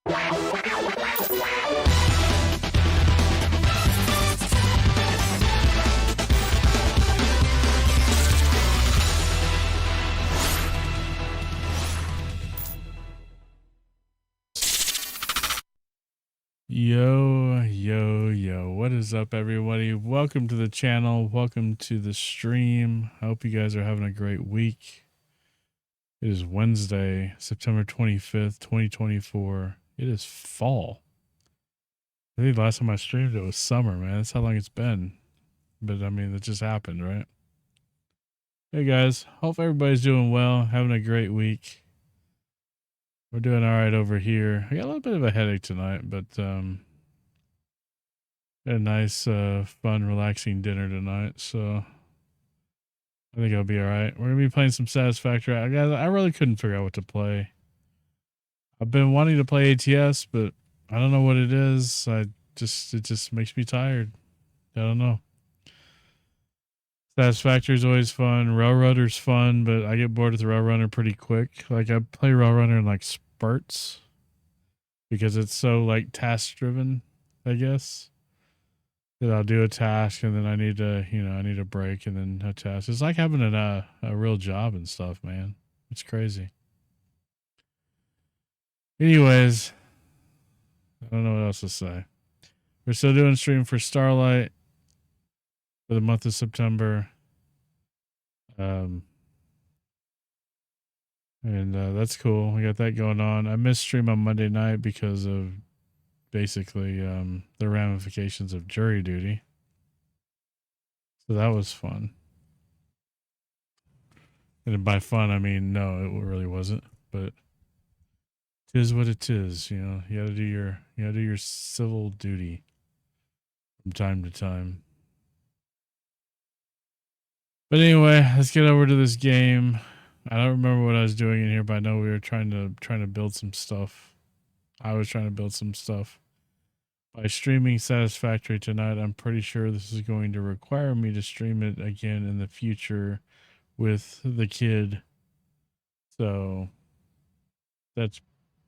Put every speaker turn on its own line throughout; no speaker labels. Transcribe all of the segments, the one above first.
Yo, what is up, everybody? Welcome to the channel. Welcome to the stream. I hope you guys are having a great week. It is Wednesday, September 25th, 2024. It is fall. I think the last time I streamed it was summer, man. That's how long it's been. But I mean, it just happened, right? Hey guys, hope everybody's doing well, having a great week. We're doing all right over here. I got a little bit of a headache tonight, but had a nice, fun, relaxing dinner tonight, so I think I'll be all right. We're gonna be playing some Satisfactory. I really couldn't figure out what to play. I've been wanting to play ATS, but I don't know what it is. It just makes me tired. I don't know. Satisfactory is always fun. Railrunner's fun, but I get bored with Railrunner pretty quick. Like, I play Railrunner in like spurts because it's so like task driven, I guess. That I'll do a task and then I need to, I need a break and then a task. It's like having a real job and stuff, man. It's crazy. Anyways, I don't know what else to say. We're still doing stream for Starlight for the month of September. And that's cool. We got that going on. I missed stream on Monday night because of basically the ramifications of jury duty. So that was fun. And by fun, I mean, no, it really wasn't, but it is what it is. You gotta do your civil duty from time to time. But anyway, let's get over to this game. I don't remember what I was doing in here, but I know we were trying to build some stuff. I was trying to build some stuff. By streaming Satisfactory tonight, I'm pretty sure this is going to require me to stream it again in the future with the kid. So that's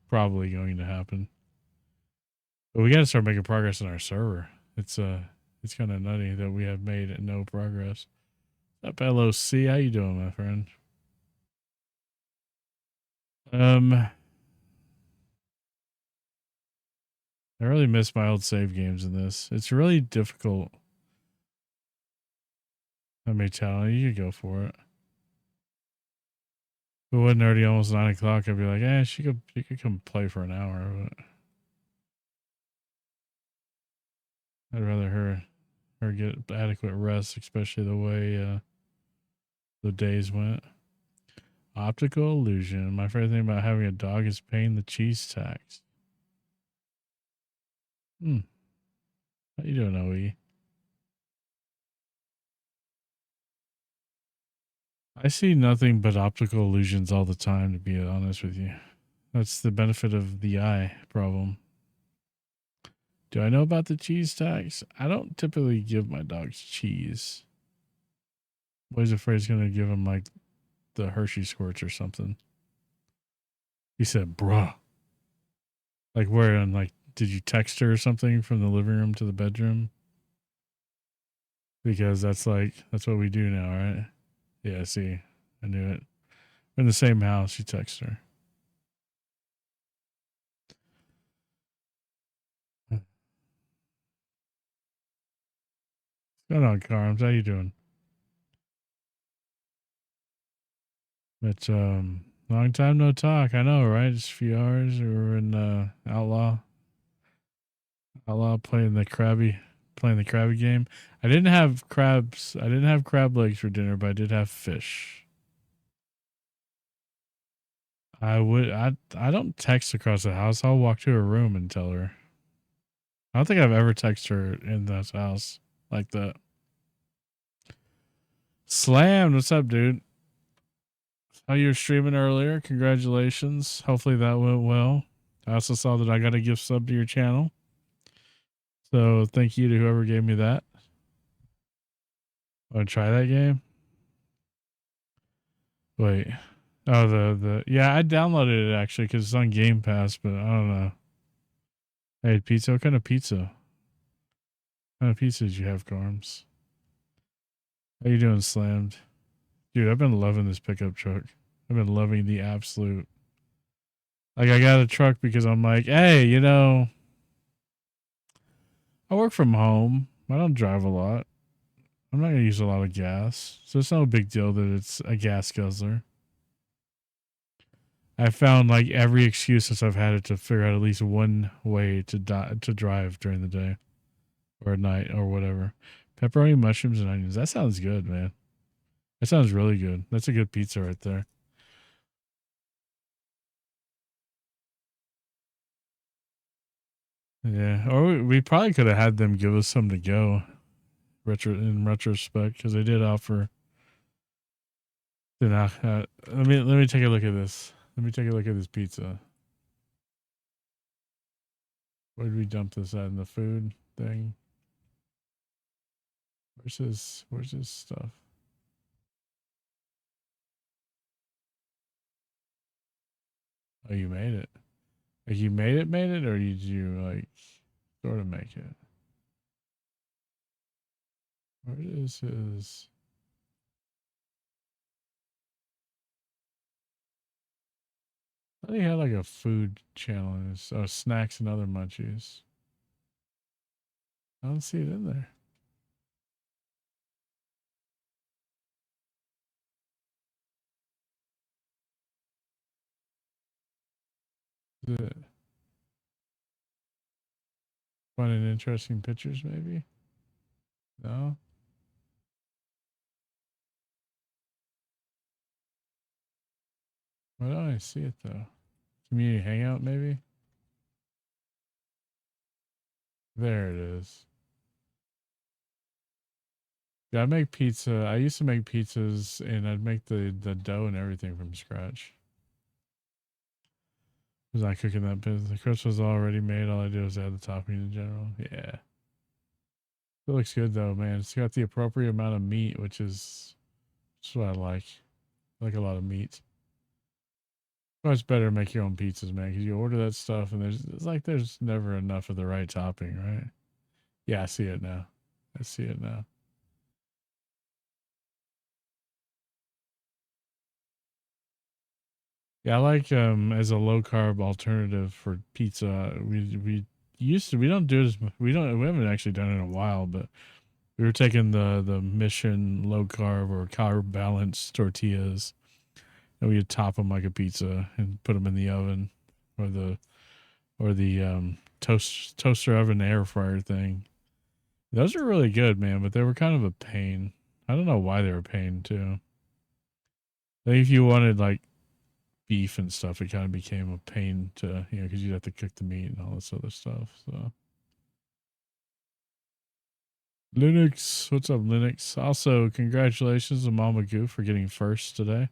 probably going to happen. But we got to start making progress on our server. It's kind of nutty that we have made no progress. What's up, LOC? How you doing, my friend? I really miss my old save games in this. It's really difficult. I may tell you could go for it. If it wasn't already almost 9 o'clock, I'd be like, she could come play for an hour, but I'd rather her get adequate rest, especially the way the days went. Optical illusion. My favorite thing about having a dog is paying the cheese tax. How you doing, OE? I see nothing but optical illusions all the time, to be honest with you. That's the benefit of the eye problem. Do I know about the cheese tax? I don't typically give my dogs cheese. I'm always afraid he's going to give him like the Hershey squirts or something. He said, bruh. Like where, and like, did you text her or something from the living room to the bedroom? Because that's what we do now, right? Yeah, see, I knew it. We're in the same house. You text her. What's going on, Carms? How you doing? But long time no talk. I know, right? Just a few hours. We were in Outlaw playing the crabby game. I didn't have crabs. I didn't have crab legs for dinner, but I did have fish. I don't text across the house. I'll walk to her room and tell her. I don't think I've ever texted her in this house like that. Slam, what's up, dude? How you were streaming earlier? Congratulations. Hopefully that went well. I also saw that I got a gift sub to your channel. So thank you to whoever gave me that. Want to try that game? Wait. Oh, yeah, I downloaded it actually because it's on Game Pass, but I don't know. I had pizza. What kind of pizza? What kind of pizza did you have, Garms? How you doing, Slammed? Dude, I've been loving this pickup truck. I've been loving the absolute. Like, I got a truck because I'm like, hey, you know, I work from home. I don't drive a lot. I'm not going to use a lot of gas. So it's no big deal that it's a gas guzzler. I found like every excuse since I've had it to figure out at least one way to drive during the day or at night or whatever. Pepperoni, mushrooms, and onions. That sounds good, man. That sounds really good. That's a good pizza right there. Yeah, or we probably could have had them give us some to go. In retrospect, because they did offer. Let me take a look at this. Let me take a look at this pizza. Where did we dump this at in the food thing? Where's this stuff? Oh, you made it. Like you made it, or did you like sort of make it? Where is his? I think he had like a food channel. Oh, snacks and other munchies. I don't see it in there. Is it fun and interesting pictures, maybe? No. Why don't I see it though? Community hangout, maybe? There it is. Yeah, I make pizza. I used to make pizzas and I'd make the dough and everything from scratch. Was not cooking that pizza. The crust was already made. All I did was add the topping in general. Yeah. It looks good though, man. It's got the appropriate amount of meat, which is what I like. I like a lot of meat. Much better to make your own pizzas, man, because you order that stuff and there's never enough of the right topping, right? Yeah, I see it now. I see it now. Yeah, I like as a low carb alternative for pizza. We don't do as we haven't actually done it in a while, but we were taking the Mission low carb or carb balanced tortillas, and we would top them like a pizza and put them in the oven or the toaster oven air fryer thing. Those are really good, man, but they were kind of a pain. I don't know why they were a pain too. I think if you wanted like beef and stuff, it kind of became a pain to, because you'd have to cook the meat and all this other stuff. So Linux, what's up, Linux? Also, congratulations to Mama Goo for getting first today,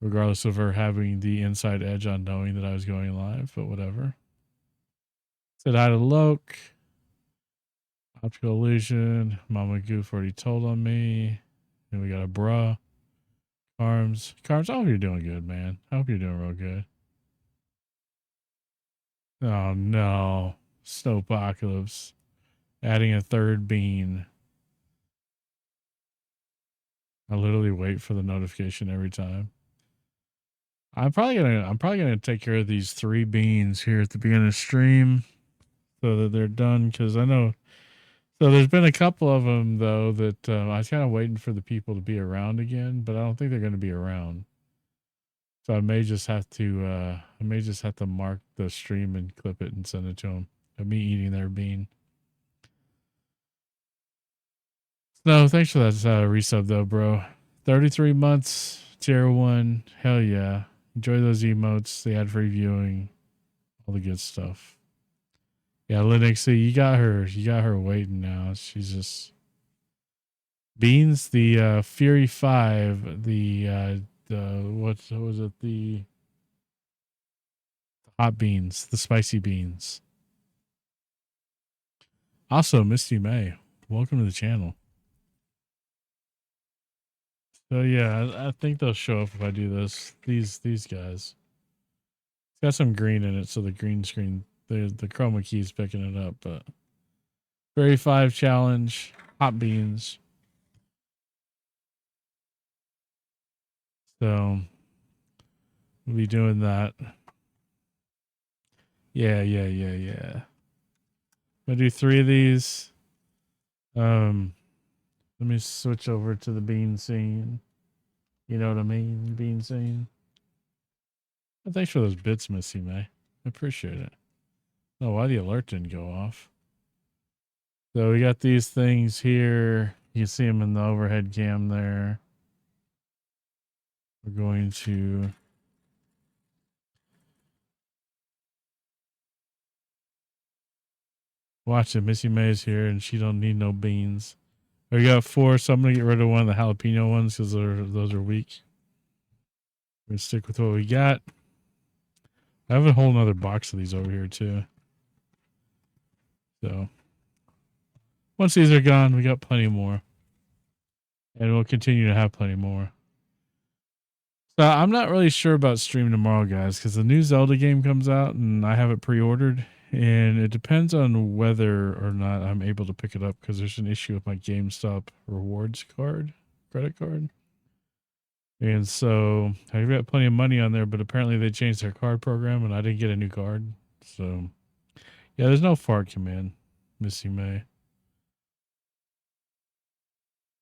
regardless of her having the inside edge on knowing that I was going live, but whatever. Said hi to Loke. Optical illusion. Mama Goof already told on me. And we got a bruh. Carms. I hope you're doing good, man. I hope you're doing real good. Oh no. Snowpocalypse. Adding a third bean. I literally wait for the notification every time. I'm probably gonna take care of these 3 beans here at the beginning of stream so that they're done, because I know. So there's been a couple of them though that I was kind of waiting for the people to be around again, but I don't think they're going to be around. So I may just have to mark the stream and clip it and send it to them. Of me eating their bean. No, thanks for that resub though, bro. 33 months, tier 1. Hell yeah. Enjoy those emotes, the ad free viewing, all the good stuff. Yeah, Linux, see, you got her waiting now. She's just beans, the Fury 5, the what was it, the hot beans, the spicy beans. Also, Misty May, welcome to the channel. So yeah, I think they'll show up if I do this. These guys. It's got some green in it, so the green screen the chroma key's picking it up, but Berry 5 challenge, hot beans. So we'll be doing that. Yeah. I'm gonna do 3 of these. Let me switch over to the bean scene. You know what I mean? Bean scene. Well, thanks for those bits, Missy May. I appreciate it. Oh, why the alert didn't go off? So we got these things here. You can see them in the overhead cam there. We're going to watch it. Missy May's here, and she don't need no beans. We got 4, so I'm gonna get rid of one of the jalapeno ones because those are weak. We're gonna stick with what we got. I have a whole nother box of these over here too. So once these are gone, we got plenty more. And we'll continue to have plenty more. So I'm not really sure about stream tomorrow, guys, because the new Zelda game comes out and I have it pre-ordered. And it depends on whether or not I'm able to pick it up because there's an issue with my GameStop rewards credit card. And so I've got plenty of money on there, but apparently they changed their card program and I didn't get a new card. So yeah, there's no fart command, Missy May.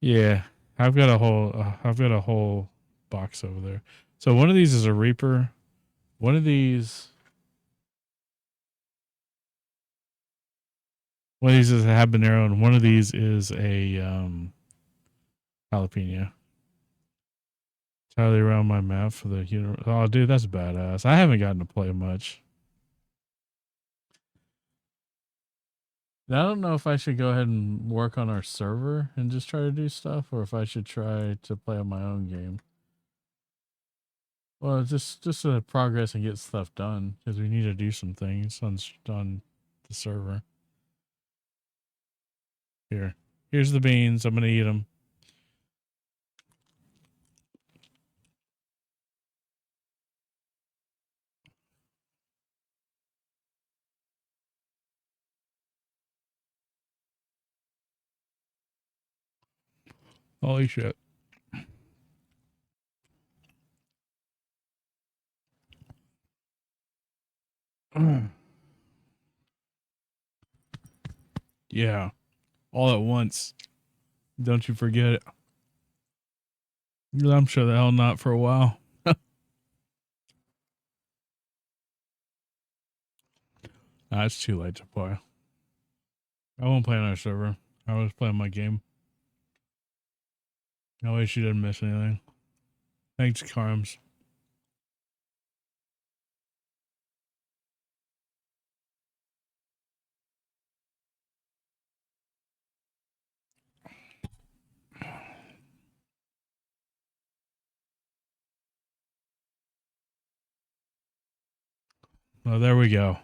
Yeah, I've got a whole box over there. So one of these is a Reaper. One of these is a habanero, and one of these is a jalapeno. Entirely around my map for the universe. Oh, dude, that's badass. I haven't gotten to play much. I don't know if I should go ahead and work on our server and just try to do stuff, or if I should try to play on my own game. Well, just to progress and get stuff done because we need to do some things on the server. Here's the beans. I'm gonna eat them. Holy shit. Yeah. All at once. Don't you forget it. I'm sure the hell not for a while. Nah, it's too late to play. I won't play on our server. I was playing my game. That way she didn't miss anything. Thanks, Carms. Well, there we go.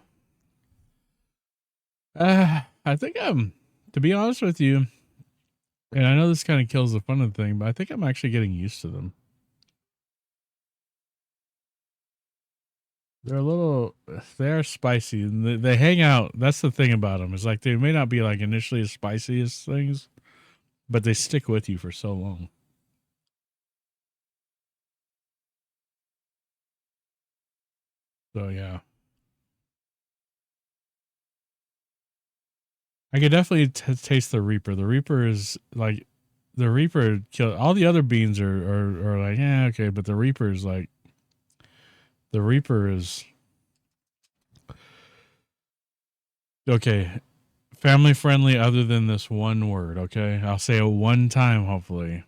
I think to be honest with you, and I know this kind of kills the fun of the thing, but I think I'm actually getting used to them. They're spicy and they hang out. That's the thing about them. Is like they may not be like initially as spicy as things, but they stick with you for so long. So yeah. I could definitely taste the Reaper. The Reaper is like the Reaper kill all the other beans are like, yeah, okay, but the Reaper is like okay, family friendly other than this one word, okay? I'll say it one time hopefully.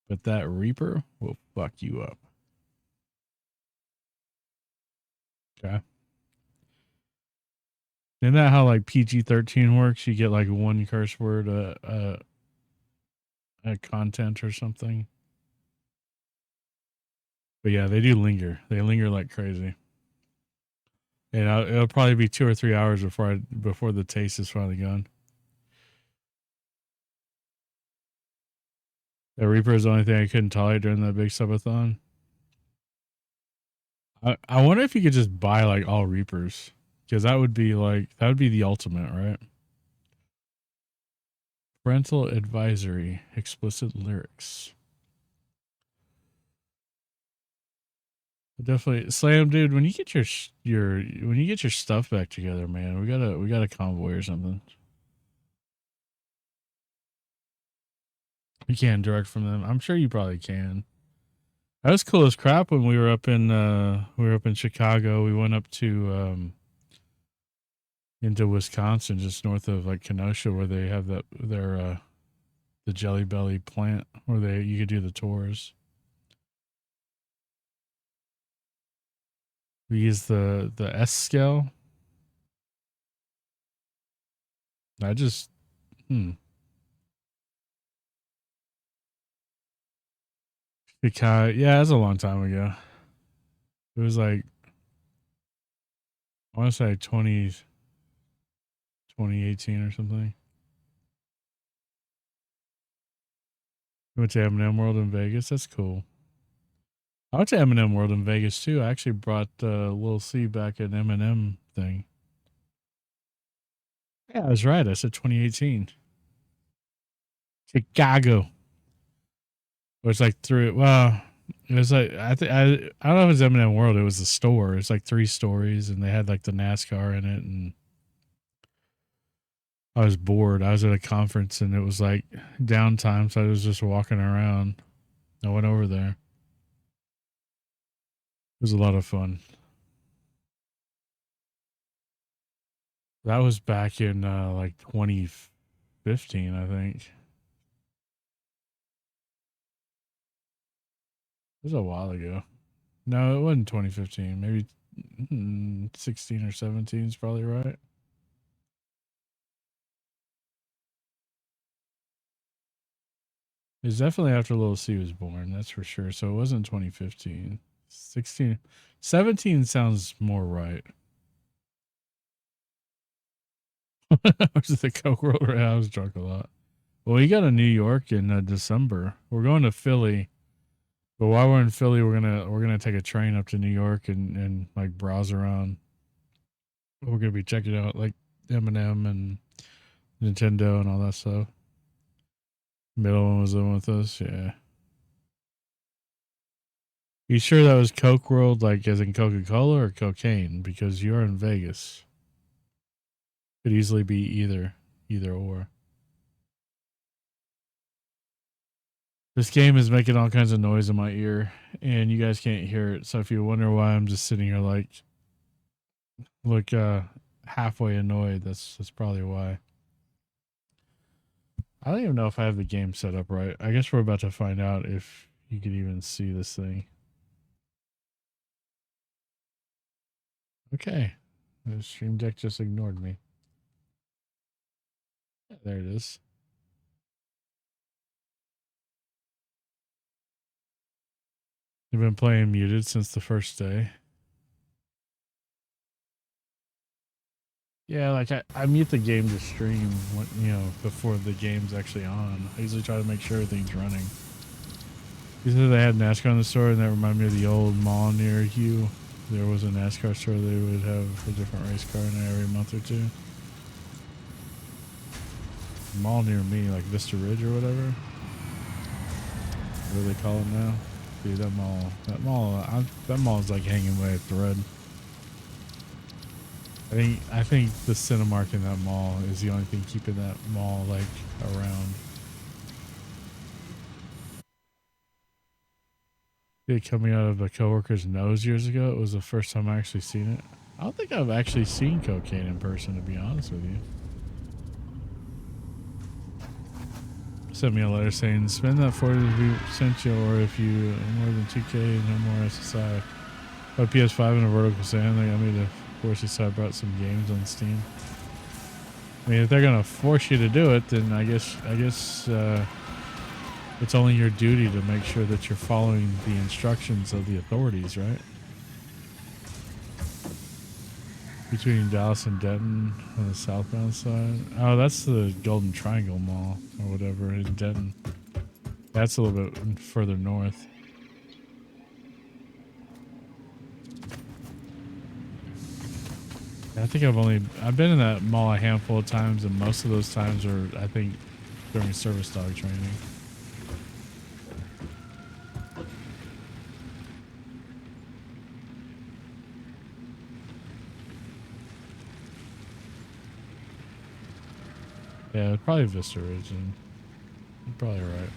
But that Reaper will fuck you up. Okay. Isn't that how like PG-13 works? You get like one curse word content or something. But yeah, they do linger. They linger like crazy. And it'll probably be 2 or 3 hours before the taste is finally gone. The Reaper is the only thing I couldn't tolerate during that big subathon. I wonder if you could just buy like all Reapers. Because that would be the ultimate, right? Parental advisory, explicit lyrics. Definitely, Slam, dude. When you get your stuff back together, man, we got a convoy or something. You can't direct from them. I'm sure you probably can. That was cool as crap when we were up in Chicago. We went up to into Wisconsin, just north of like Kenosha, where they have the Jelly Belly plant where you could do the tours. We use the S scale. I just Because yeah, that's a long time ago. It was like I want to say 2018 or something. We went to M&M World in Vegas. That's cool. I went to M&M World in Vegas too. I actually brought Lil C back at M&M thing. Yeah, I was right. I said 2018. Chicago. It was like it was like I don't know if it was M&M World. It was the store. It's like 3 stories, and they had like the NASCAR in it. And I was bored. I was at a conference, and it was like downtime, so I was just walking around. I went over there. It was a lot of fun. That was back in like 2015, I think. It was a while ago. No, it wasn't 2015. Maybe 16 or 17 is probably right. It was definitely after Lil C was born, that's for sure. So it wasn't 2015. 17 sounds more right. Was it the Coke World? I was drunk a lot. Well, we got to New York in December. We're going to Philly. But while we're in Philly, we're gonna take a train up to New York and like browse around. We're gonna be checking out like M&M and Nintendo and all that stuff. Middle one was the one with us, yeah. You sure that was Coke World, like as in Coca-Cola or cocaine? Because you're in Vegas. Could easily be either or. This game is making all kinds of noise in my ear, and you guys can't hear it. So if you wonder why I'm just sitting here like halfway annoyed, that's probably why. I don't even know if I have the game set up right. I guess we're about to find out if you can even see this thing. Okay. The Stream Deck just ignored me. Yeah, there it is. I've been playing muted since the first day. Yeah, like I mute the game to stream when, before the game's actually on. I usually try to make sure everything's running. You said they had NASCAR in the store, and that reminded me of the old mall near you. There was a NASCAR store. They would have a different race car in there every month or two. Mall near me, like Vista Ridge or whatever. What do they call it now? Dude, that mall is like hanging by a thread. I think the Cinemark in that mall is the only thing keeping that mall like around. It coming out of a coworker's nose years ago. It was the first time I actually seen it. I don't think I've actually seen cocaine in person, to be honest with you. Sent me a letter saying, spend that 40 we sent you, or if you more than 2K, no more SSI. But PS5 and a vertical sand, they got me to force you, so I brought some games on Steam. I mean, if they're gonna force you to do it, then I guess it's only your duty to make sure that you're following the instructions of the authorities, right? Between Dallas and Denton on the southbound side. Oh, that's the Golden Triangle Mall or whatever in Denton. That's a little bit further north. I think I've been in that mall a handful of times, and most of those times were, I think, during service dog training. Yeah, probably Vista Ridge, and you're probably right.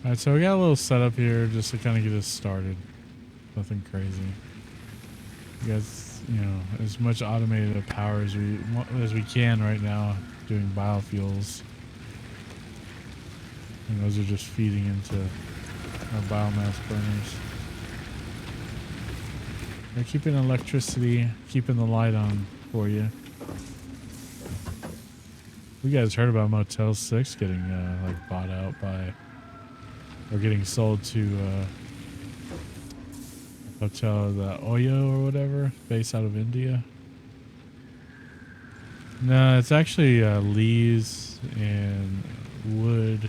Alright, so we got a little setup here just to kind of get us started. Nothing crazy. You guys, you know, as much automated power as we can right now, doing biofuels. And those are just feeding into our biomass burners. They're keeping electricity, keeping the light on for you. You guys heard about Motel 6 getting like bought out by, or getting sold to Hotel the Oyo or whatever, based out of India. No, it's actually leaves and wood,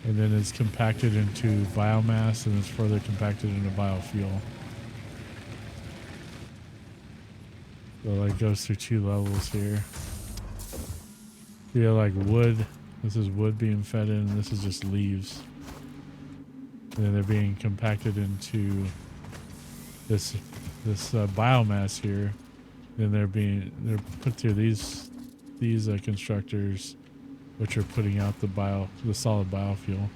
and then it's compacted into biomass, and it's further compacted into biofuel. So it goes through two levels here. You have like wood. This is wood being fed in, and this is just leaves. And then they're being compacted into this biomass here. Then they're put through these constructors, which are putting out the solid biofuel.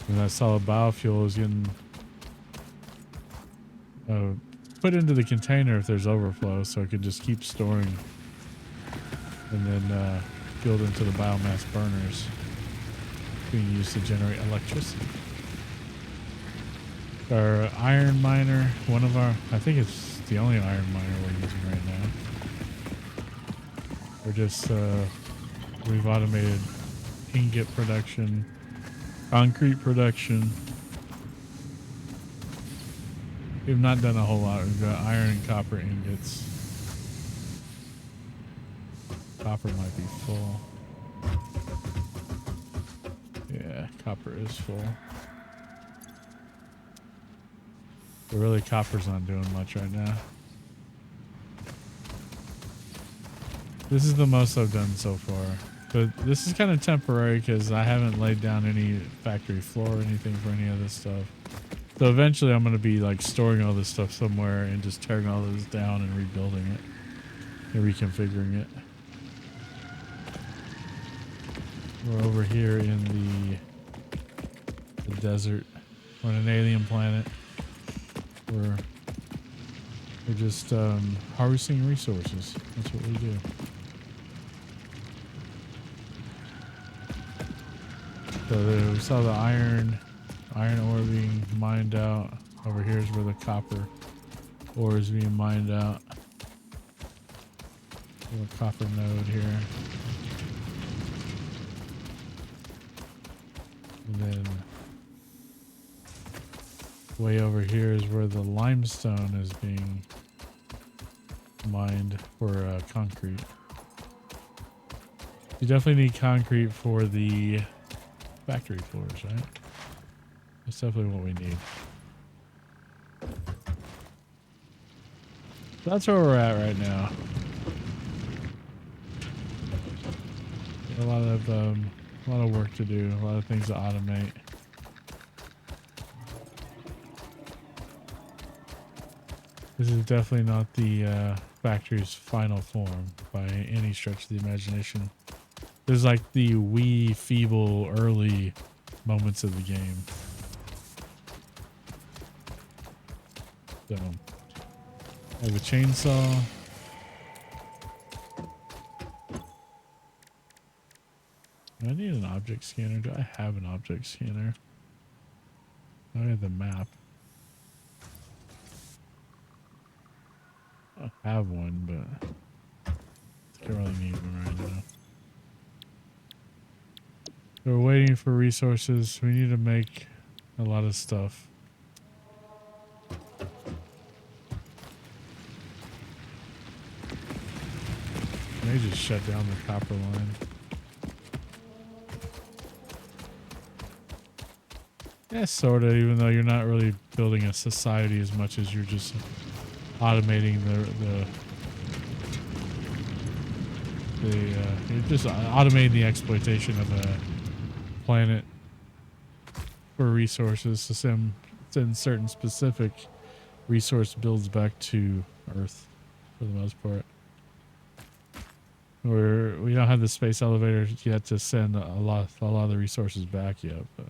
And that solid biofuel is getting put into the container if there's overflow, so it can just keep storing, and then build into the biomass burners being used to generate electricity. Our iron miner, I think it's the only iron miner we're using right now. We're just, we've automated ingot production, concrete production. We've not done a whole lot. We've got iron and copper ingots. Copper might be full. Yeah, copper is full. But really, copper's not doing much right now. This is the most I've done so far. But this is kind of temporary because I haven't laid down any factory floor or anything for any of this stuff. So eventually I'm going to be like storing all this stuff somewhere and just tearing all this down and rebuilding it and reconfiguring it. We're over here in the desert. We're on an alien planet. We're just harvesting resources. That's what we do. So we saw the iron ore being mined out. Over here is where the copper ore is being mined out. A little copper node here. And then way over here is where the limestone is being mined for concrete. You definitely need concrete for the factory floors, right? That's definitely what we need. That's where we're at right now. A lot of work to do, a lot of things to automate. This is definitely not the factory's final form by any stretch of the imagination. There's like the wee, feeble, early moments of the game. So, I have a chainsaw. Do I need an object scanner? Do I have an object scanner? I have the map. I have one, but I don't really need one right now. So we're waiting for resources. We need to make a lot of stuff. They just shut down the copper line. Yeah, sort of, even though you're not really building a society as much as you're just automating you're just automating the exploitation of a planet for resources to send certain specific resource builds back to Earth for the most part. We don't have the space elevator yet to send a lot of the resources back yet, but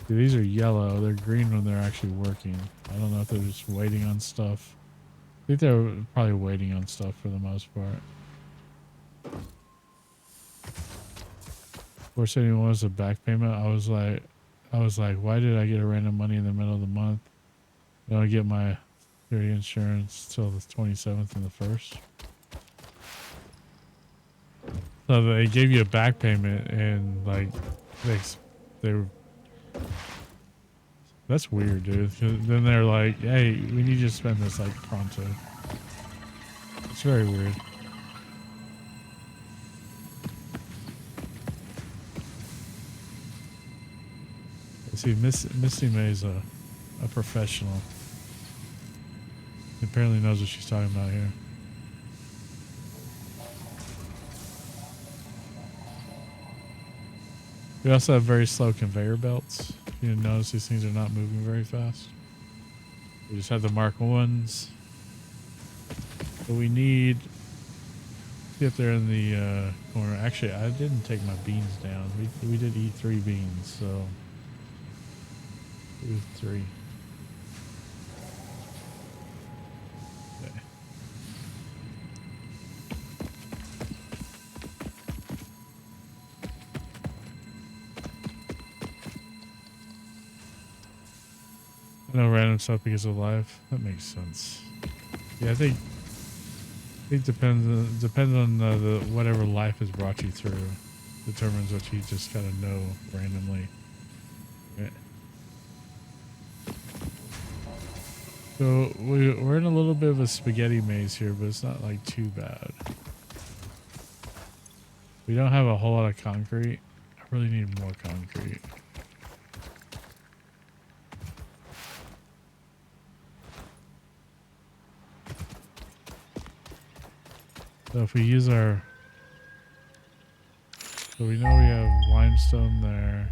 dude, these are yellow. They're green when they're actually working. I don't know if they're just waiting on stuff. I think they're probably waiting on stuff for the most part. Before saying was a back payment, I was like, why did I get a random money in the middle of the month? I don't get my security insurance till the 27th and the 1st. So they gave you a back payment and like they were. That's weird, dude. Then they're like, hey, we need you to spend this like pronto. It's very weird. See, Misty May's a professional. She apparently knows what she's talking about here. We also have very slow conveyor belts. You notice these things are not moving very fast. We just have the Mark 1s. But we need to get there in the corner. Actually, I didn't take my beans down. We did eat 3 beans, so do 3. Okay. No random stuff because of life. That makes sense. Yeah, I think depends on the whatever life has brought you through determines what you just kind of know randomly. Okay. So we're in a little bit of a spaghetti maze here, but it's not like too bad. We don't have a whole lot of concrete. I really need more concrete. So if we use our, so we know we have limestone there.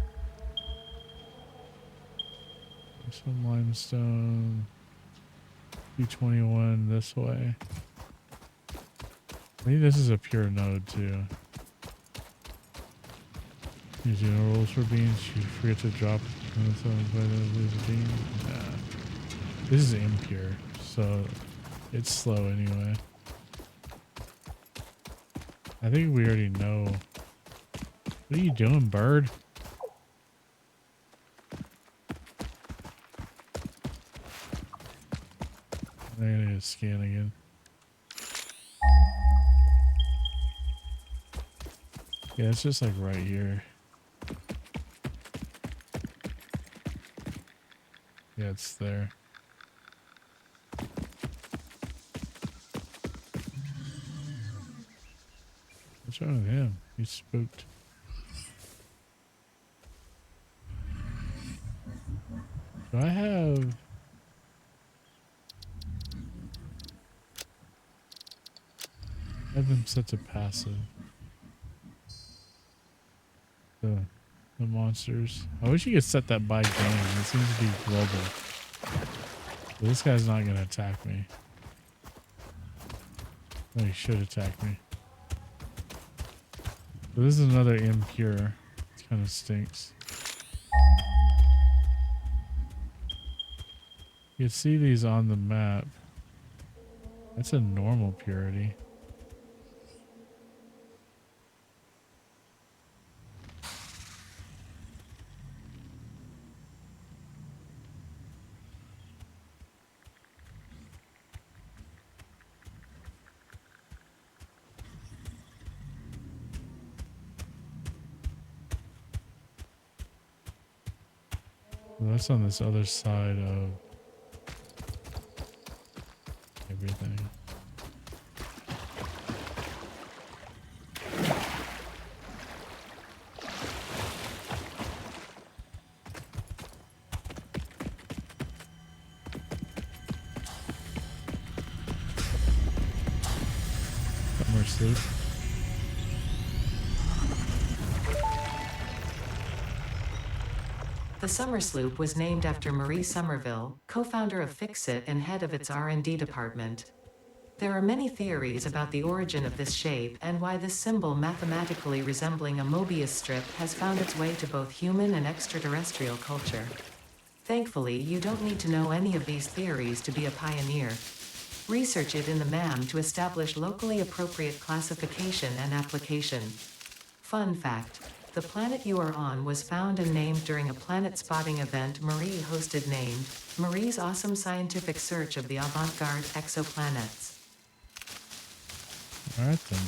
There's some limestone. 221 this way. Maybe this is a pure node too. Using rolls for beans, you forget to drop lose a bean. Nah. This is impure, so it's slow anyway. I think we already know. What are you doing, bird? I'm gonna scan again. Yeah, it's just like right here. Yeah, it's there. What's wrong with him? He's spooked. Do I have... I have him set to passive. The monsters. I wish you could set that by game. It seems to be global. But this guy's not going to attack me. Oh, he should attack me. But this is another impure. It kind of stinks. You can see these on the map. That's a normal purity. Well, that's on this other side of everything. sleep.
The Summer Sloop was named after Marie Somerville, co-founder of Fixit and head of its R&D department. There are many theories about the origin of this shape and why this symbol mathematically resembling a Mobius strip has found its way to both human and extraterrestrial culture. Thankfully, you don't need to know any of these theories to be a pioneer. Research it in the MAM to establish locally appropriate classification and application. Fun fact: the planet you are on was found and named during a planet spotting event Marie hosted named Marie's Awesome Scientific Search of the Avant-Garde Exoplanets.
All right then.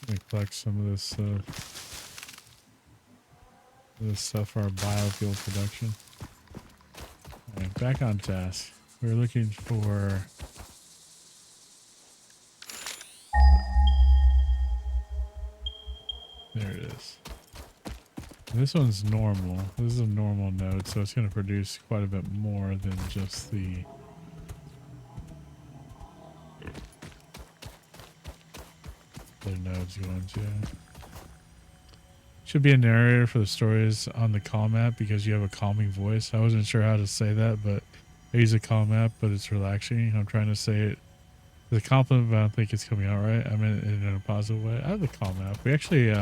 Let me collect some of this stuff for our biofuel production. All right, back on task. We're looking for there it is. This one's normal. This is a normal node, so it's going to produce quite a bit more than just the other nodes going to. Should be a narrator for the stories on the call map because you have a calming voice. I wasn't sure how to say that, but I use a call map, but it's relaxing. I'm trying to say it as a compliment, but I don't think it's coming out right. I mean, in a positive way. I have the call map. We actually,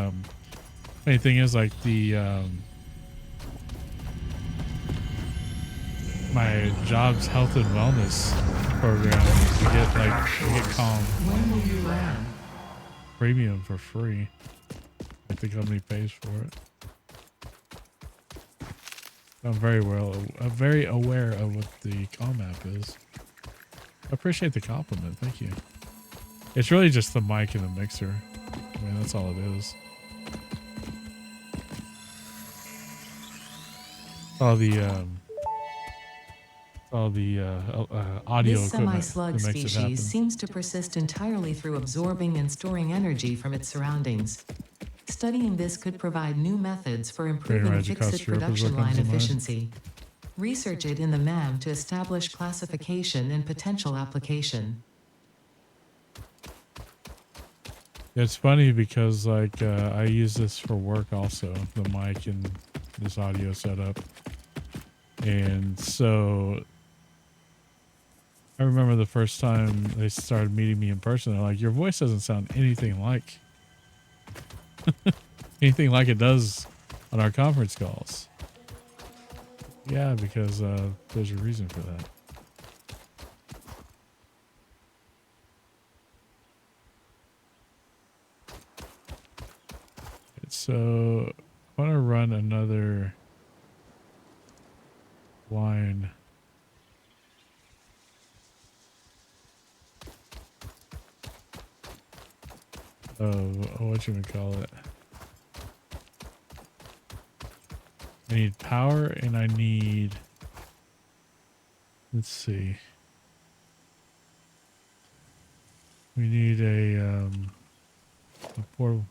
funny thing is, like the my job's health and wellness program, we get calm premium for free. Like the company pays for it. I'm very aware of what the call map is. I appreciate the compliment. Thank you. It's really just the mic and the mixer. I mean, that's all it is. All the audio
this
equipment
semi-slug
that makes it happen.
species seems to persist entirely through absorbing and storing energy from its surroundings. Studying this could provide new methods for improving Fixit production line efficiency. Research it in the MAM to establish classification and potential application.
It's funny because like I use this for work also, the mic and this audio setup. And so I remember the first time they started meeting me in person, they're like, your voice doesn't sound anything like it does on our conference calls. Yeah, because there's a reason for that. So I want to run another line. What you would call it? I need power and I need, let's see. We need a portable.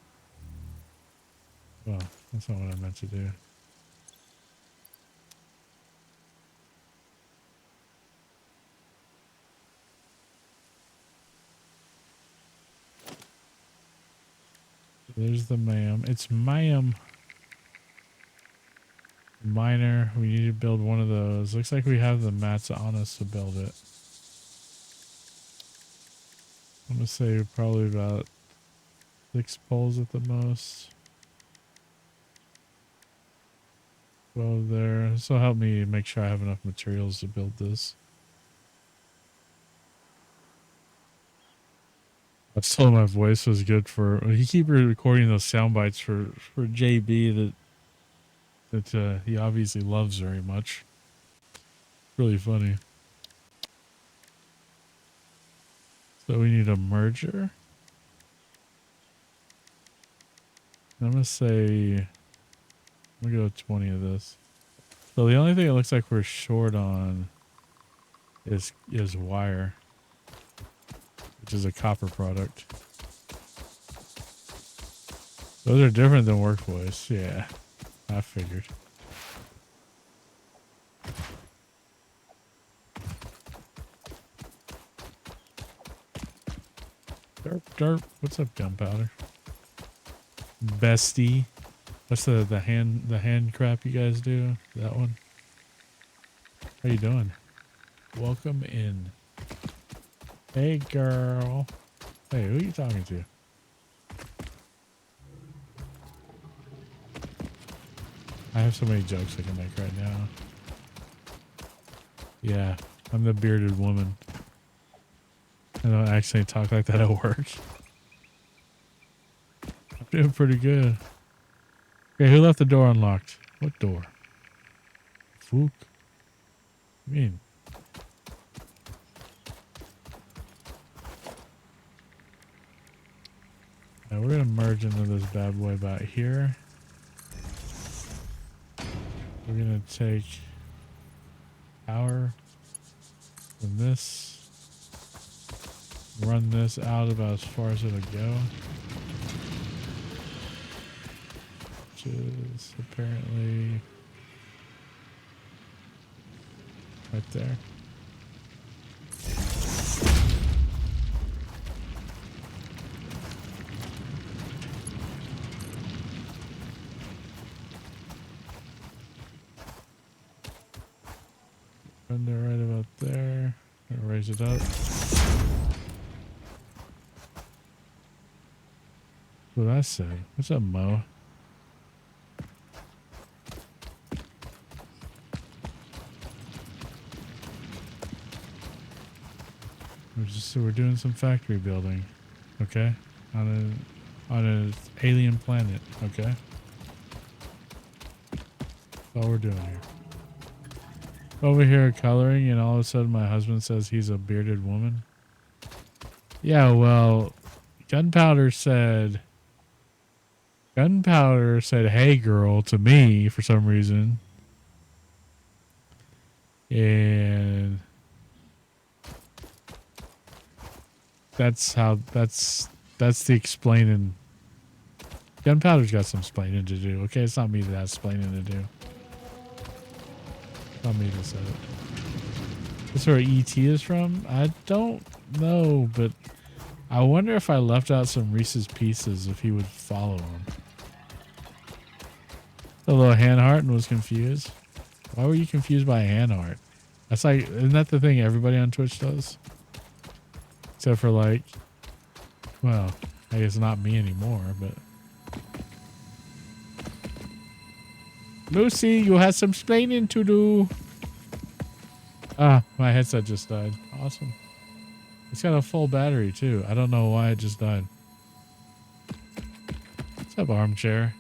Well, that's not what I meant to do. There's the MAM. It's MAM. Miner. We need to build one of those. Looks like we have the mats on us to build it. I'm going to say probably about 6 poles at the most. 12 there. This will help me make sure I have enough materials to build this. I was told my voice was good for. He keep recording those sound bites for JB that he obviously loves very much. Really funny. So we need a merger. I'm gonna say I'm gonna go with 20 of this. So the only thing it looks like we're short on is wire, which is a copper product. Those are different than work voice. Yeah, I figured. Derp, derp. What's up, gunpowder? Bestie. What's the hand crap you guys do? That one? How you doing? Welcome in. Hey, girl. Hey, who are you talking to? I have so many jokes I can make right now. Yeah, I'm the bearded woman. I don't actually talk like that at work. I'm doing pretty good. Okay, who left the door unlocked? What door? Fook? What do you mean? Now we're gonna merge into this bad boy about here. We're gonna take power from this, run this out about as far as it'll go, which is apparently right there. Run there right about there. Gonna raise it up. What I said. What's up, Mo? We're doing some factory building, okay? On an alien planet, okay? That's all we're doing here. Over here coloring, and all of a sudden my husband says he's a bearded woman. Yeah, well, Gunpowder said, hey girl to me for some reason. And that's the explaining. Gunpowder's got some explaining to do. Okay, it's not me that has explaining to do. Not me that said it. That's where ET is from? I don't know, but I wonder if I left out some Reese's Pieces if he would follow them. A little hand heart and was confused. Why were you confused by a hand heart? That's like, isn't that the thing everybody on Twitch does? Except for like, well, I guess not me anymore, but. Lucy, you have some explaining to do. Ah, my headset just died. Awesome. It's got a full battery too. I don't know why it just died. What's up, armchair?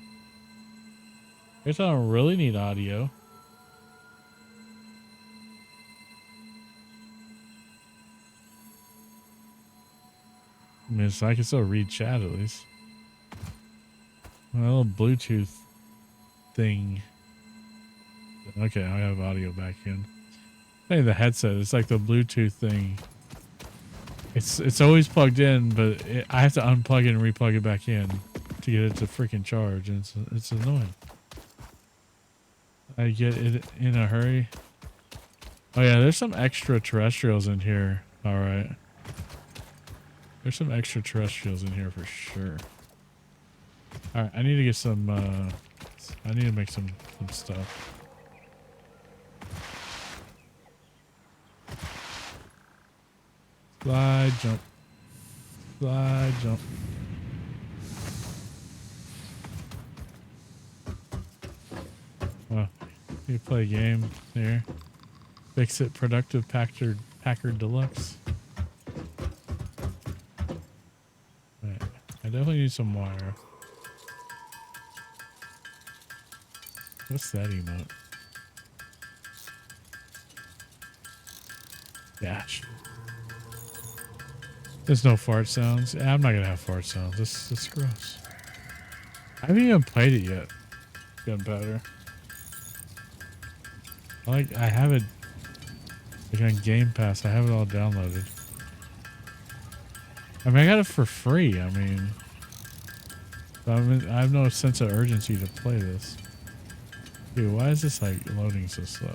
I guess I don't really need audio. I mean, so I can still read chat at least. My little Bluetooth thing. Okay, I have audio back in. Hey, the headset. It's like the Bluetooth thing. It's always plugged in, but I have to unplug it and replug it back in to get it to freaking charge, and it's annoying. I get it in a hurry. Oh yeah, there's some extraterrestrials in here. All right. There's some extraterrestrials in here for sure. All right, I need to get some. I need to make some stuff. Slide jump. Slide jump. Well, you play a game here. Fix it productive Packard Deluxe. Right. I definitely need some wire. What's that emote? Dash. There's no fart sounds. Yeah, I'm not gonna have fart sounds. This is gross. I haven't even played it yet. Gunpowder. I have it Like on Game Pass, I have it all downloaded. I mean, I got it for free. I mean, I have no sense of urgency to play this. Dude, why is this like loading so slow?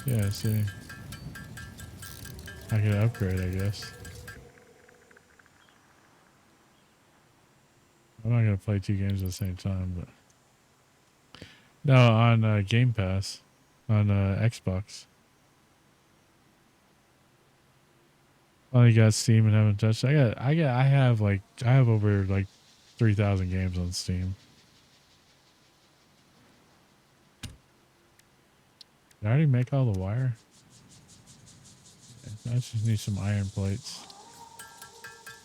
Yeah, see. I could upgrade, I guess. I'm not gonna play two games at the same time, but no, on Game Pass, on Xbox. Only got Steam and haven't touched. I have over like 3,000 games on Steam. Did I already make all the wire? I just need some iron plates.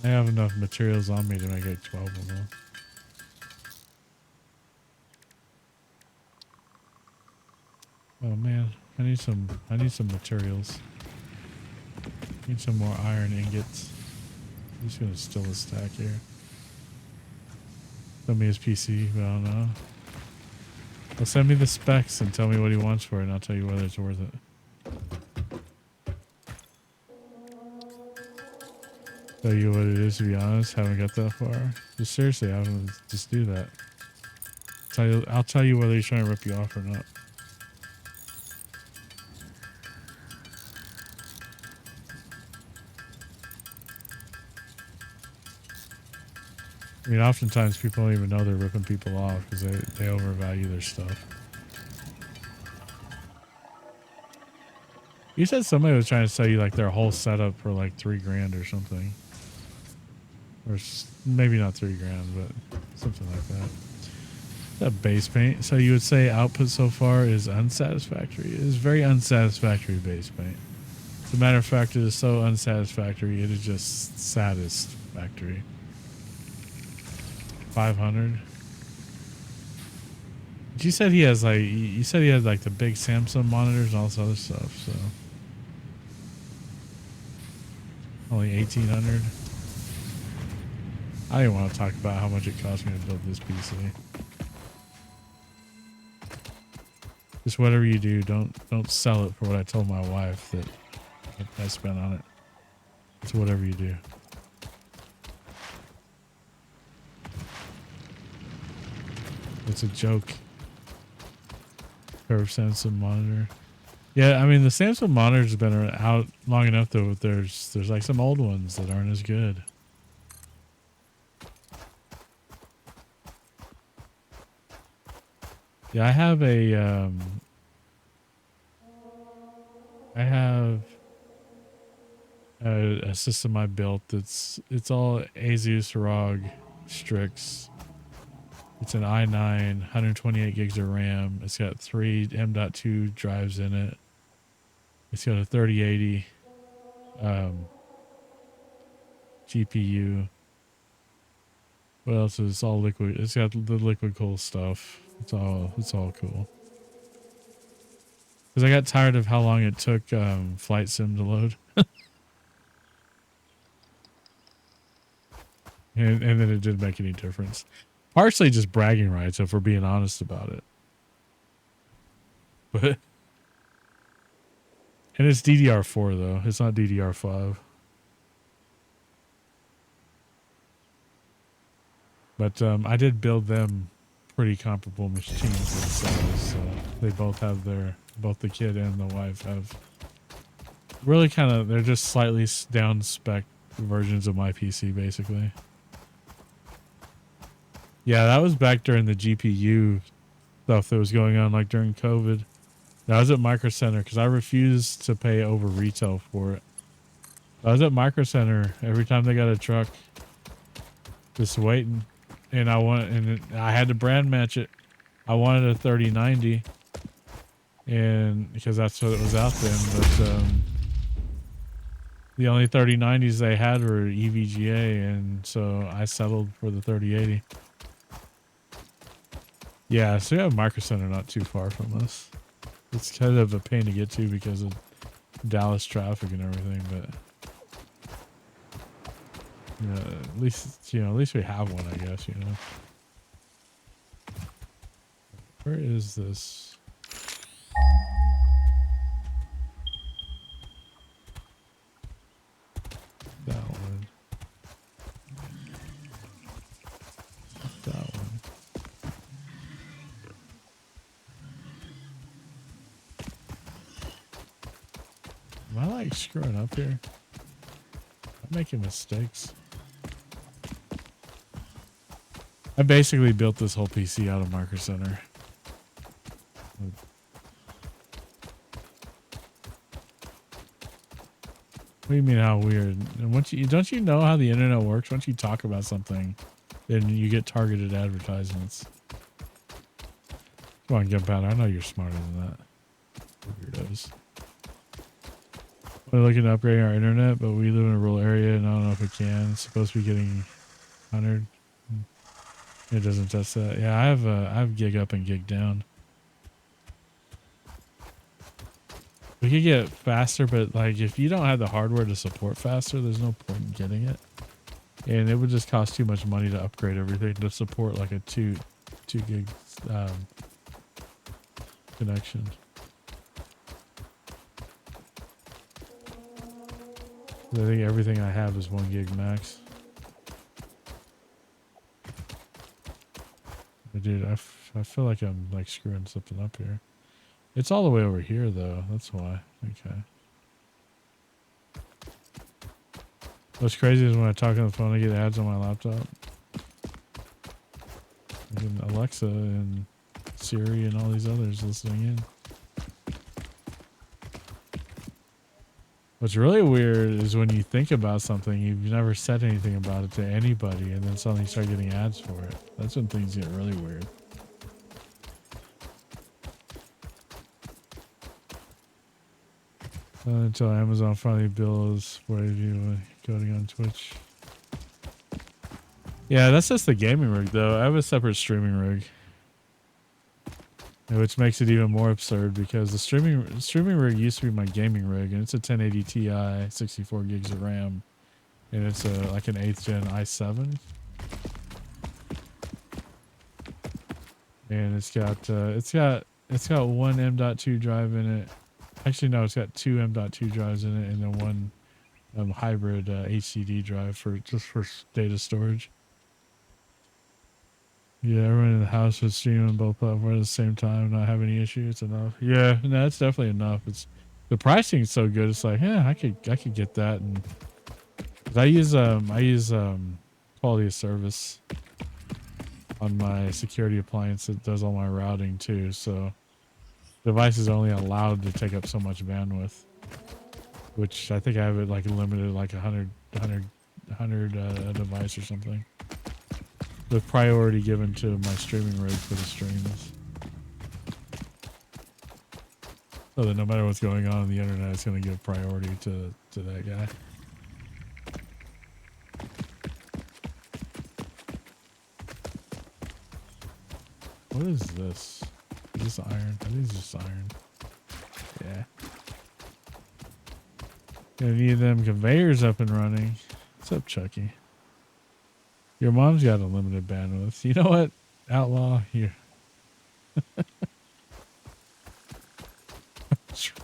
I have enough materials on me to make like 12 of them. Oh man, I need some materials. Need some more iron ingots. I'm just gonna steal a stack here. Send me his PC, but I don't know. Well, send me the specs and tell me what he wants for it, and I'll tell you whether it's worth it. Tell you what it is, to be honest. Haven't got that far. Just seriously, I haven't. Just do that. I'll tell you whether he's trying to rip you off or not. I mean, oftentimes people don't even know they're ripping people off because they overvalue their stuff. You said somebody was trying to sell you like their whole setup for like $3,000 or something. Or maybe not $3,000, but something like that. That base paint. So you would say output so far is unsatisfactory. It is very unsatisfactory base paint. As a matter of fact, it is so unsatisfactory, it is just satisfactory. 500. You said he has like, you said he has like the big Samsung monitors and all this other stuff, so. Only 1,800. I didn't want to talk about how much it cost me to build this PC. Just whatever you do, don't sell it for what I told my wife that I spent on it. It's whatever you do. It's a joke. Curved Samsung monitor. Yeah, I mean the Samsung monitors have been out long enough though. There's like some old ones that aren't as good. Yeah, I have a system I built it's all Asus ROG Strix. It's an i9, 128 gigs of RAM. It's got 3 M.2 drives in it. It's got a 3080 GPU. What else is all liquid? It's got the liquid cool stuff. It's all cool. Because I got tired of how long it took Flight Sim to load. and then it didn't make any difference. Partially just bragging rights, if we're being honest about it. But and it's DDR4 though. It's not DDR5. But I did build them pretty comparable machines themselves. So they both have both the kid and the wife have really they're just slightly down spec versions of my PC basically. Yeah, that was back during the GPU stuff that was going on, like during COVID. I was at Micro Center because I refused to pay over retail for it. I was at Micro Center every time they got a truck, just waiting, and I had to brand match it. I wanted a 3090, and because that's what it was out then. But the only 3090s they had were EVGA, and so I settled for the 3080. Yeah, so we have Micro Center not too far from us. It's kind of a pain to get to because of Dallas traffic and everything, but yeah, at least we have one, I guess, Where is this? That one. That one. Am I like screwing up here? I'm making mistakes. I basically built this whole PC out of Marker Center. What do you mean how weird? And once you don't you know how the internet works? Once you talk about something, then you get targeted advertisements. Come on, Gunpowder. I know you're smarter than that. Weirdos. We're looking to upgrade our internet, but we live in a rural area and I don't know if it can. It's supposed to be getting 100. It doesn't test that. Yeah, I have gig up and gig down. We could get faster, but like if you don't have the hardware to support faster, there's no point in getting it. And it would just cost too much money to upgrade everything to support like a 2 gig connection. I think everything I have is 1 gig max. But dude, I feel like I'm like screwing something up here. It's all the way over here though. That's why. Okay. What's crazy is when I talk on the phone, I get ads on my laptop. I get Alexa and Siri and all these others listening in. What's really weird is when you think about something, you've never said anything about it to anybody, and then suddenly you start getting ads for it. That's when things get really weird. Until Amazon finally bills for you coding on Twitch. Yeah, that's just the gaming rig, though. I have a separate streaming rig, which makes it even more absurd because the streaming rig used to be my gaming rig, and it's a 1080 Ti, 64 gigs of RAM, and it's like an 8th gen i7, and it's got one M.2 drive in it. Actually, no, it's got 2 M.2 drives in it, and then one hybrid HDD drive for data storage. Yeah, everyone in the house was streaming both platforms at the same time, not having any issues. Enough. Yeah, no, it's definitely enough. It's the pricing is so good. It's like, yeah, I could get that, and I use quality of service on my security appliance that does all my routing too. So device is only allowed to take up so much bandwidth, which I think I have it like limited like 100 a device or something, with priority given to my streaming rig for the streams, so that no matter what's going on the internet, it's going to give priority to that guy. What is this? Is this iron? I think it's just iron. Yeah. Gonna need them conveyors up and running. What's up, Chucky? Your mom's got unlimited bandwidth. You know what, Outlaw? Here. Starting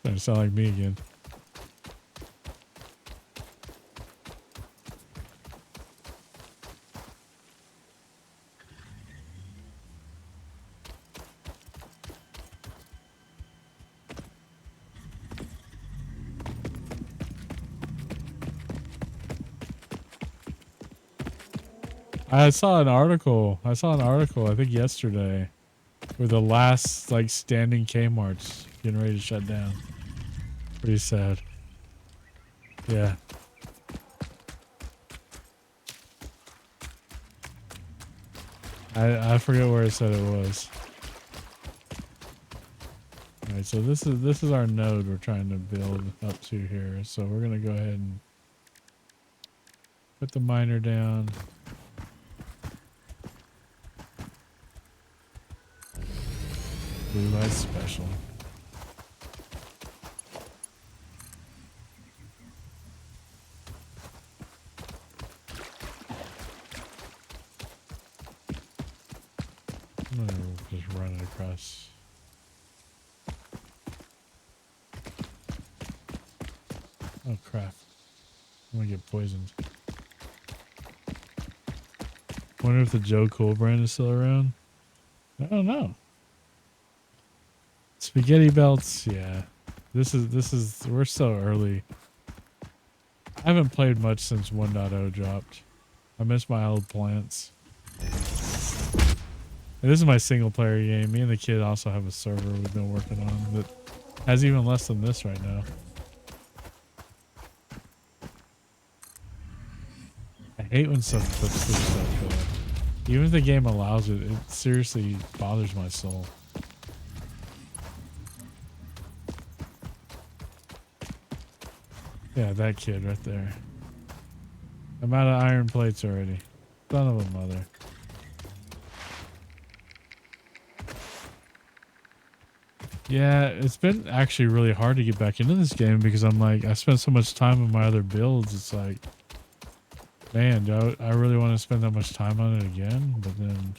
to sound like me again. I saw an article, I think yesterday, where the last like standing Kmart's getting ready to shut down. Pretty sad. Yeah. I forget where it said it was. Alright, so this is our node we're trying to build up to here. So we're gonna go ahead and put the miner down. Blue light special. I'm gonna across. Oh crap. I'm gonna get poisoned. Wonder if the Joe Cool brand is still around. I don't know. Spaghetti belts, yeah. This is we're so early. I haven't played much since 1.0 dropped. I miss my old plants. And this is my single player game. Me and the kid also have a server we've been working on that has even less than this right now. I hate when stuff puts through stuff. Even if the game allows it, it seriously bothers my soul. Yeah, that kid right there. I'm out of iron plates already. Son of a mother. Yeah, it's been actually really hard to get back into this game because I'm like, I spent so much time on my other builds. It's like, man, do I really want to spend that much time on it again? But then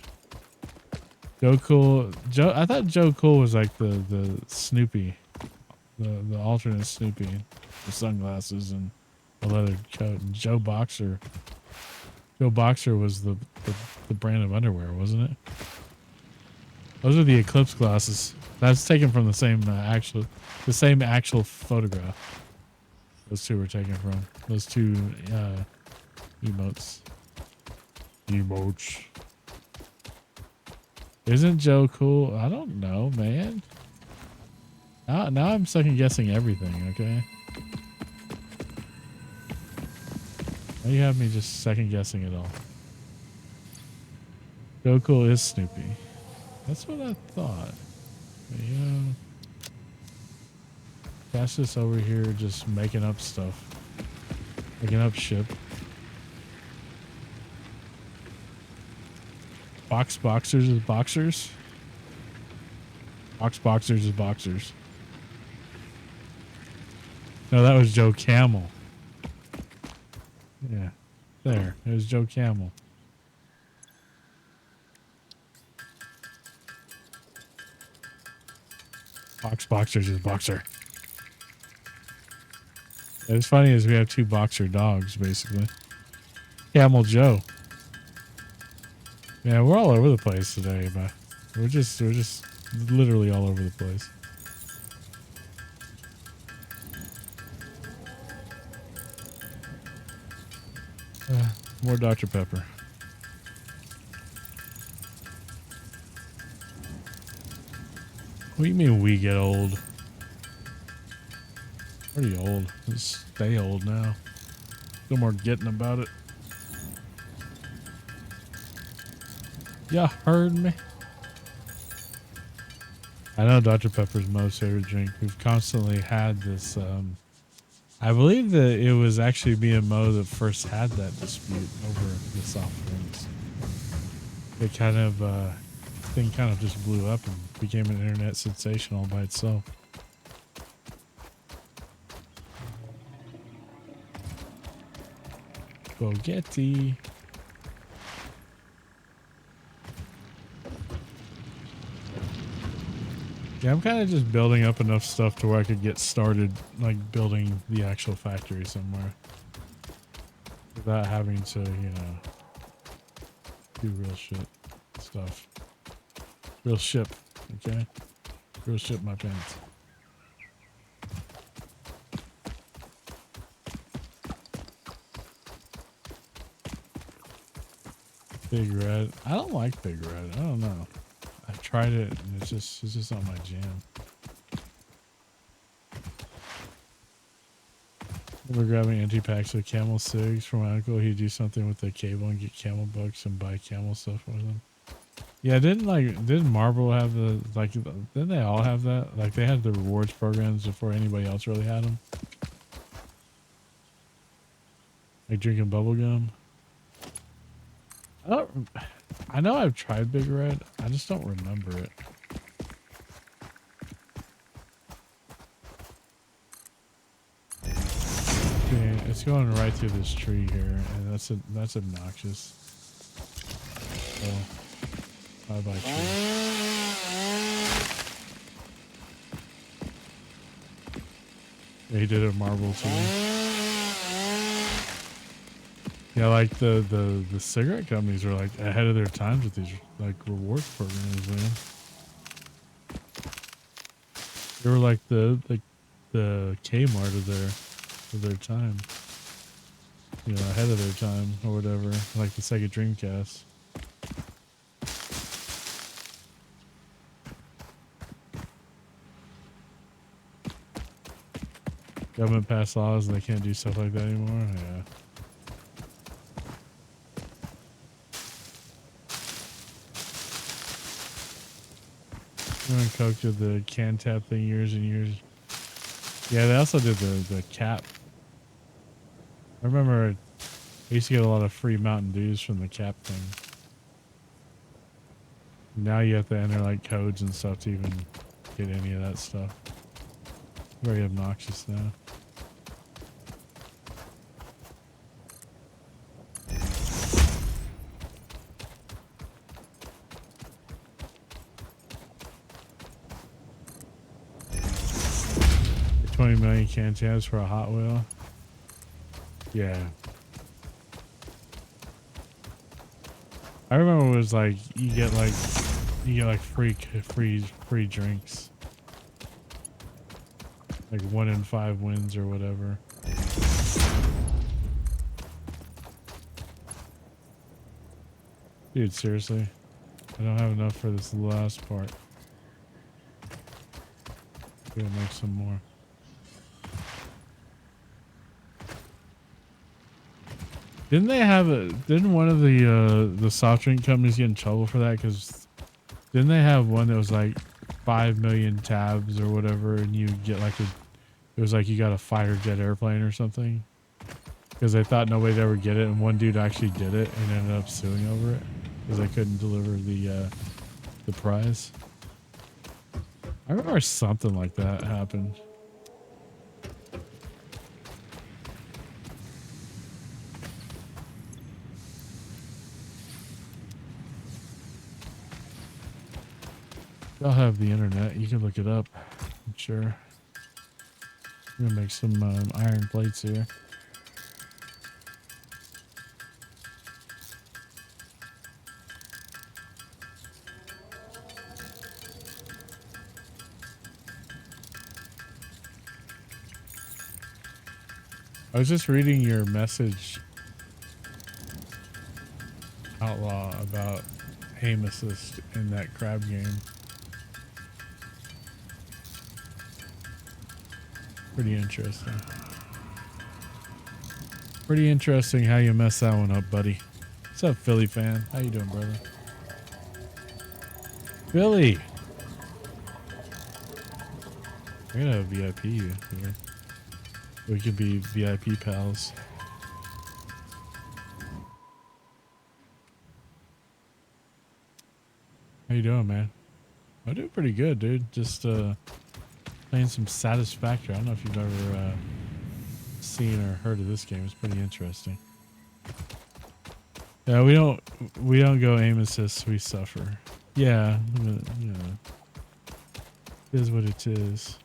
Joe Cool, I thought Joe Cool was like the Snoopy, the alternate Snoopy, the sunglasses and the leather coat. And Joe Boxer was the brand of underwear, wasn't it? Those are the Eclipse glasses. That's taken from the same actual photograph. Those two were taken from. Those two emotes. Emotes. Isn't Joe cool? I don't know, man. Now I'm second guessing everything, okay? Now you have me just second guessing it all. Joe Cool is Snoopy. That's what I thought. Yeah. Cassius over here just making up stuff. Making up shit. Boxers is boxers. Boxers is boxers. No, that was Joe Camel. Yeah. There. It was Joe Camel. Boxers is boxer. It's funny is we have two boxer dogs basically. Camel Joe. Yeah, we're all over the place today, but we're just literally all over the place. More Dr. Pepper. What do you mean we get old? Pretty old. Just stay old now. No more getting about it. Ya heard me? I know Dr. Pepper's most favorite drink. We've constantly had this, I believe that it was actually me and Mo that first had that dispute over the soft drinks. It kind of, thing kind of just blew up and became an internet sensation all by itself. Spaghetti. Yeah, I'm kind of just building up enough stuff to where I could get started, like building the actual factory somewhere. Without having to, you know, do real shit stuff. Real ship, okay? Real ship my pants. Big Red. I don't like Big Red. I don't know. I've tried it and it's just not my jam. We're grabbing empty packs of camel cigs from my uncle. He'd do something with the cable and get camel books and buy camel stuff for them. Yeah, didn't Marvel have the, like, didn't they all have that? Like, they had the rewards programs before anybody else really had them. Like drinking bubble gum. I know I've tried Big Red. I just don't remember it. Okay, it's going right through this tree here, and that's obnoxious. So, bye bye tree. They did a marble too. Yeah, like the cigarette companies are like ahead of their times with these like rewards programs, man. They were like the Kmart of their time. You know, ahead of their time or whatever. Like the Sega Dreamcast. Government passed laws and they can't do stuff like that anymore. Yeah. Remember Coke did the can tap thing years and years. Yeah, they also did the cap. I remember I used to get a lot of free Mountain Dews from the cap thing. Now you have to enter like codes and stuff to even get any of that stuff. Very obnoxious now. $20 million can tabs for a Hot Wheel. Yeah. I remember it was like you get like free drinks. Like 1 in 5 wins or whatever. Dude, seriously. I don't have enough for this last part. Gotta make some more. Didn't they have a? Didn't one of the soft drink companies get in trouble for that? Because didn't they have one that was like 5 million tabs or whatever, and you get like a? It was like you got a fighter jet airplane or something. Because they thought nobody'd ever get it, and one dude actually did it and ended up suing over it because they couldn't deliver the prize. I remember something like that happened. Y'all have the internet. You can look it up. I'm sure. I'm gonna make some iron plates here. I was just reading your message, Outlaw, about aim assist in that crab game. Pretty interesting. Pretty interesting how you mess that one up, buddy. What's up, Philly fan? How you doing, brother? Philly! I gotta have VIP here. We could be VIP pals. How you doing, man? I'm doing pretty good, dude. Just playing some Satisfactory. I don't know if you've ever seen or heard of this game. It's pretty interesting. Yeah, we don't go aim assist. We suffer. Yeah, you know, it is what it is.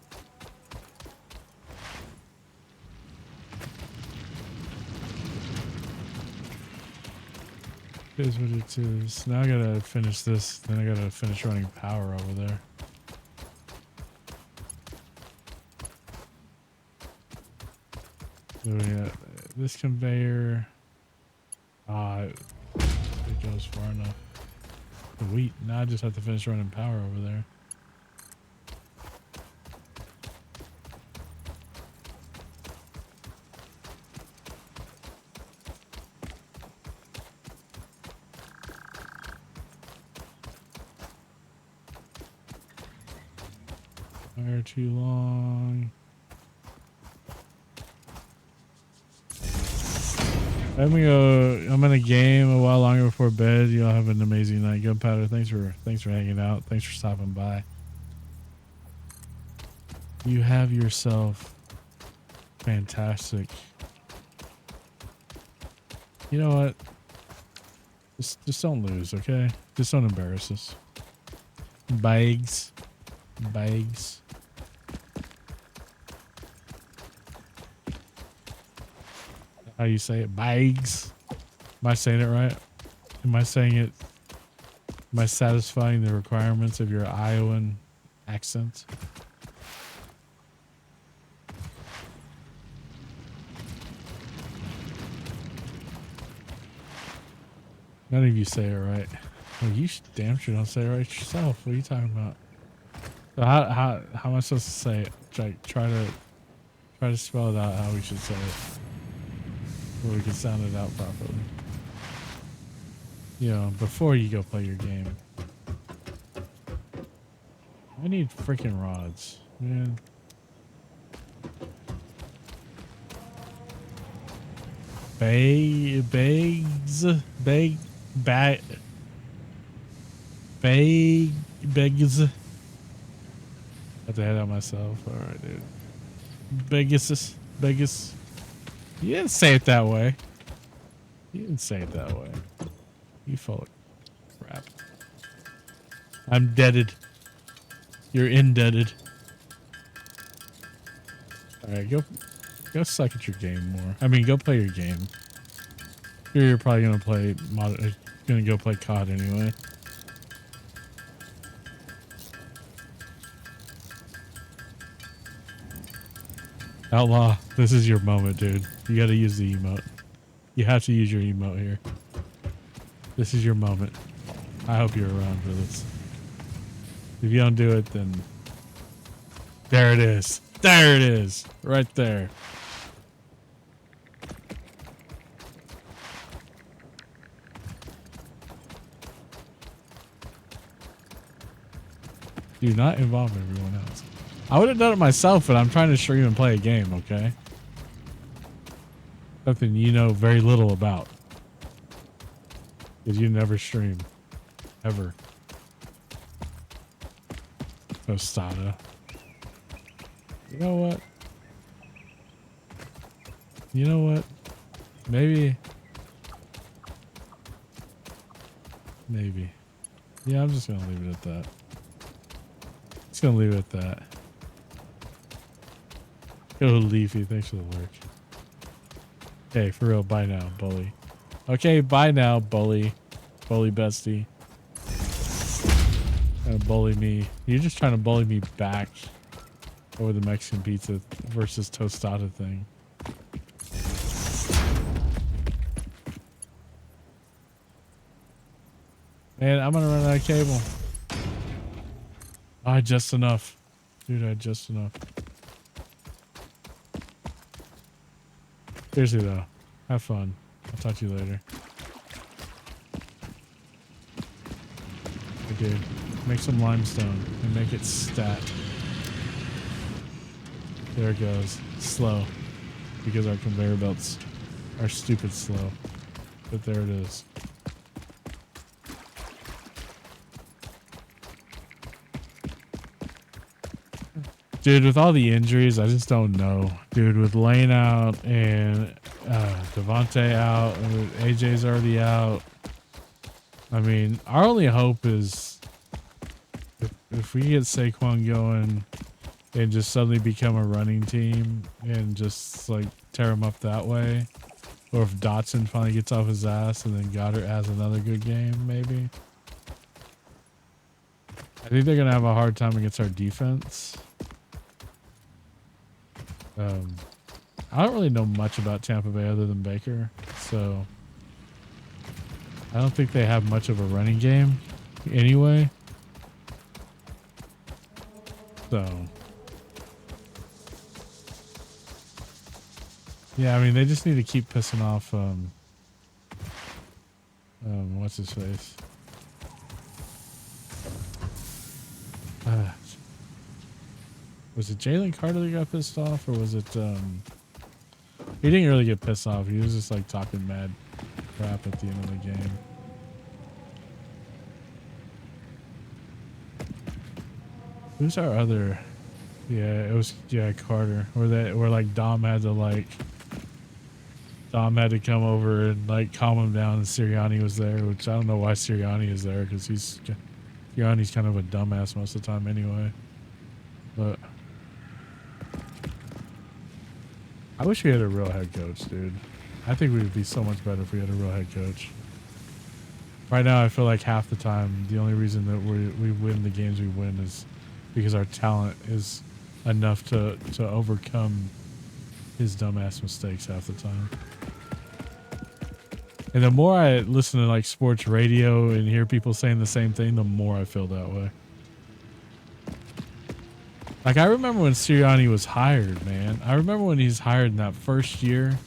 It is what it is. Now I gotta finish this. Then I gotta finish running power over there. So yeah, this conveyor. It goes far enough. The wheat. Now I just have to finish running power over there. Fire too long. I'm in a game a while longer before bed. Y'all have an amazing night. Gunpowder, thanks for hanging out. Thanks for stopping by. You have yourself fantastic. You know what? Just don't lose, okay? Just don't embarrass us. Bags. how you say it, bags. Am I saying it right? Am I saying it? Am I satisfying the requirements of your Iowan accent? None of you say it right. Well, you damn sure don't say it right yourself. What are you talking about? So how am I supposed to say it? Try to spell it out how we should say it, where we can sound it out properly. You know, before you go play your game. I need freaking rods, man. Begs. Have to head out myself. All right, dude. Vegas. You didn't say it that way. You didn't say it that way. You full of crap. I'm deaded. You're indebted. All right, go suck at your game more. I mean, go play your game. You're probably gonna play gonna go play COD anyway. Outlaw, this is your moment, dude. You gotta use the emote. You have to use your emote here. This is your moment. I hope you're around for this. If you don't do it, then there it is. There it is. Right there. Do not involve everyone else. I would have done it myself, but I'm trying to stream and play a game, okay? Something you know very little about. Because you never stream. Ever. Tostada. You know what? You know what? Maybe. Yeah, I'm just gonna leave it at that. Just gonna leave it at that. Go Leafy, thanks for the work. Okay, for real, bye now, bully. Okay, bye now, bully. Bully bestie. Bully me. You're just trying to bully me back over the Mexican pizza versus tostada thing. Man, I'm gonna run out of cable. I had just enough. Dude, I had just enough. Seriously though, have fun. I'll talk to you later. Hey, dude, make some limestone and make it stat. There it goes. Slow. Because our conveyor belts are stupid slow. But there it is. Dude, with all the injuries, I just don't know. Dude, with Lane out and Devontae out, and AJ's already out. I mean, our only hope is if we get Saquon going and just suddenly become a running team and just like tear him up that way. Or if Dotson finally gets off his ass and then Goddard has another good game, maybe. I think they're going to have a hard time against our defense. I don't really know much about Tampa Bay other than Baker, so I don't think they have much of a running game anyway. So yeah, I mean, they just need to keep pissing off what's his face? Was it Jalen Carter that got pissed off, or was it he didn't really get pissed off. He was just like talking mad crap at the end of the game. Who's our other? Yeah, it was Carter. Where like Dom had to come over and like calm him down, and Sirianni was there, which I don't know why Sirianni is there, because Sirianni's kind of a dumbass most of the time anyway. But I wish we had a real head coach, dude. I think we would be so much better if we had a real head coach. Right now, I feel like half the time, the only reason that we win the games we win is because our talent is enough to overcome his dumbass mistakes half the time. And the more I listen to like sports radio and hear people saying the same thing, the more I feel that way. Like, I remember when Sirianni was hired, man. I remember when he's hired in that first year.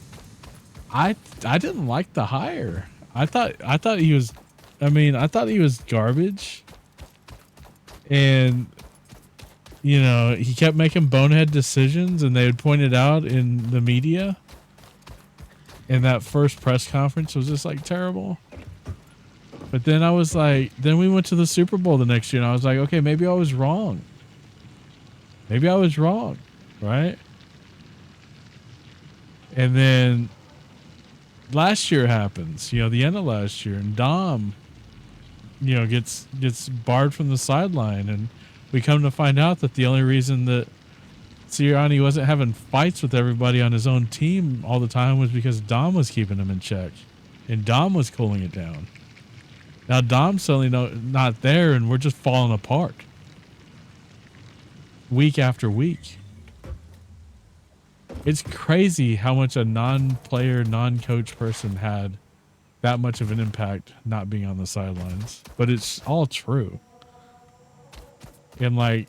I didn't like the hire. I thought he was, I thought he was garbage. And, you know, he kept making bonehead decisions and they would point it out in the media. And that first press conference was just like terrible. But then I was like, then we went to the Super Bowl the next year and I was like, okay, maybe I was wrong. Maybe I was wrong, right? And then last year happens, you know, the end of last year, and Dom, you know, gets barred from the sideline, and we come to find out that the only reason that Sirianni wasn't having fights with everybody on his own team all the time was because Dom was keeping him in check, and Dom was cooling it down. Now Dom's suddenly not there, and we're just falling apart week after week. It's crazy how much a non-player, non-coach person had that much of an impact not being on the sidelines. But it's all true. And like,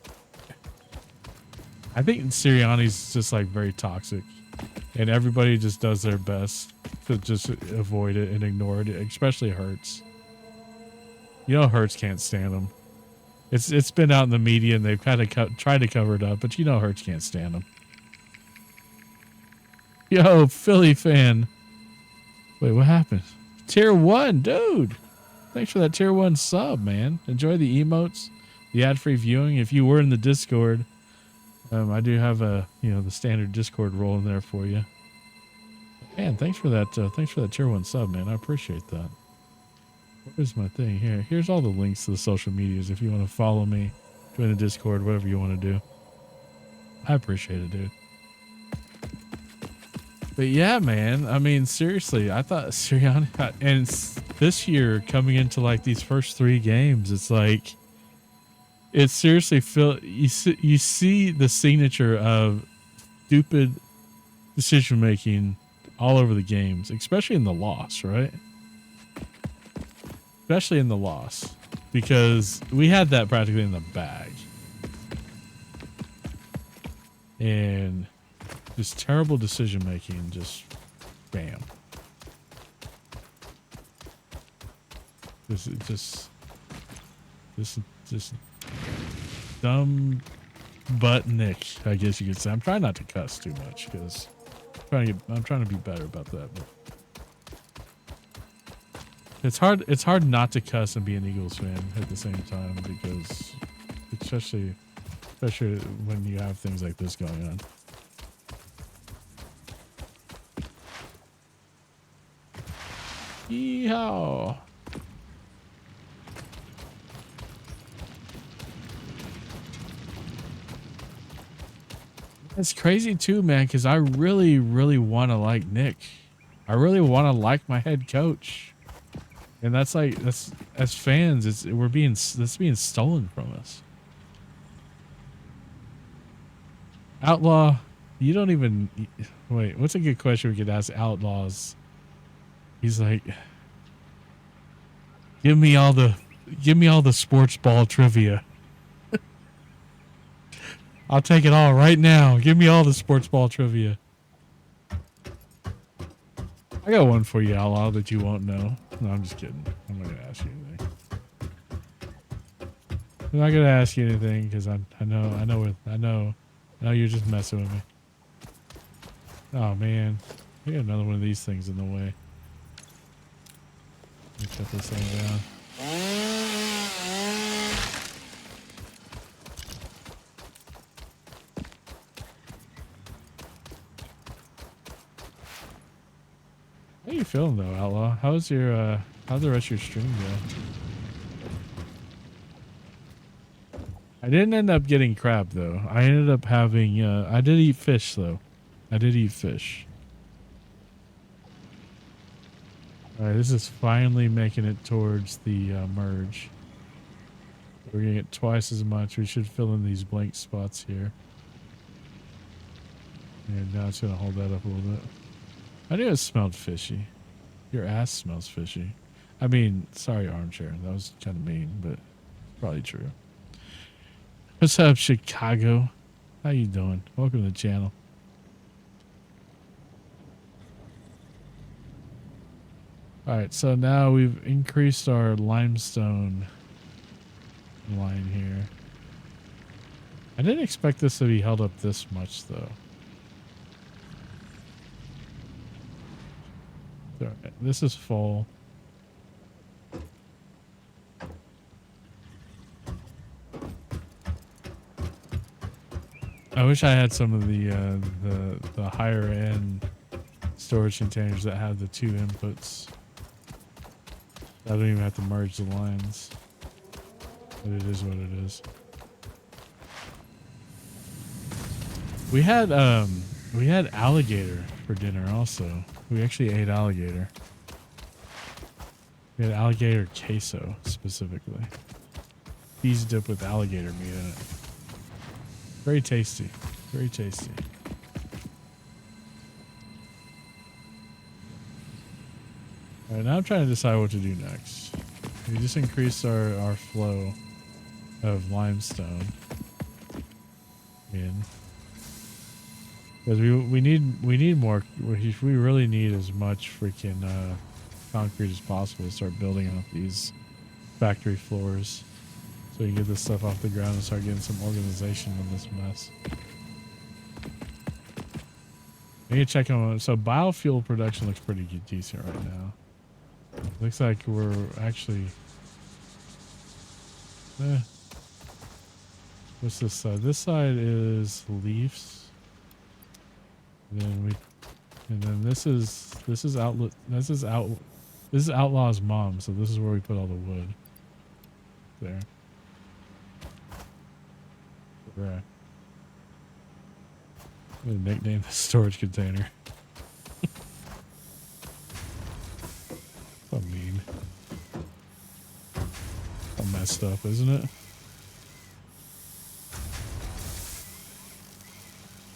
I think Sirianni's just like very toxic. And everybody just does their best to just avoid it and ignore it, especially Hurts. You know Hurts can't stand him. It's been out in the media and they've kind of tried to cover it up, but you know Hurts can't stand him. Yo, Philly fan. Wait, what happened? Tier 1, dude. Thanks for that Tier 1 sub, man. Enjoy the emotes, the ad-free viewing. If you were in the Discord, I do have the standard Discord role in there for you. Man, thanks for that Tier 1 sub, man. I appreciate that. Where's my thing here? Here's all the links to the social medias if you want to follow me, join the Discord, whatever you want to do. I appreciate it, dude. But yeah, man, I mean, seriously, I thought Sirianni, and this year coming into like these first 3 games, it's like, it's seriously you see the signature of stupid decision making all over the games, especially in the loss, right? Especially in the loss, because we had that practically in the bag. And just terrible decision making, just bam. Just dumb butt Nick, I guess you could say. I'm trying not to cuss too much because I'm trying to be better about that. But it's hard not to cuss and be an Eagles fan at the same time, because especially when you have things like this going on. Yeehaw. It's crazy too, man, because I really, really want to like Nick. I really want to like my head coach. And that's like, that's, as fans, that's being stolen from us. Outlaw, you don't even, wait, what's a good question we could ask Outlaws? He's like, give me all the sports ball trivia. I'll take it all right now. Give me all the sports ball trivia. I got one for you, Outlaw, that you won't know. No, I'm just kidding. I'm not gonna ask you anything. I'm not gonna ask you anything because I know you're just messing with me. Oh man, we got another one of these things in the way. Let me cut this thing down. How you feeling though, Outlaw? How's the rest of your stream go? I didn't end up getting crab though. I ended up having I did eat fish though. I did eat fish. All right, this is finally making it towards the merge. We're gonna get twice as much. We should fill in these blank spots here. And now it's gonna hold that up a little bit. I knew it smelled fishy. Your ass smells fishy. I mean, sorry, armchair. That was kind of mean, but probably true. What's up, Chicago? How you doing? Welcome to the channel. All right, so now we've increased our limestone line here. I didn't expect this to be held up this much, though. All right, this is full. I wish I had some of the higher end storage containers that have the 2 inputs. I don't even have to merge the lines. But it is what it is. We had alligator for dinner also. We actually ate alligator. We had alligator queso specifically. Cheese dip with alligator meat in it. Very tasty. Very tasty. Alright, now I'm trying to decide what to do next. We just increased our flow of limestone in. Because we need more. We really need as much freaking concrete as possible to start building up these factory floors, so we can get this stuff off the ground and start getting some organization in this mess. I need to check on. So biofuel production looks pretty decent right now. Looks like we're actually. What's this side? This side is leaves. And then this is Outlaw's mom, so this is where we put all the wood. There. Right. I'm gonna nickname the storage container. So mean. All messed up, isn't it?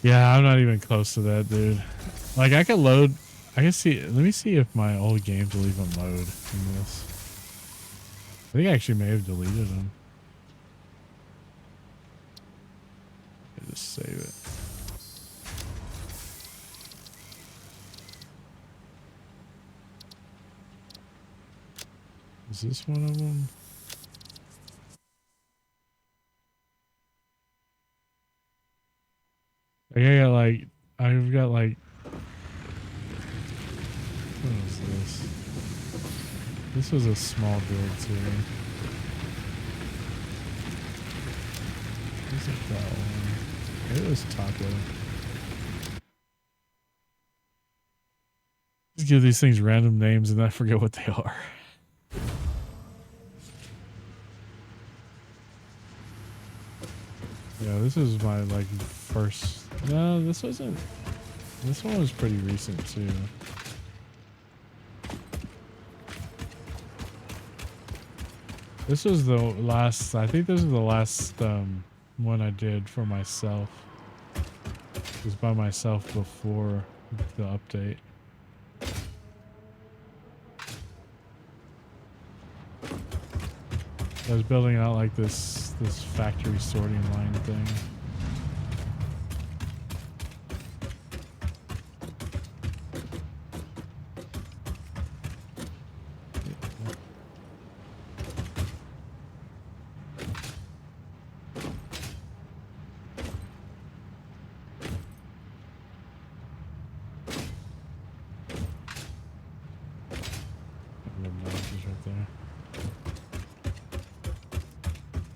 Yeah, I'm not even close to that, dude. Like, I can see, let me see if my old games will even load in this. I think I actually may have deleted them. I just save it. Is this one of them? I've got like, what is this? This was a small build too. Is it that one? It was taco. Just give these things random names and I forget what they are. Yeah, this is my like first. No, this wasn't. This one was pretty recent too. This was the last. I think this is the last one I did for myself. It was by myself before the update. I was building out like this factory sorting line thing.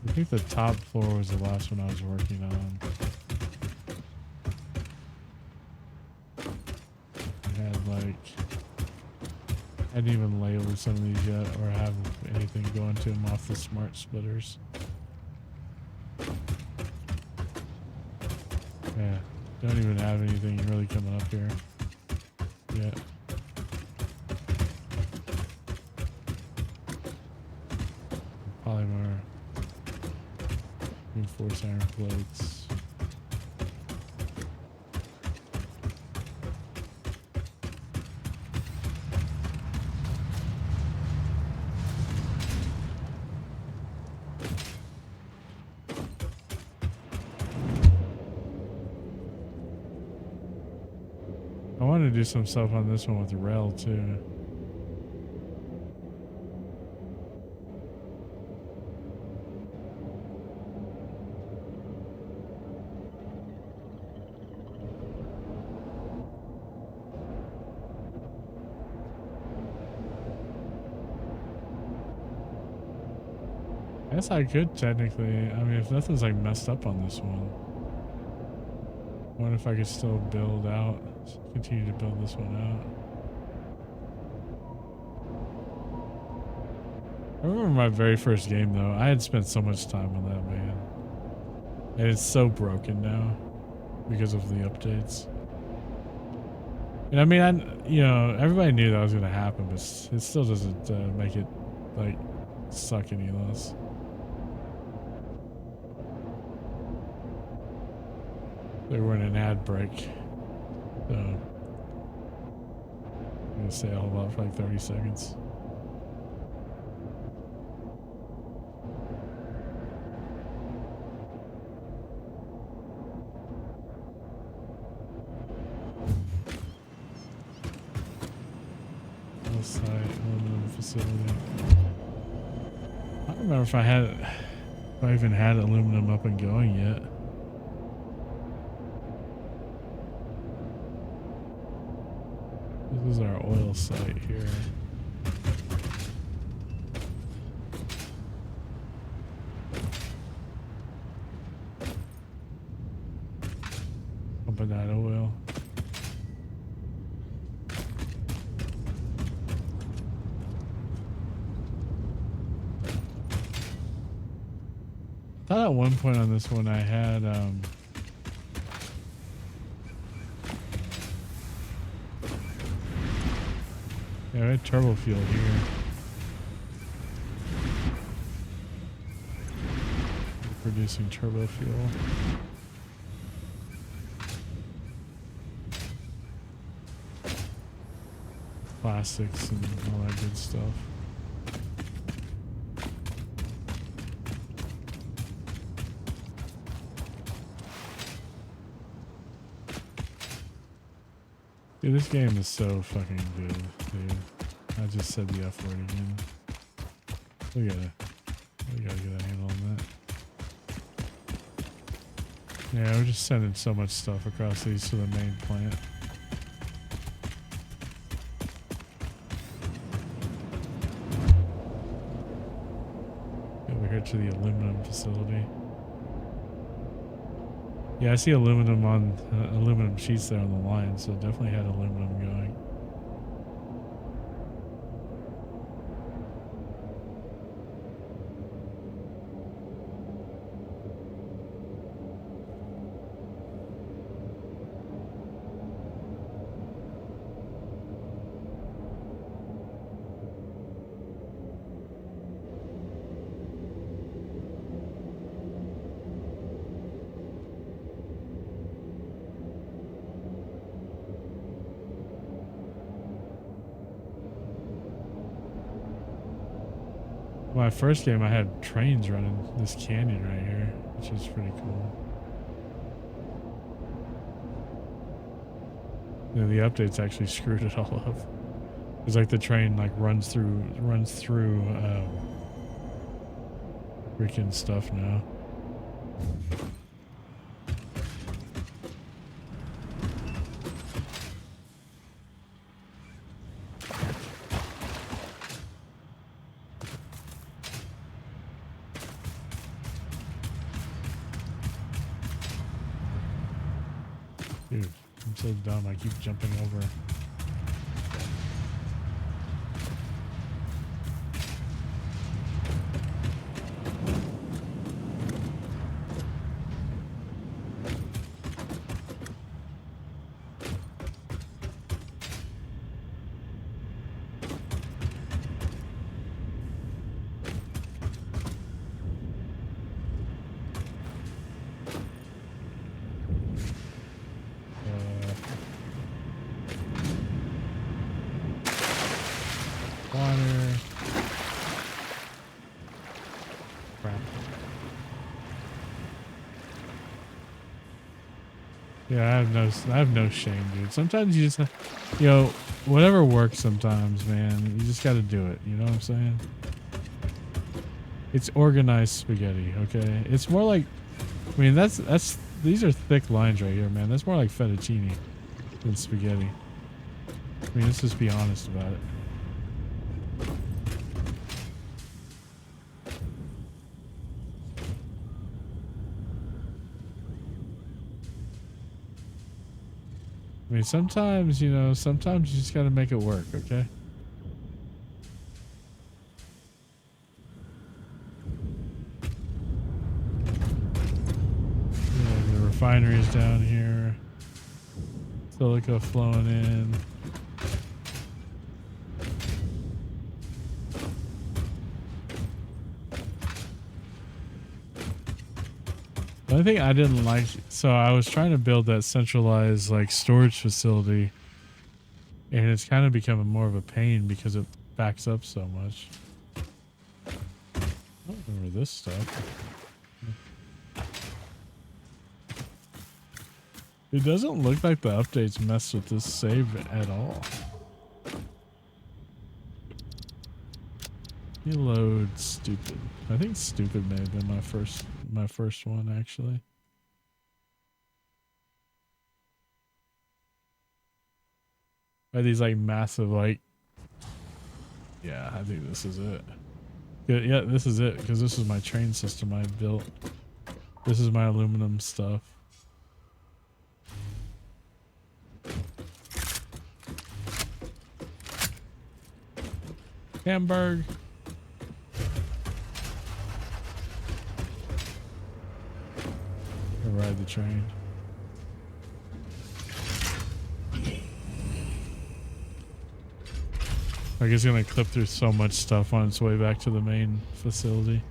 I think the top floor was the last one I was working on. I had like, I hadn't even labeled some of these yet or have anything going to them off the smart splitters. Yeah, don't even have anything really coming up here yet. cast iron plates. I want to do some stuff on this one with the rail too. I guess I could technically, I mean, if nothing's like messed up on this one. I wonder if I could still build out, continue to build this one out. I remember my very first game though, I had spent so much time on that, man. And it's so broken now because of the updates. And I mean, you know, everybody knew that was going to happen, but it still doesn't make it like suck any less. They were in an ad break, so I'm gonna say a whole lot for like 30 seconds. Site, aluminum facility. I don't remember if I even had aluminum up and going yet. This is our oil site here. Pumping that oil. I thought at one point on this one I had yeah, I had turbo fuel here. Producing turbo fuel. Plastics and all that good stuff. Dude, this game is so fucking good, dude. I just said the F word again. We gotta get a handle on that. Yeah, we're just sending so much stuff across these to the main plant. Over here to the aluminum facility. Yeah, I see aluminum on aluminum sheets there on the line, so definitely had aluminum going. My first game, I had trains running this canyon right here, which is pretty cool. You know, the updates actually screwed it all up. It's like the train like runs through freaking stuff now. Dude, I'm so dumb. I keep jumping over. water. Crap. Yeah, I have no shame, dude. Sometimes you just, you know, whatever works sometimes, man. You just got to do it. You know what I'm saying? It's organized spaghetti, okay? It's more like, I mean, these are thick lines right here, man. That's more like fettuccine than spaghetti. I mean, let's just be honest about it. I mean, sometimes, you know, sometimes you just got to make it work, okay? Yeah, the refinery's down here. Silica flowing in. The only thing I didn't like, so I was trying to build that centralized like storage facility, and it's kind of becoming more of a pain because it backs up so much. I don't remember this stuff. It doesn't look like the updates mess with this save at all. Reload stupid. I think stupid may have been my first one actually. By these like massive like, yeah, I think this is it. Yeah, this is it because this is my train system I built. This is my aluminum stuff. Hamburg. I'll ride the train. Like it's gonna clip through so much stuff on its way back to the main facility.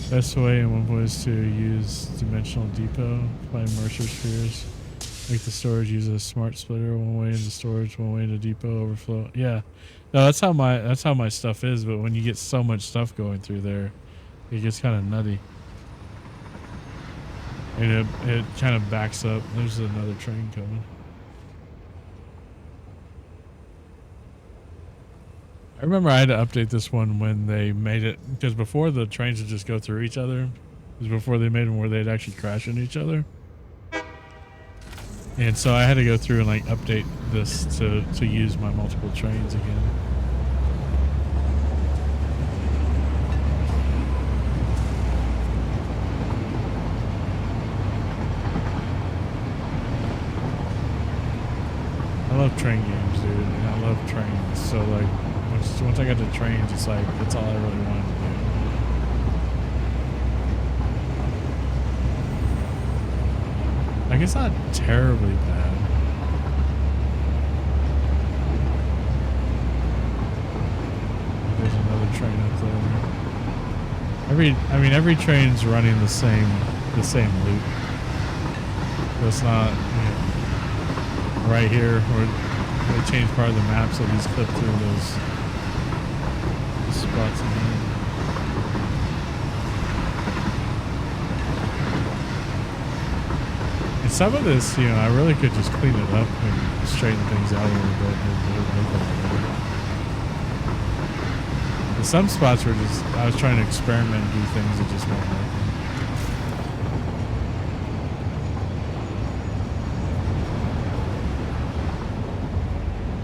Best way in one point is to use dimensional depot by immerser spheres. Like the storage uses a smart splitter, one way into storage, one way into depot overflow. Yeah, no, that's how my stuff is. But when you get so much stuff going through there, it gets kind of nutty, and it kind of backs up. There's another train coming. I remember I had to update this one when they made it, because before the trains would just go through each other. It was before they made them where they'd actually crash into each other. And so I had to go through and like update this to use my multiple trains again. I love train games, dude. And I love trains. So like once I got to trains, it's like that's all I really wanted to do. Like it's not terribly bad. There's another train up there. Every train's running the same loop. So it's not, you know, right here where they changed part of the map so these clip through those spots again. And some of this, you know, I really could just clean it up and straighten things out a little bit and it would make it better. And some spots were just, I was trying to experiment and do things that just weren't working.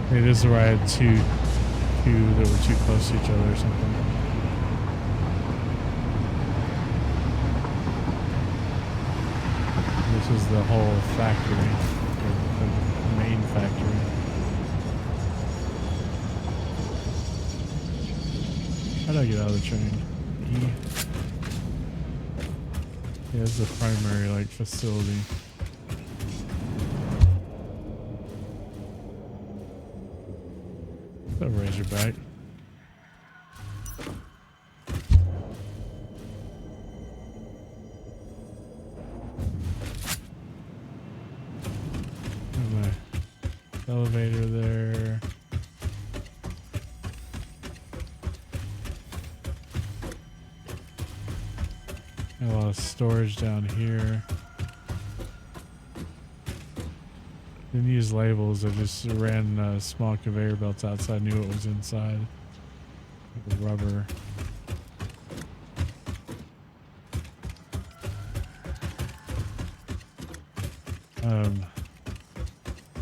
Maybe this is where I had two that were too close to each other or something. This is the whole factory, the main factory. How do I get out of the train? E. Yeah, this is the primary like facility. A Razorback. Elevator there. Got a lot of storage down here. Didn't use labels. I just ran small conveyor belts outside. Knew what was inside. The rubber.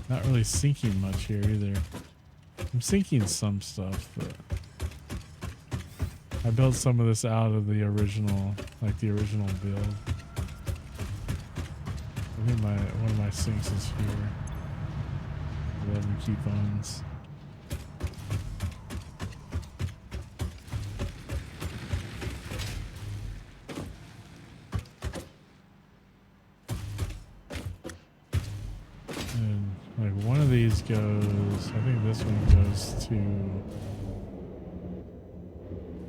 Not really sinking much here either. I'm sinking some stuff, but I built some of this out of the original, like the original build. I think one of my sinks is here. 11 coupons. And like one of these goes, I think this one goes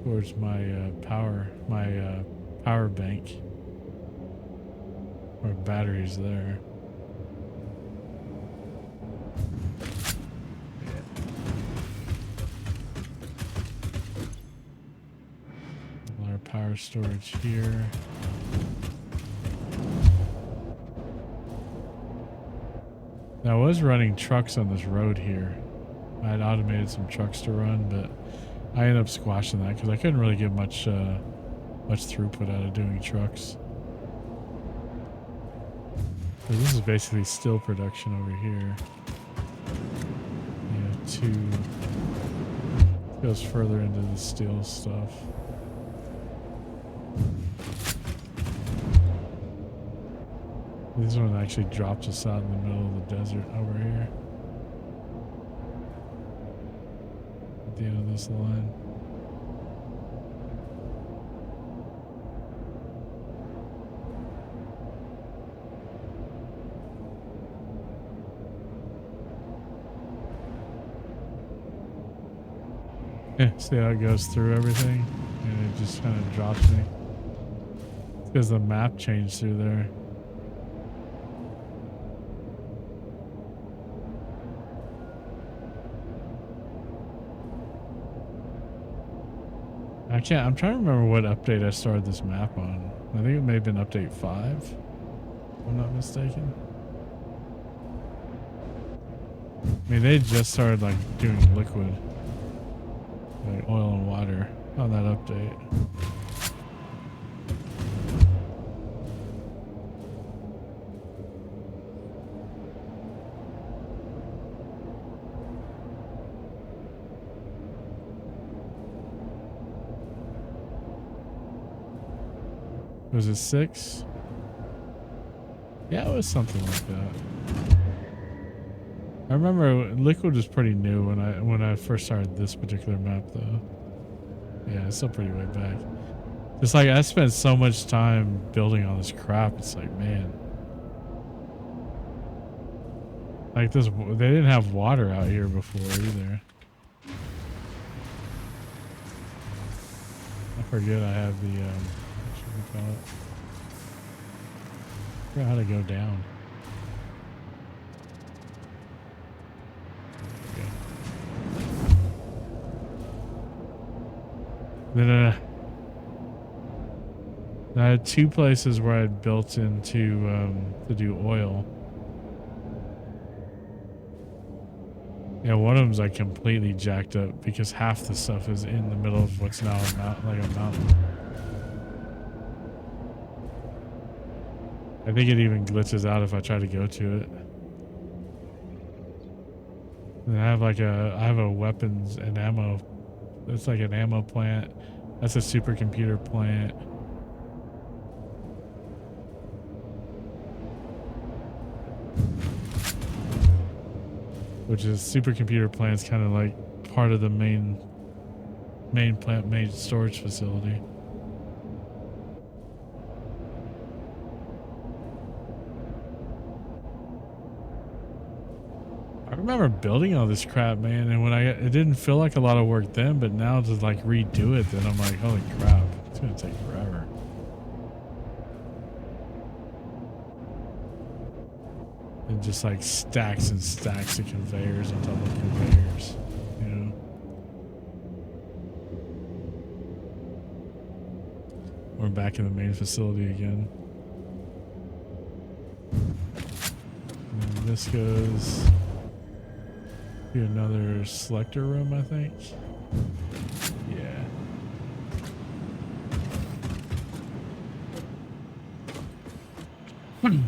towards my power bank. Or batteries there. Our power storage here. Now, I was running trucks on this road here. I had automated some trucks to run, but I ended up squashing that because I couldn't really get much throughput out of doing trucks. So this is basically steel production over here. Yeah, goes further into the steel stuff. This one actually drops us out in the middle of the desert over here. At the end of this line. Yeah, see how it goes through everything? And it just kind of drops me. It's because the map changed through there. I'm trying to remember what update I started this map on. I think it may have been update 5, if I'm not mistaken. I mean, they just started like doing liquid, like oil and water on that update. Was it 6? Yeah, it was something like that. I remember Liquid was pretty new when I first started this particular map, though. Yeah, it's still pretty way back. It's like I spent so much time building all this crap. It's like, man, like this. They didn't have water out here before either. I forget I have the what should we call it? I forgot how to go down. Then I had 2 places where I had built into to do oil. Yeah, one of them's like completely jacked up because half the stuff is in the middle of what's now a mountain. I think it even glitches out if I try to go to it. And I have a weapons and ammo. It's like an ammo plant. That's a supercomputer plant. Which is supercomputer plant's kind of like part of the main plant, main storage facility. I remember building all this crap, man, and it didn't feel like a lot of work then, but now to like redo it, then I'm like, holy crap, it's gonna take forever. And just like stacks and stacks of conveyors on top of conveyors, you know. We're back in the main facility again. And this goes to another selector room, I think. Yeah.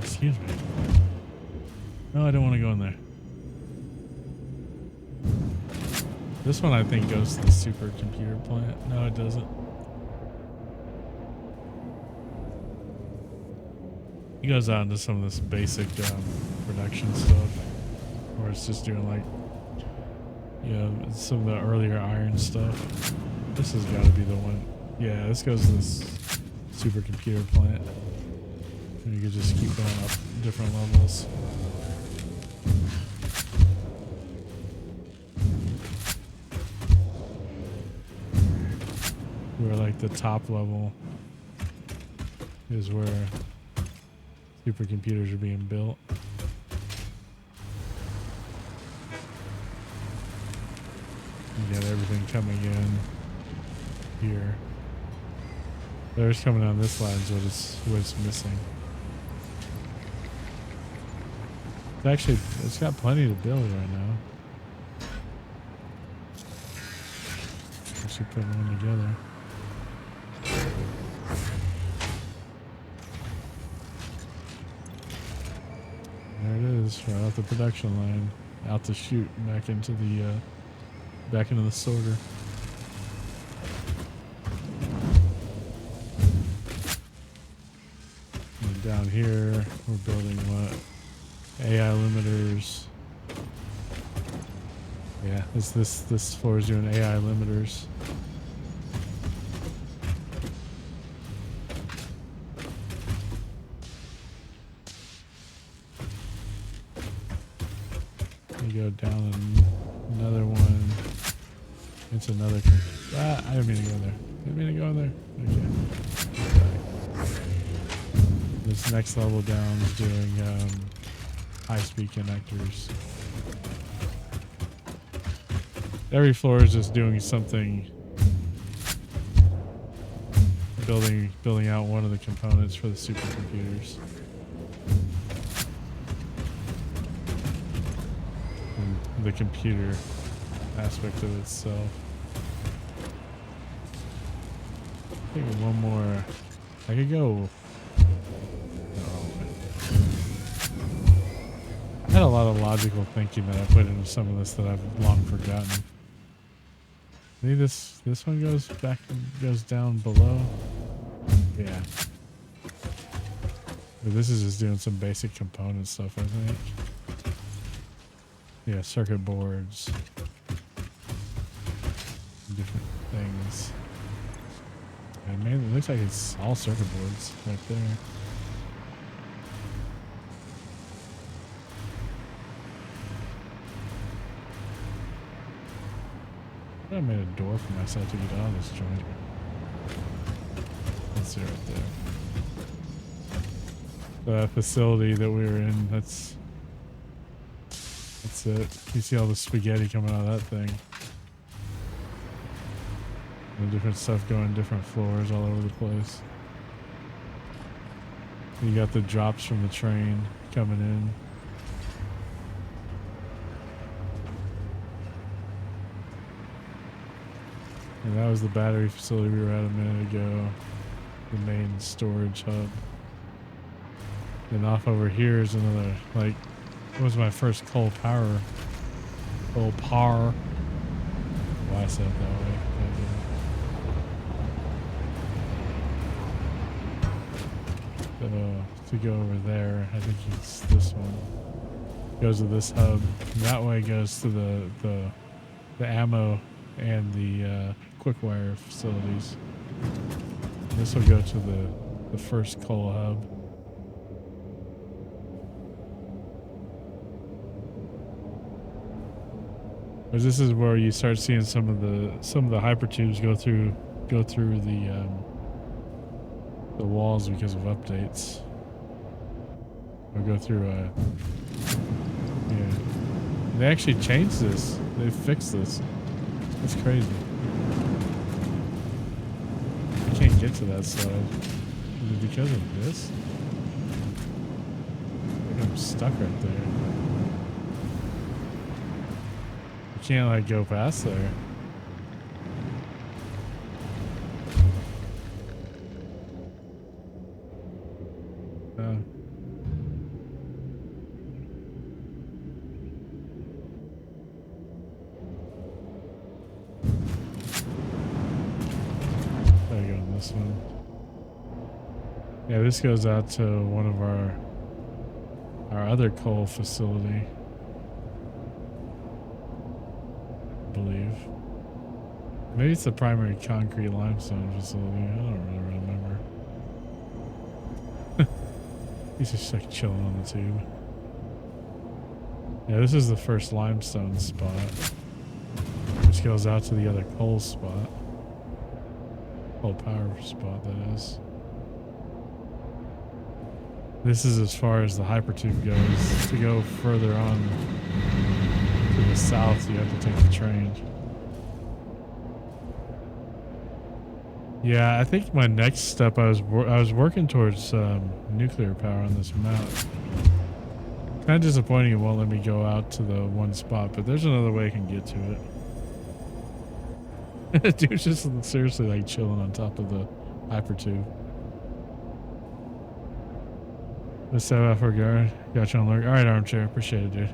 Excuse me. No, I don't want to go in there. This one I think goes to the supercomputer plant. No, it doesn't. He goes out into some of this basic production stuff, where it's just doing like, you know, some of the earlier iron stuff. This has got to be the one. Yeah, this goes to this supercomputer plant. And you could just keep going up different levels. Where like the top level is where supercomputers are being built. You got everything coming in here. There's coming on this line is what it's missing. Actually, it's got plenty to build right now. Actually putting one together. There it is, right off the production line, out the chute, back into the sorter. And down here, we're building what? AI limiters. Yeah, this floor is doing AI limiters. You go down another one. It's another. I didn't mean to go there. Didn't mean to go there. Okay. This next level down is doing high-speed connectors. Every floor is just doing something, building out one of the components for the supercomputers. And the computer aspect of itself. I think one more. I could go. I had a lot of logical thinking that I put into some of this that I've long forgotten. Maybe this one goes down below. Yeah. But this is just doing some basic component stuff, I think. Yeah, circuit boards. Different things. And man, it looks like it's all circuit boards right there. I made a door for myself to get out of this joint. That's it right there. The facility that we were in, that's it. You see all the spaghetti coming out of that thing. And different stuff going different floors all over the place. You got the drops from the train coming in. And that was the battery facility we were at a minute ago. The main storage hub. And off over here is another, like, it was my first coal power. Coal power. Why I said it that way. To go over there, I think it's this one. Goes to this hub. And that way goes to the ammo and the quick wire facilities. This will go to the first coal hub. Because this is where you start seeing some of the hypertubes go through the walls because of updates. I'll go through. Yeah, they actually changed this. They fixed this. That's crazy. I can't get to that side. Is it because of this? I think I'm stuck right there. I can't like go past there. There you go on this one. Yeah, this goes out to one of our other coal facility, I believe. Maybe it's the primary concrete limestone facility. I don't really remember. He's just like chilling on the tube. Yeah, this is the first limestone spot, which goes out to the other coal spot. Coal power spot, that is. This is as far as the hypertube goes. To go further on to the south, you have to take the train. Yeah, I think my next step, I was working towards nuclear power on this map. Kind of disappointing it won't let me go out to the one spot, but there's another way I can get to it. Dude's just seriously like chilling on top of the hypertube. Let's step out for a guard. Got you on lurk. Alright, armchair. Appreciate it, dude.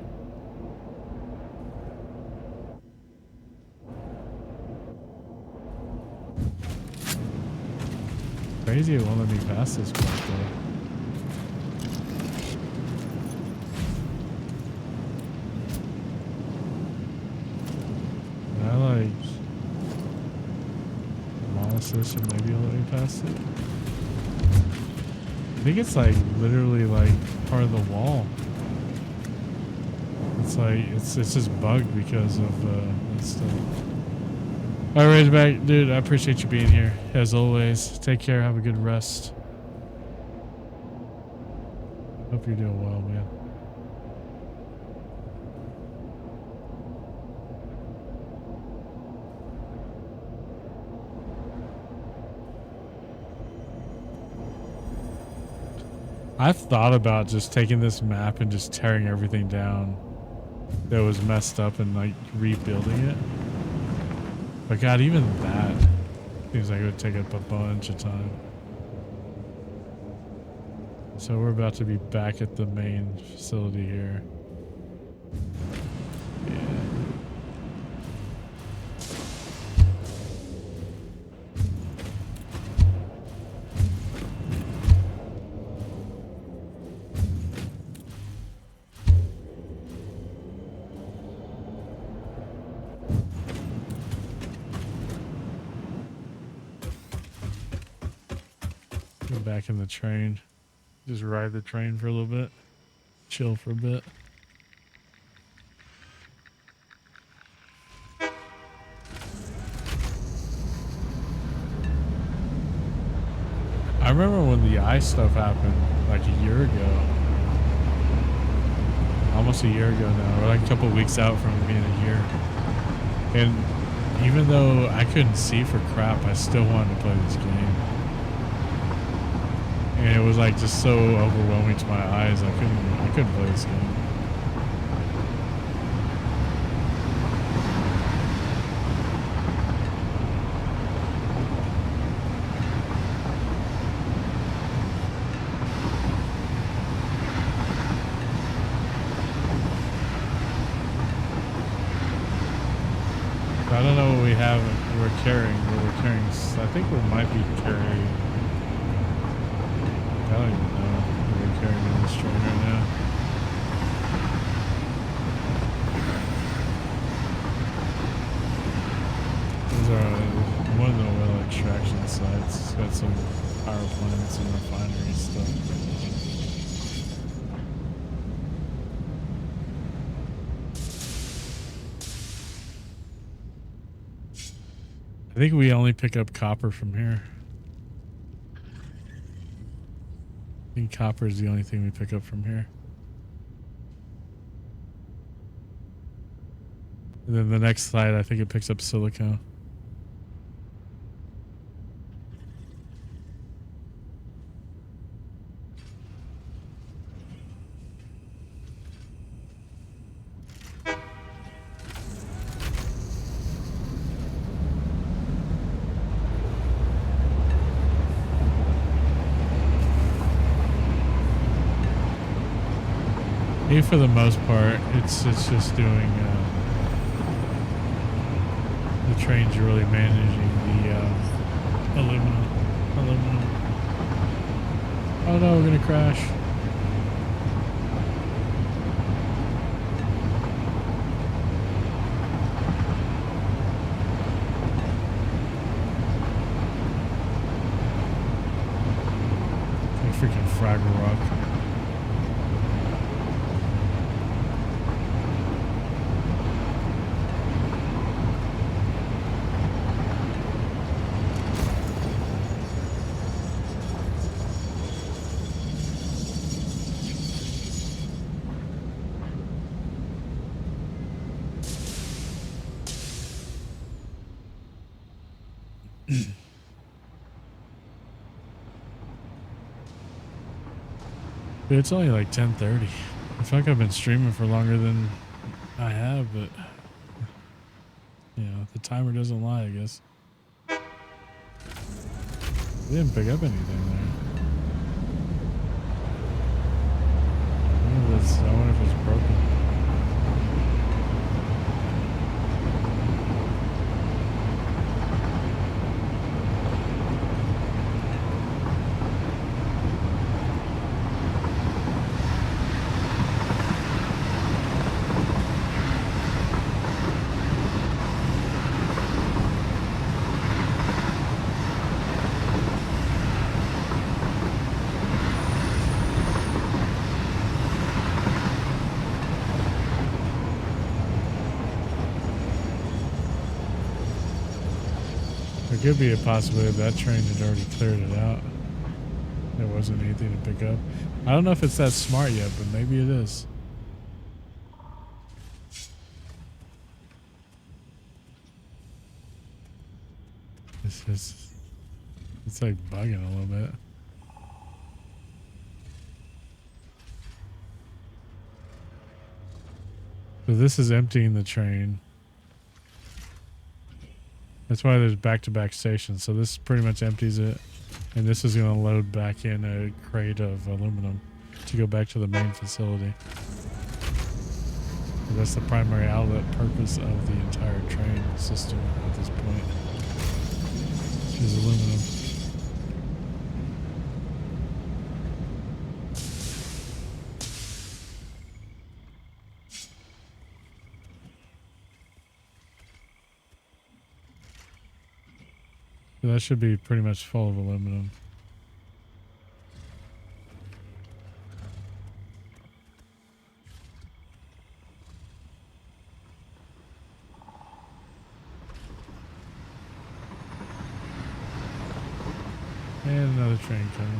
Crazy it won't let me pass this part though. Can I like demolish this or maybe it'll let me pass it? I think it's like literally like part of the wall. It's like it's just bugged because of this stuff. Alright, Razorback, dude, I appreciate you being here as always. Take care, have a good rest. Hope you're doing well, man. I've thought about just taking this map and just tearing everything down that was messed up and like rebuilding it. But God, even that seems like it would take up a bunch of time. So we're about to be back at the main facility here. Yeah. Go back in the train. Just ride the train for a little bit. Chill for a bit. I remember when the ice stuff happened like a year ago. Almost a year ago now. We're like a couple weeks out from it being a year. And even though I couldn't see for crap, I still wanted to play this game. And it was like just so overwhelming to my eyes. I couldn't play this game. I don't know what we have. We're carrying. We're carrying. I think we might be carrying. I don't even know what we're carrying in this train right now. These are one of the oil extraction sites. It's got some power plants and refinery stuff. I think we only pick up copper from here. think copper is the only thing we pick up from here. And then the next slide, I think it picks up silicone. For the most part, it's just doing the train's really managing the aluminum. Oh no, we're gonna crash. Like freaking Fraggle Rock. Dude, it's only like 10:30. I feel like I've been streaming for longer than I have, but you know, the timer doesn't lie, I guess. We didn't pick up anything there. I wonder if it's broken. There could be a possibility that train had already cleared it out. There wasn't anything to pick up. I don't know if it's that smart yet, but maybe it is. It's like bugging a little bit. So this is emptying the train. That's why there's back-to-back stations. So this pretty much empties it. And this is going to load back in a crate of aluminum to go back to the main facility. So that's the primary outlet purpose of the entire train system at this point. Is aluminum. So that should be pretty much full of aluminum. And another train coming.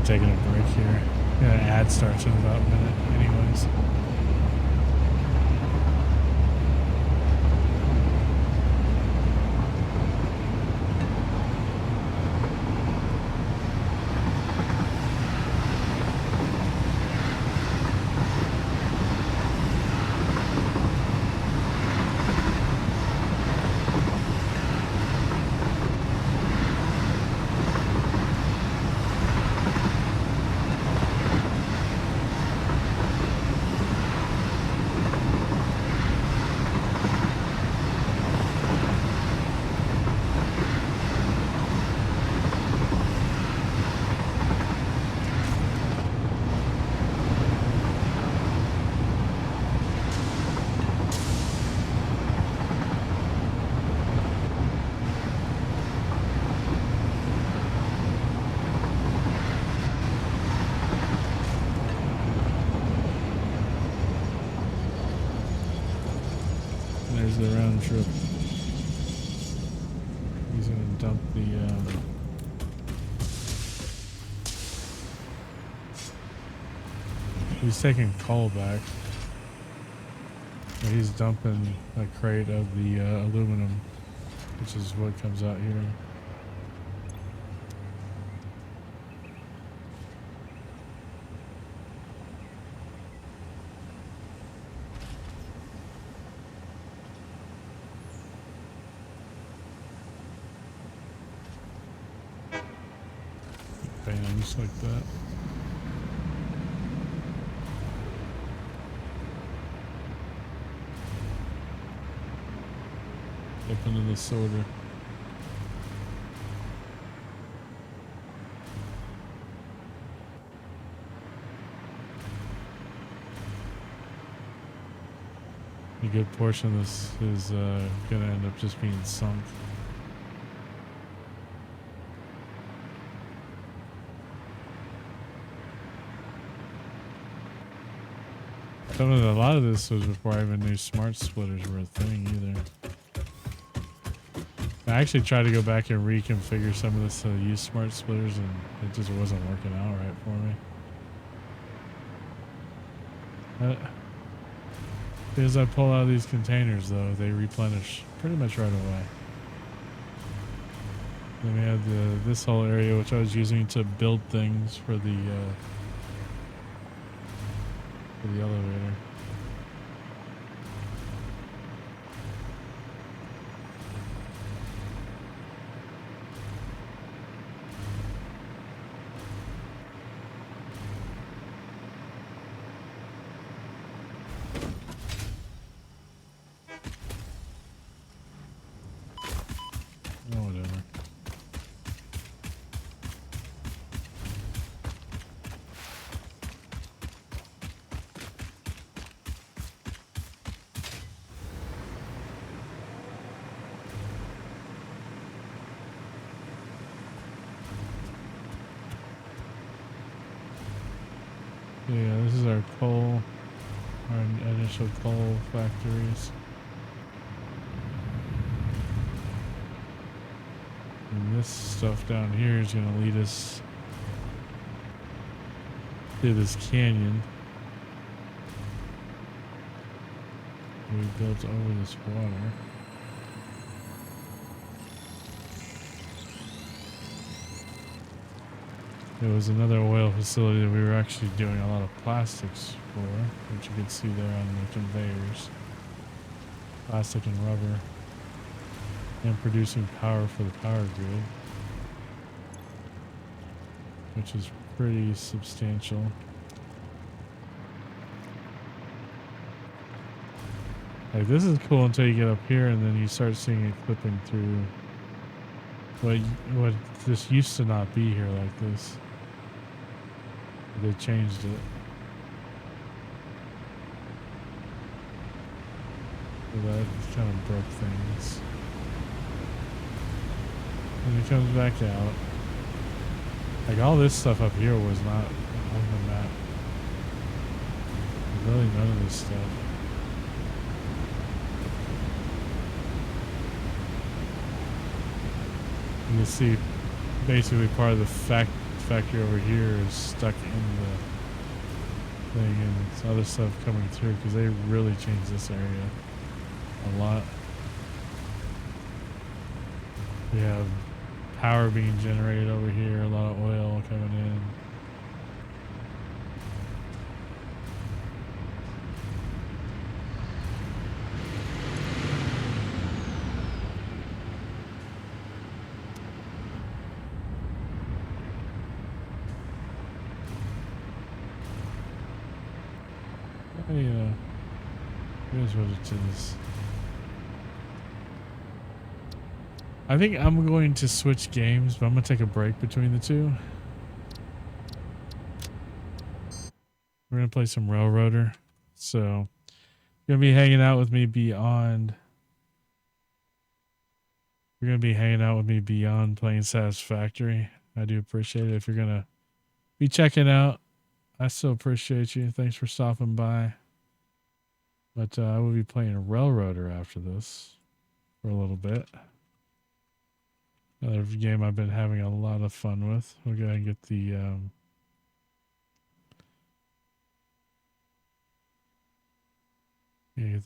Taking a break here. Yeah, ad starts in about a minute anyways. is the round trip? He's gonna dump the he's taking coal back. But he's dumping a crate of the aluminum, which is what comes out here. Bam, just like that. Up into the sorter. A good portion of this is gonna end up just being sunk. A lot of this was before I even knew smart splitters were a thing either. I actually tried to go back and reconfigure some of this to use smart splitters, and it just wasn't working out right for me. As soon as I pull out of these containers, though, they replenish pretty much right away. Then we have this whole area, which I was using to build things for the elevator. Oh, whatever. Yeah, this is our coal, our initial coal factories. And this stuff down here is going to lead us to this canyon we built over this water. There was another oil facility that we were actually doing a lot of plastics for, which you can see there on the conveyors. Plastic and rubber. And producing power for the power grid, which is pretty substantial. Like, this is cool until you get up here and then you start seeing it clipping through what this used to not be here like this. They changed it. So that kind of broke things. And it comes back out. Like, all this stuff up here was not on the map. Really none of this stuff. You can see basically part of the factory over here is stuck in the thing, and it's other stuff coming through because they really changed this area a lot. We have power being generated over here, a lot of oil coming in. Yeah, here's what it is. I think I'm going to switch games, but I'm going to take a break between the two. We're going to play some Railroader. So, you're going to be hanging out with me beyond. You're going to be hanging out with me beyond playing Satisfactory. I do appreciate it. If you're going to be checking out, I still appreciate you. Thanks for stopping by. But I will be playing a Railroader after this for a little bit. Another game I've been having a lot of fun with. We'll go ahead and get the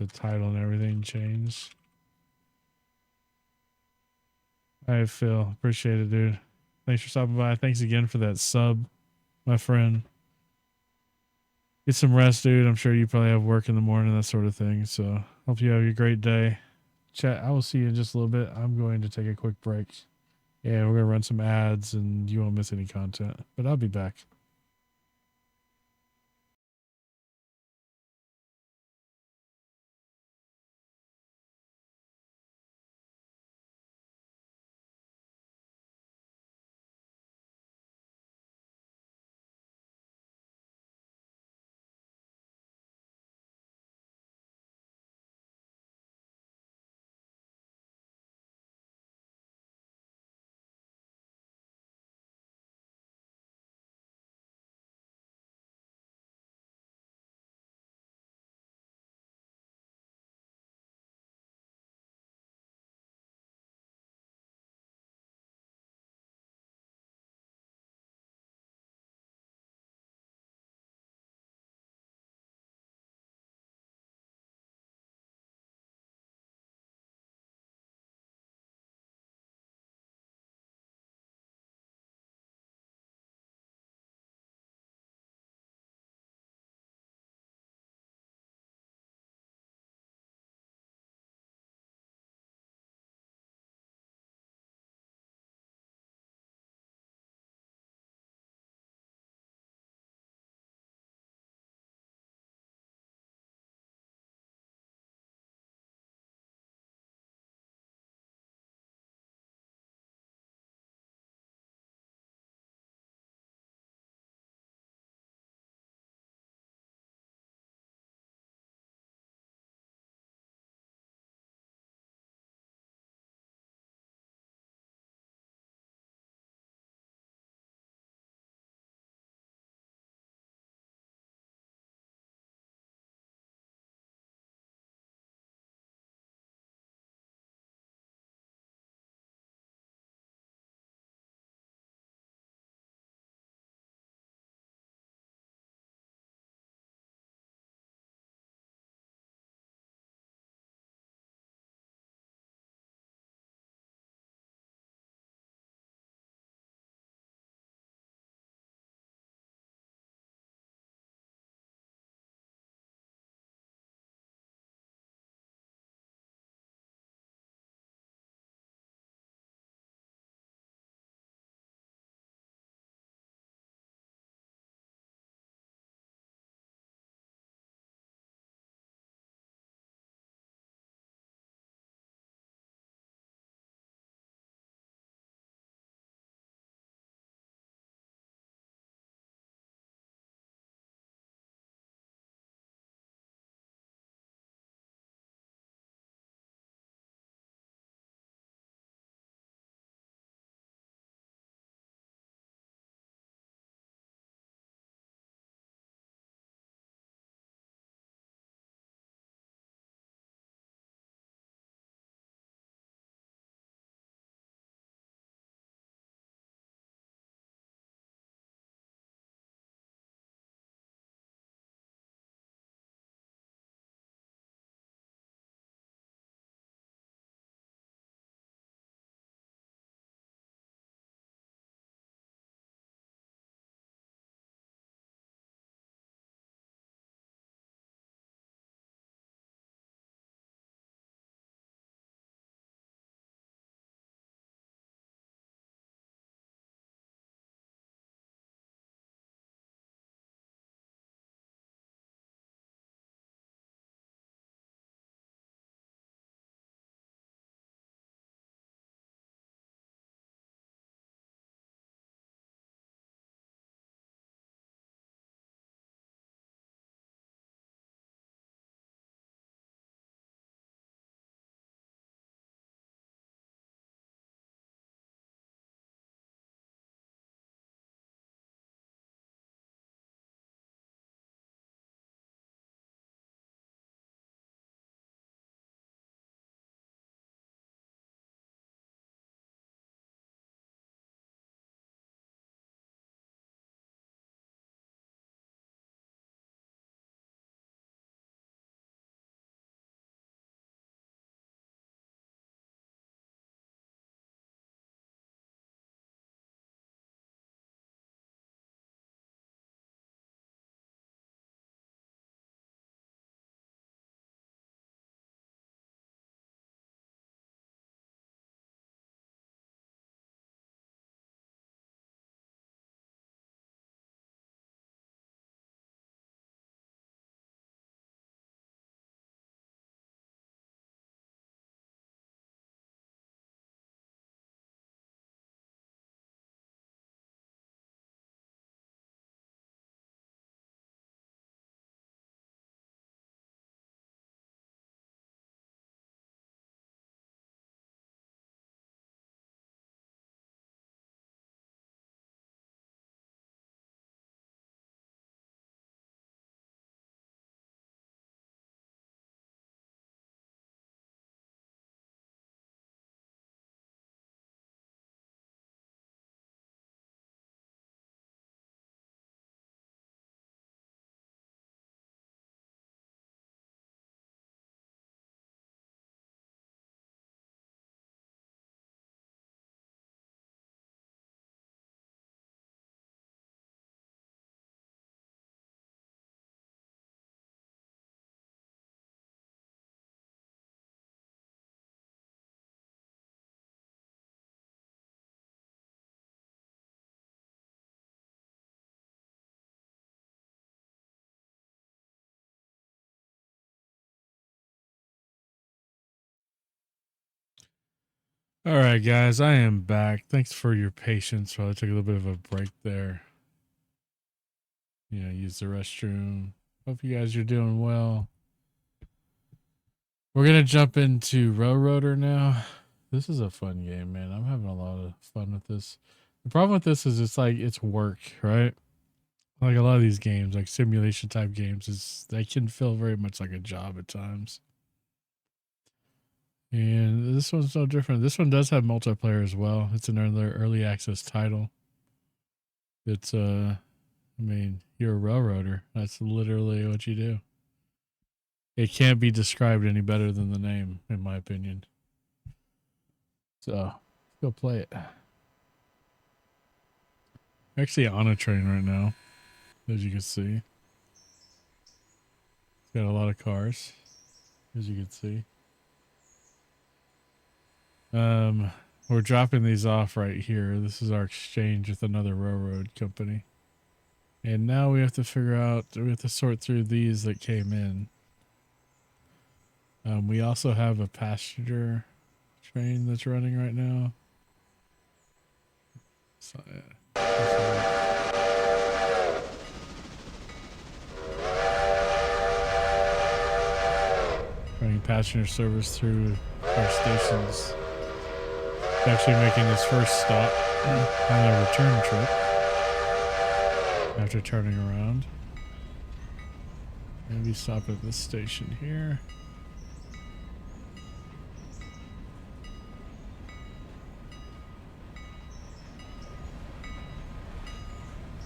title and everything changed. All right, Phil. Appreciate it, dude. Thanks for stopping by. Thanks again for that sub, my friend. Get some rest, dude. I'm sure you probably have work in the morning, that sort of thing. So hope you have a great day. Chat, I will see you in just a little bit. I'm going to take a quick break. Yeah, we're going to run some ads and you won't miss any content. But I'll be back. All right, guys, I am back. Thanks for your patience while I took a little bit of a break there. Use the restroom. Hope you guys are doing well. We're gonna jump into Railroader now. This is a fun game, man. I'm having a lot of fun with this. The problem with this is it's work, right? Like a lot of these games, like simulation type games, they can feel very much like a job at times. And this one's no different. This one does have multiplayer as well. It's another early access title. It's I mean, you're a railroader. That's literally what you do. It can't be described any better than the name, in my opinion. So, let's go play it. I'm actually on a train right now, as you can see. It's got a lot of cars, as you can see. We're dropping these off right here. This is our exchange with another railroad company. And now we have to figure out, we have to sort through these that came in. We also have a passenger train that's running right now. So, running passenger service through our stations. It's actually making his first stop on a return trip after turning around. Maybe stop at this station here.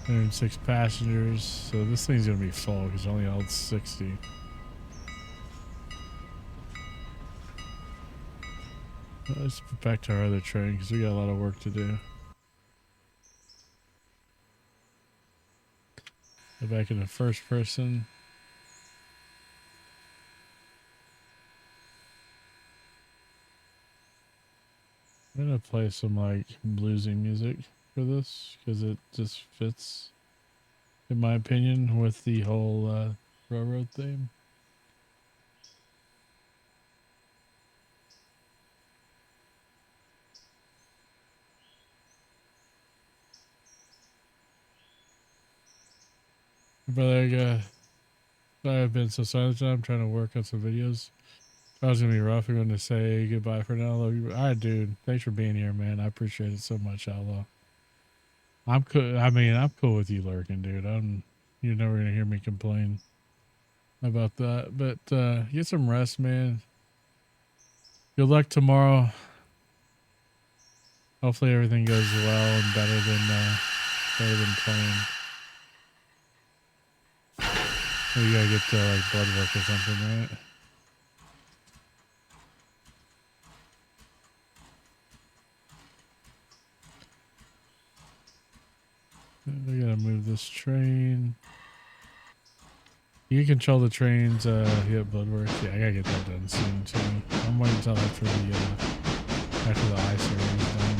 And 6 passengers, so this thing's gonna be full because it only holds 60. Let's put back to our other train because we got a lot of work to do. Go back in the first person. I'm gonna play some like bluesy music for this because it just fits, in my opinion, with the whole railroad theme. But I've been so silent. I'm trying to work on some videos. I was gonna be rough. I'm going to say goodbye for now. All right, dude. Thanks for being here, man. I appreciate it so much, Outlaw. I'm cool. I mean, I'm cool with you lurking, dude. You're never gonna hear me complain about that. But get some rest, man. Good luck tomorrow. Hopefully everything goes well and better than planned. You gotta get to like blood work or something, right? We gotta move this train. You can control the trains, get blood work. Yeah, I gotta get that done soon too. I'm waiting until after the ice area is done.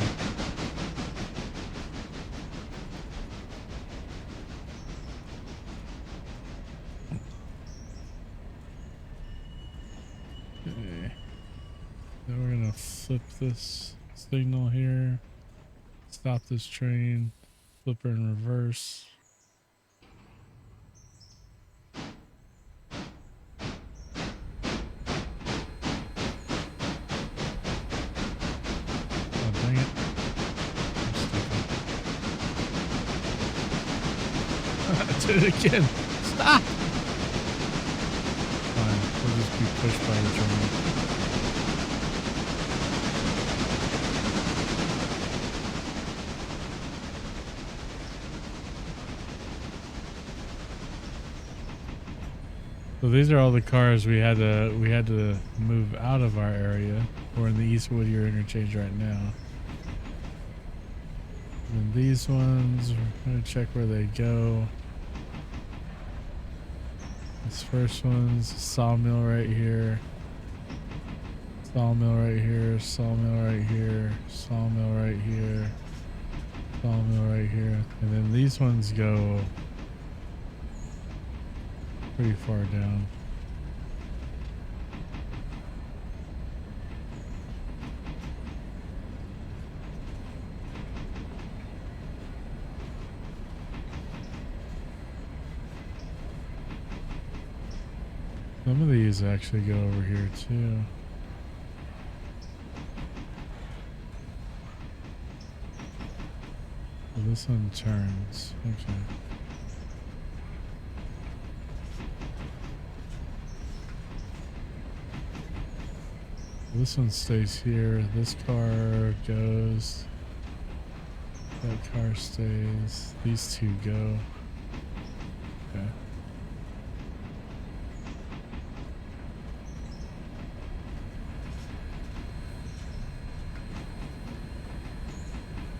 Okay. Then we're gonna flip this signal here. Stop this train. Flip her in reverse. Oh, dang it. I'm stupid. I did it again. Stop! Fine. We'll just be pushed by the train. So these are all the cars we had to move out of our area. We're in the East Whittier interchange right now. And these ones, we're gonna check where they go. This first one's sawmill right here. Sawmill right here, sawmill right here, sawmill right here, sawmill right here. And then these ones go pretty far down. Some of these actually go over here too. Well, this one turns. Okay. This one stays here. This car goes. That car stays. These two go. Okay.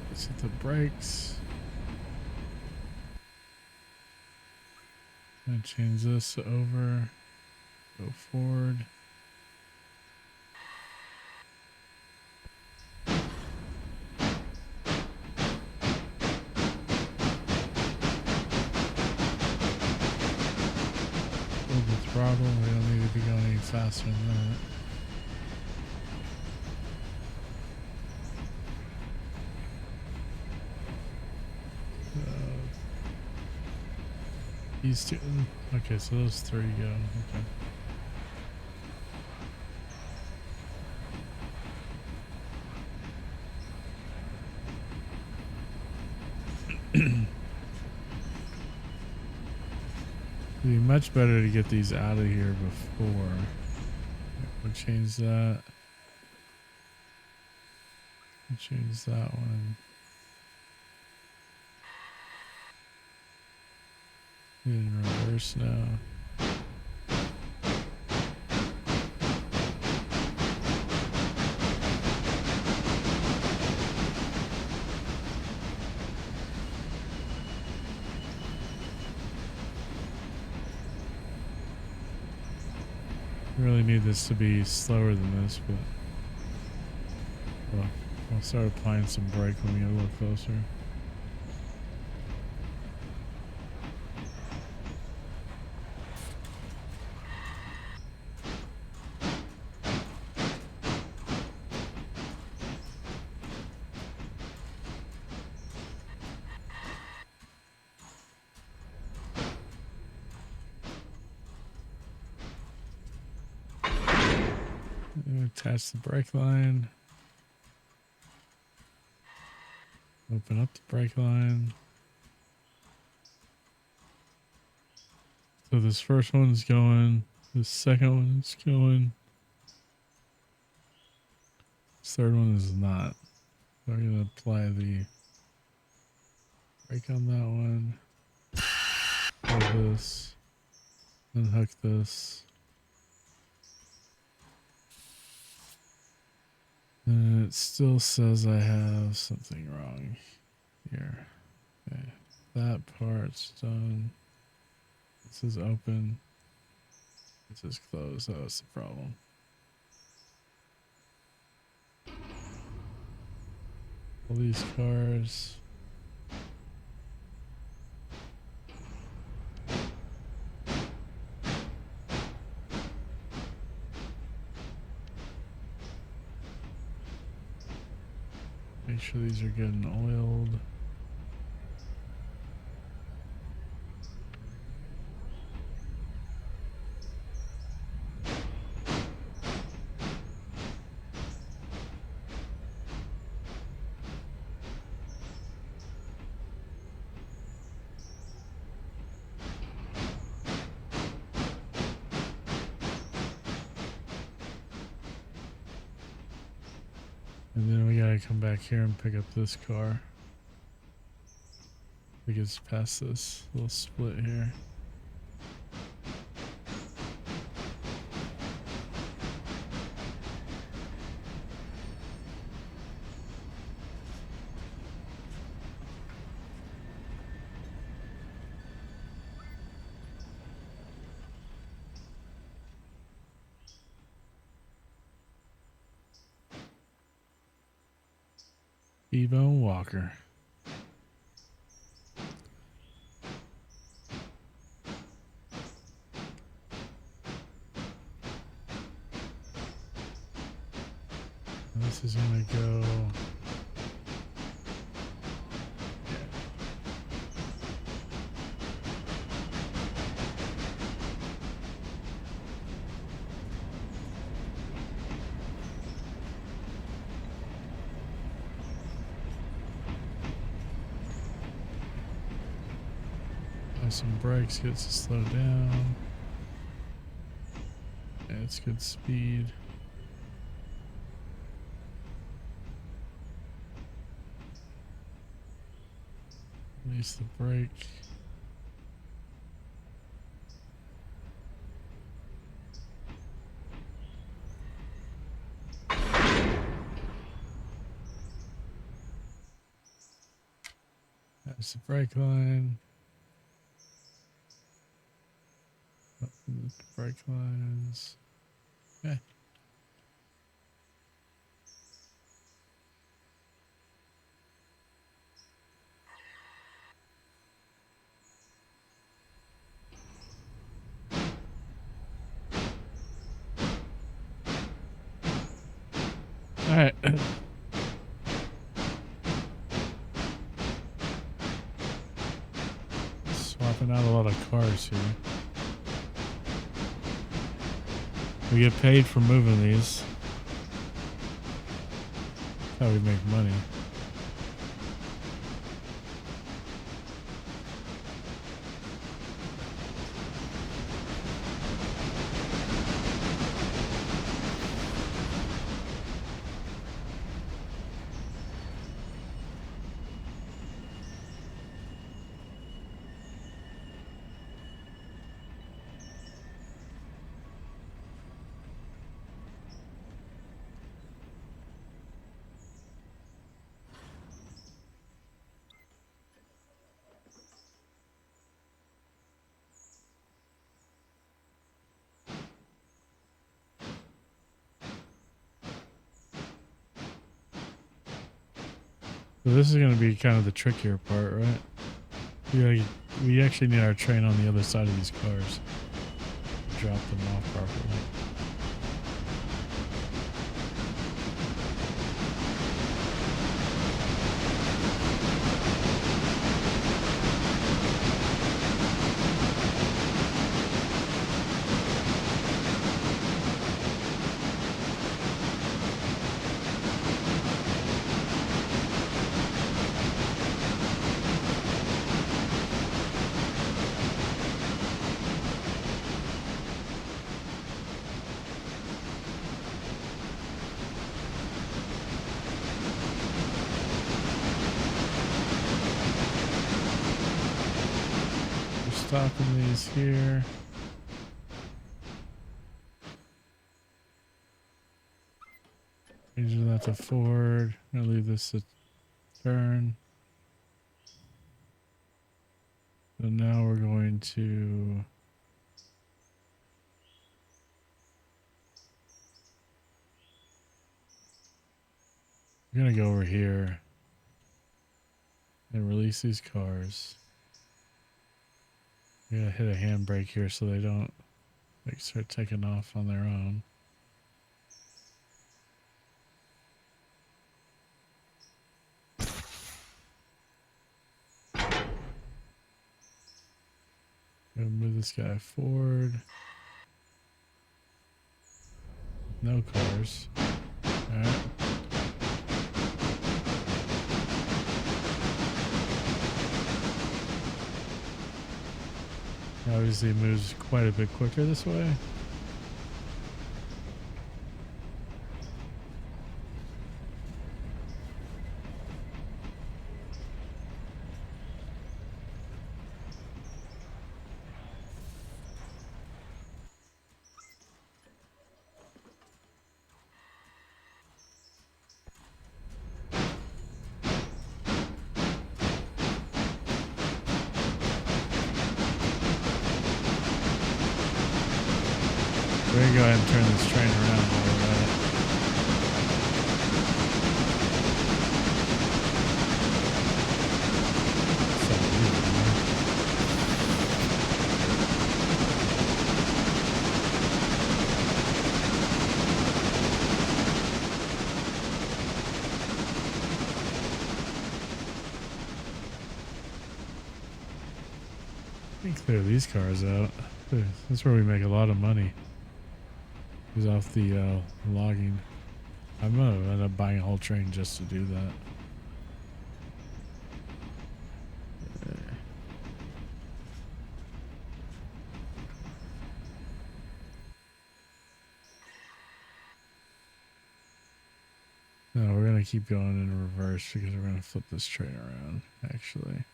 Let's hit the brakes. I'm gonna change this over. Go forward. The throttle, we don't need to be going any faster than that. These two, okay, so those three go, okay. It'd be much better to get these out of here before. We'll change that. We'll change that one. In reverse now. Really need this to be slower than this, but well, I'll start applying some brake when we get a little closer. Attach the brake line. Open up the brake line. So this first one's going. This second one is going. This third one is not. So I'm going to apply the brake on that one. Hold this. Unhook this. And it still says I have something wrong here. Okay, that part's done. This is open. This is closed. Oh, that's the problem. All these cars. Make sure these are good and oiled. And then we gotta come back here and pick up this car. It gets past this little split here. T-Bone Walker. This is gonna go. Some brakes gets to slow down. Yeah, it's good speed. Release the brake. That's the brake line. Open the brake lines. Okay. All right. Swapping out a lot of cars here. We get paid for moving these. That's how we make money. So this is going to be kind of the trickier part, right? We actually need our train on the other side of these cars. Drop them off properly. Stopping these here. Changing that to forward. I'm gonna leave this to turn. So now we're going to go over here and release these cars. We're gonna hit a handbrake here so they don't like start taking off on their own. Gonna move this guy forward. No cars. Alright. Obviously it moves quite a bit quicker this way. We're gonna go ahead and turn this train around while we're at it. Let me clear these cars out. That's where we make a lot of money. Is off the logging. I'm gonna end up buying a whole train just to do that. keep going in reverse because we're gonna flip this train around, actually.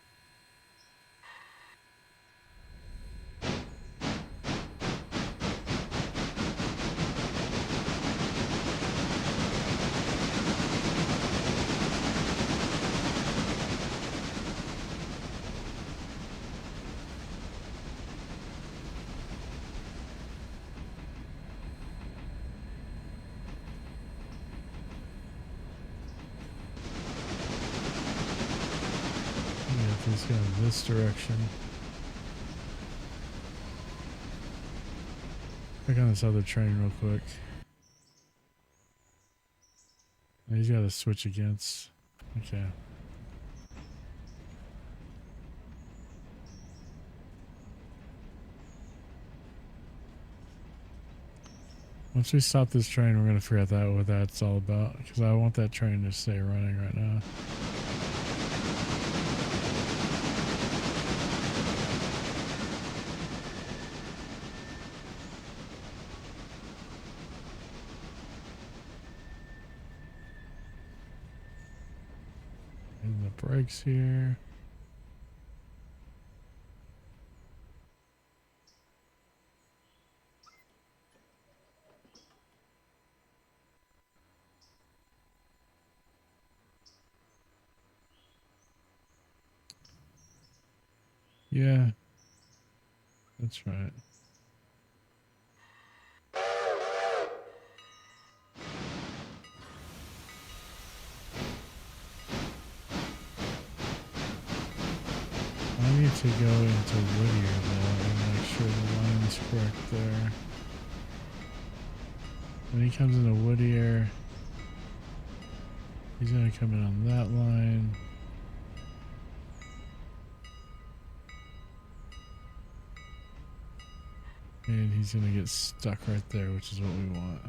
He's going this direction. Check on this other train real quick. He's got to switch against. Okay. Once we stop this train, we're going to figure out what that's all about. Because I want that train to stay running right now. And the brakes here. Yeah, that's right. I need to go into Whittier though and make sure the line is correct there. When he comes into Whittier, he's going to come in on that line. And he's going to get stuck right there, which is what we want.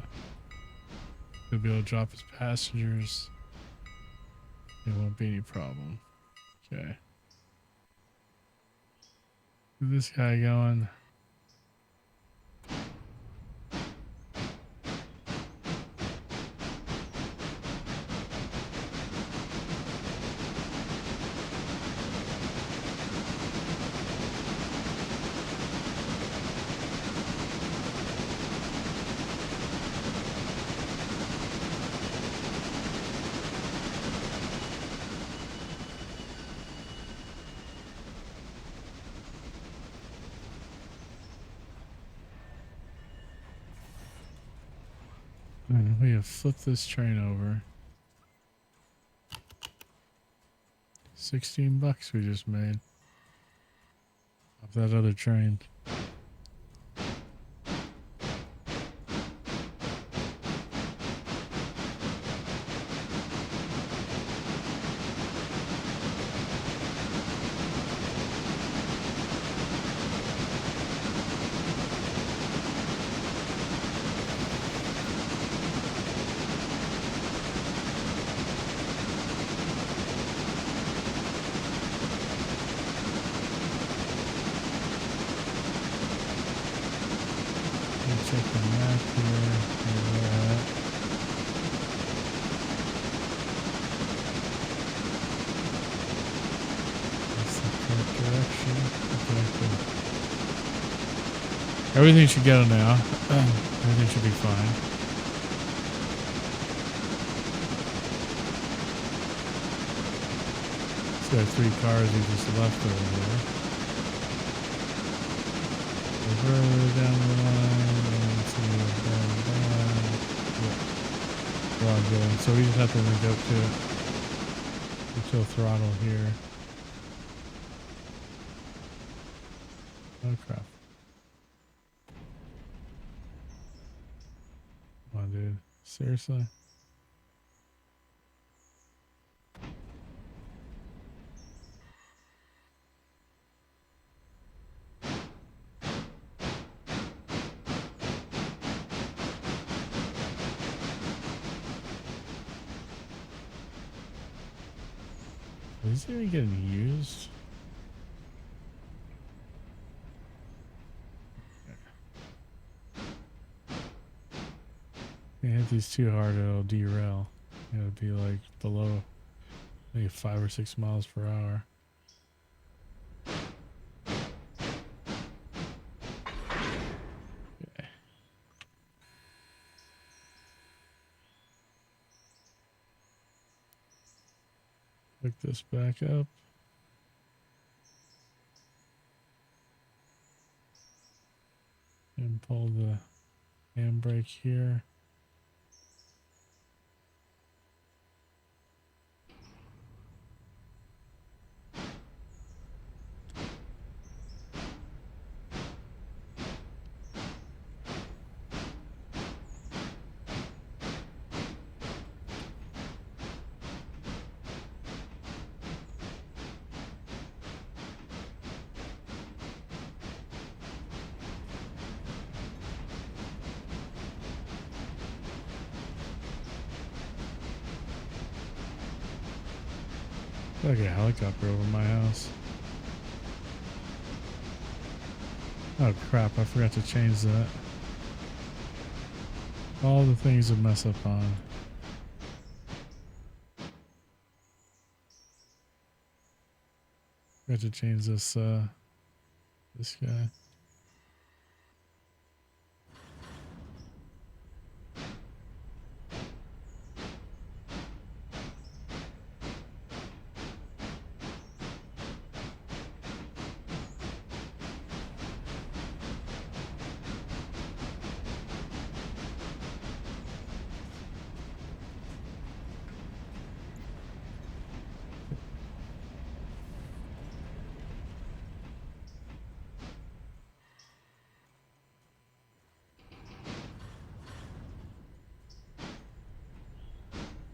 He'll be able to drop his passengers. There won't be any problem. Okay. Get this guy going. And we have flipped this train over. $16 we just made off that other train. Check the map here. Where we're at. That's the correct direction. Okay, cool. Everything should go now. Everything should be fine. So there are 3 cars we just left over there. Further down the line. Good. So we just have to link up to it until Throttle here. Oh crap. Come on, dude. Seriously? Is this even getting used? Can't hit these too hard, it'll derail. Gotta be like below maybe 5 or 6 miles per hour. Okay. Pick this back up. And pull the handbrake here. Like a helicopter over my house. Oh crap, I forgot to change that. All the things to mess up on. Forgot to change this this guy.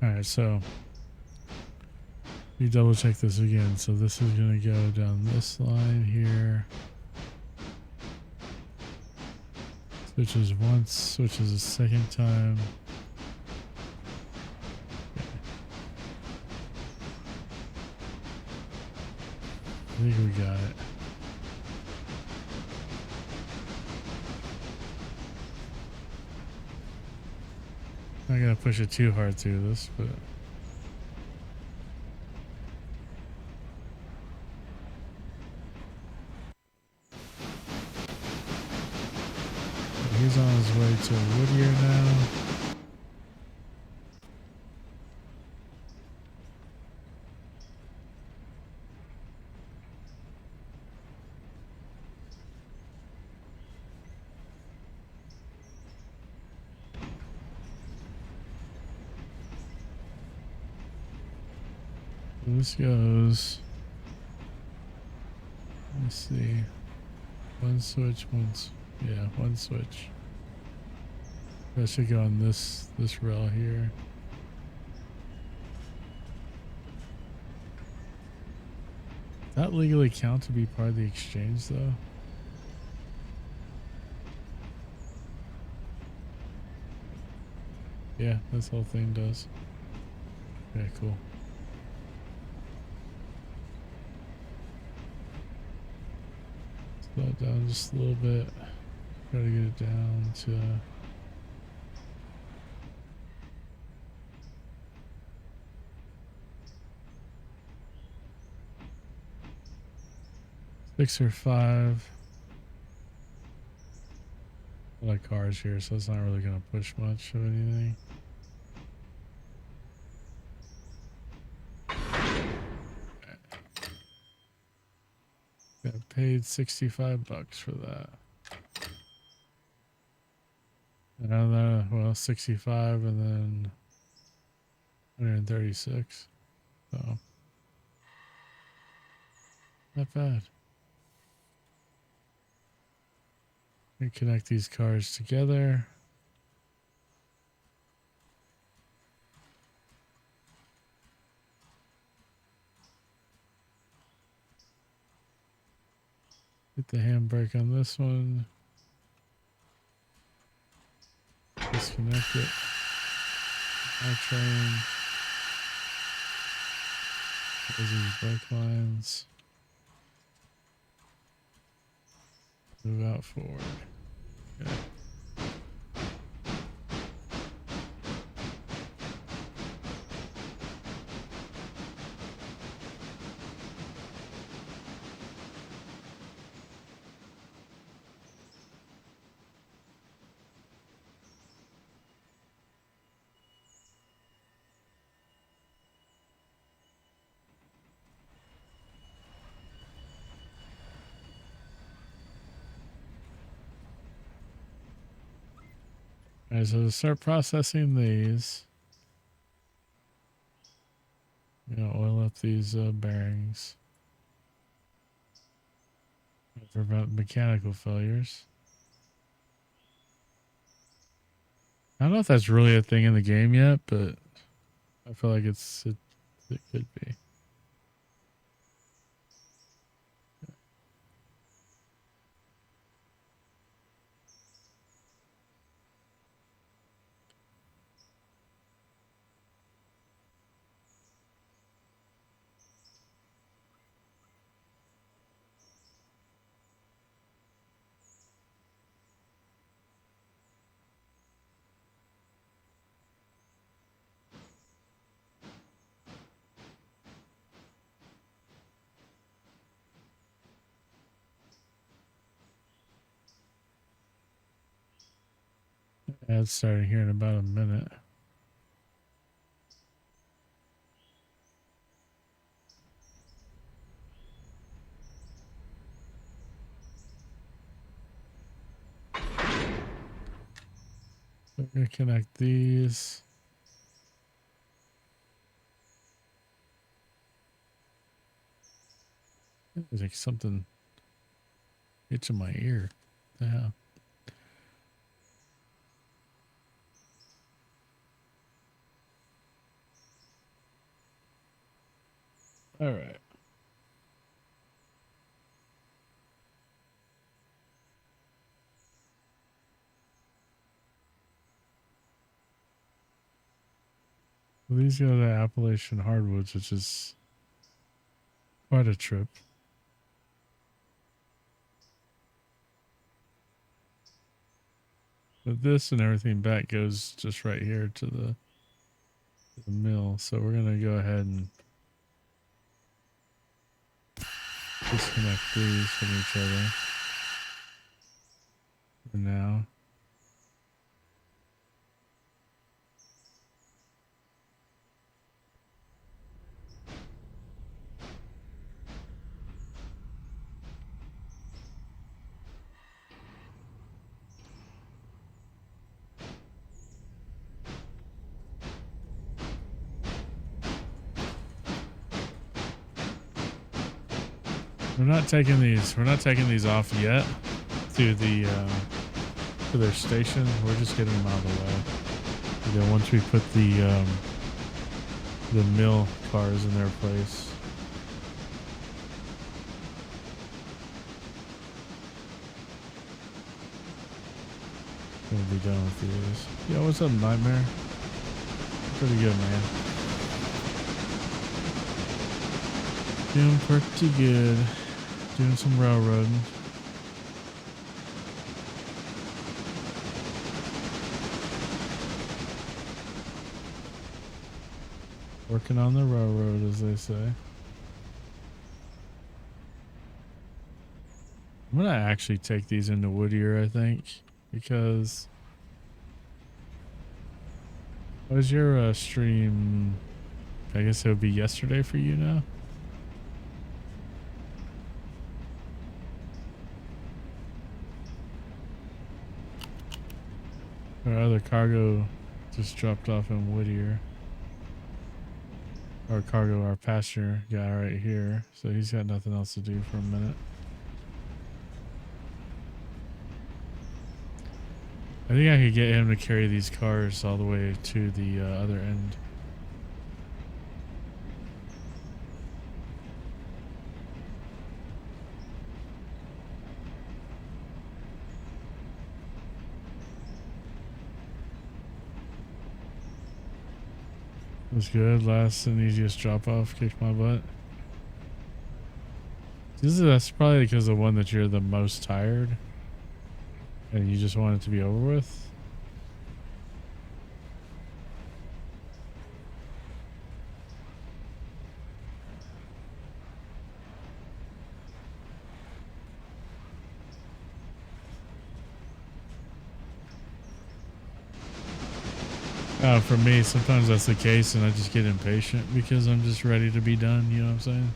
Alright, so you double check this again. So this is going to go down this line here. Switches once, switches a second time. I think we got it. Not gonna push it too hard through this, but he's on his way to Whittier now. This goes, let's see, one switch, one switch. That should go on this rail here. That legally count to be part of the exchange though? Yeah, this whole thing does. Okay, cool. Slow it down just a little bit. Try to get it down to six or five. A lot of cars here, so it's not really going to push much of anything. Got paid $65 for that. And well, 65 and then 136. So not bad. We connect these cars together. Hit the handbrake on this one. Disconnect it. Our train. Those are these brake lines. Move out forward. Okay. Alright, so to start processing these, I'm gonna oil up these bearings. Prevent mechanical failures. I don't know if that's really a thing in the game yet, but I feel like it could be. Ad's starting here in about a minute. We're gonna connect these. There's like something itching my ear. What the hell? All right. Well, these go to Appalachian Hardwoods, which is quite a trip. But this and everything back goes just right here to the mill. So we're going to go ahead and disconnect these from each other for now. We're not taking these off yet to their station. We're just getting them out of the way. And then once we put the mill cars in their place. We'll be done with these. Yo, what's up, Nightmare? Pretty good, man. Doing pretty good. Doing some railroading. Working on the railroad, as they say. I'm gonna actually take these into Whittier, I think, because what was your stream? I guess it would be yesterday for you now. Our other cargo just dropped off in Whittier. Our cargo, our passenger guy right here. So he's got nothing else to do for a minute. I think I could get him to carry these cars all the way to the other end. It was good. Last and easiest drop off kicked my butt. That's probably because the one that you're the most tired and you just want it to be over with. For me, sometimes that's the case and I just get impatient because I'm just ready to be done, you know what I'm saying?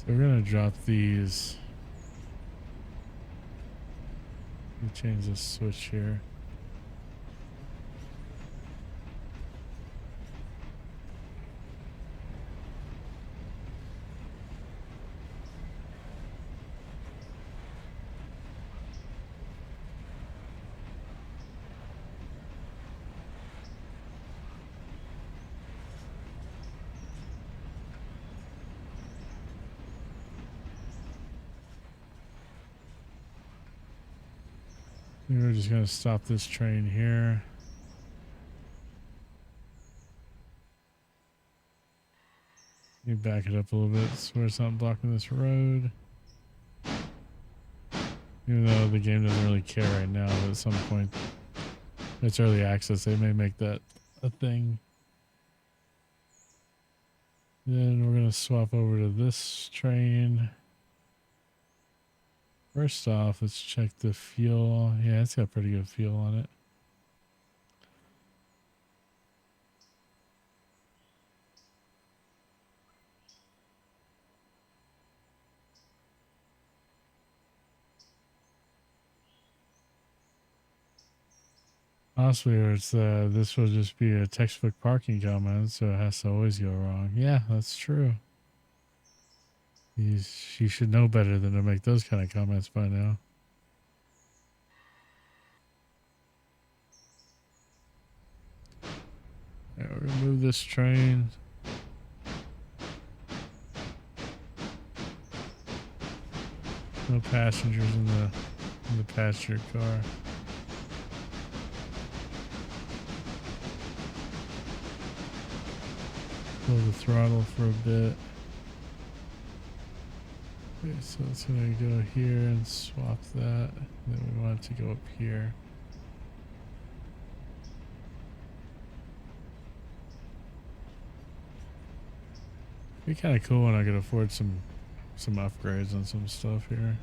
So we're gonna drop these. Let me change this switch here. We're just gonna stop this train here. Let me back it up a little bit so it's not blocking this road. Even though the game doesn't really care right now, but at some point, it's early access, they may make that a thing. Then we're gonna swap over to this train. First off, let's check the fuel. Yeah, it's got pretty good fuel on it. Honestly, it's this will just be a textbook parking comment, so it has to always go wrong. Yeah, that's true. She should know better than to make those kind of comments by now. Yeah, we're gonna move this train. No passengers in the passenger car. Pull the throttle for a bit. Okay, so it's gonna go here and swap that. Then we want it to go up here. Be kind of cool when I could afford some upgrades on some stuff here.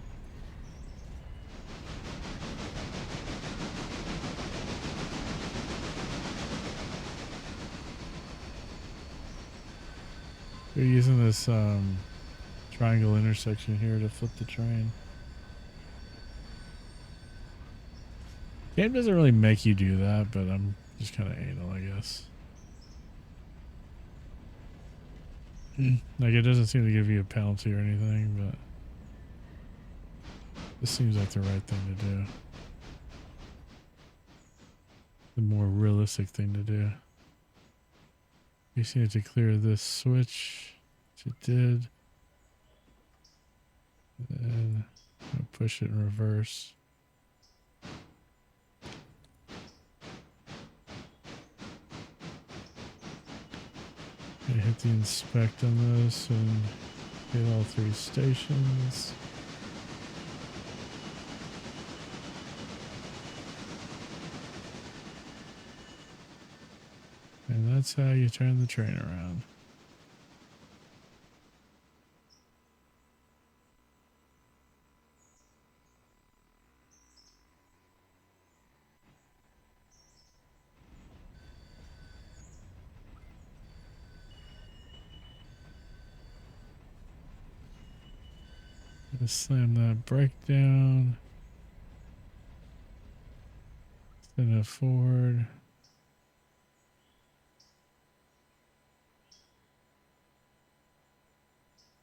We're using this triangle intersection here to flip the train. Game doesn't really make you do that, but I'm just kind of anal, I guess. Like, it doesn't seem to give you a penalty or anything, but this seems like the right thing to do. The more realistic thing to do. You just need to clear this switch, which it did. And I'll push it in reverse. I hit the inspect on this and hit all 3 stations. And that's how you turn the train around. Just slam that brake down. Send it forward.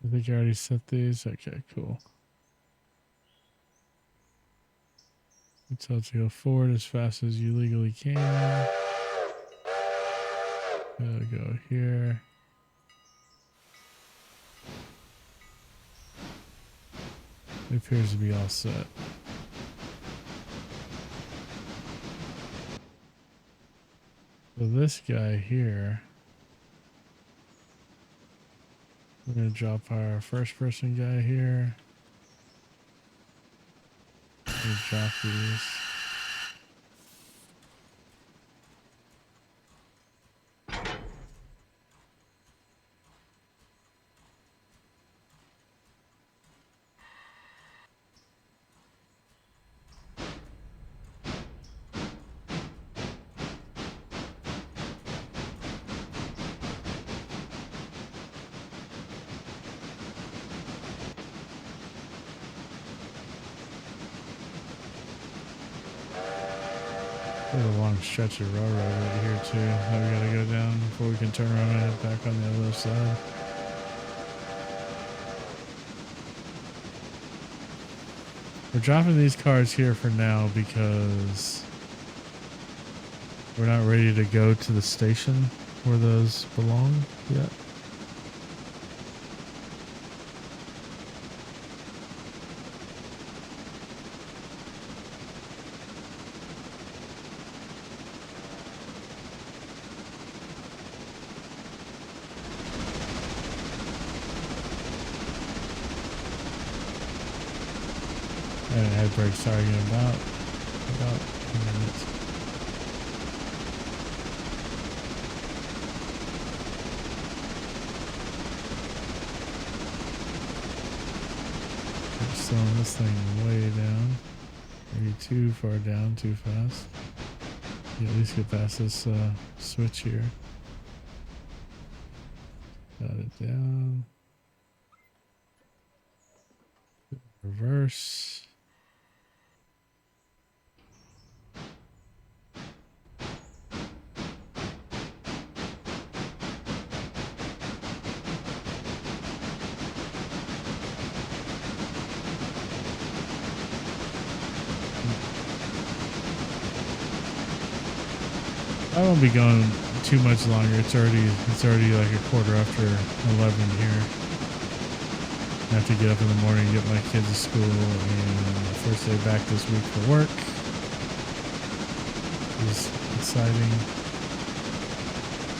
I think I already set these. Okay, cool. Tell it to go forward as fast as you legally can. It'll go here. It appears to be all set. So this guy here, we're going to drop our first person guy here. We'll drop these. There's a long stretch of railroad right here too that we gotta go down before we can turn around and head back on the other side. We're dropping these cars here for now because we're not ready to go to the station where those belong yet. And head brake starting in about 2 minutes. I'm slowing this thing way down. Maybe too far down, too fast. You at least get past this switch here. Got it down. Reverse. I won't be going too much longer. It's already like a quarter after 11 here. I have to get up in the morning and get my kids to school, and first day back this week for work. It's exciting.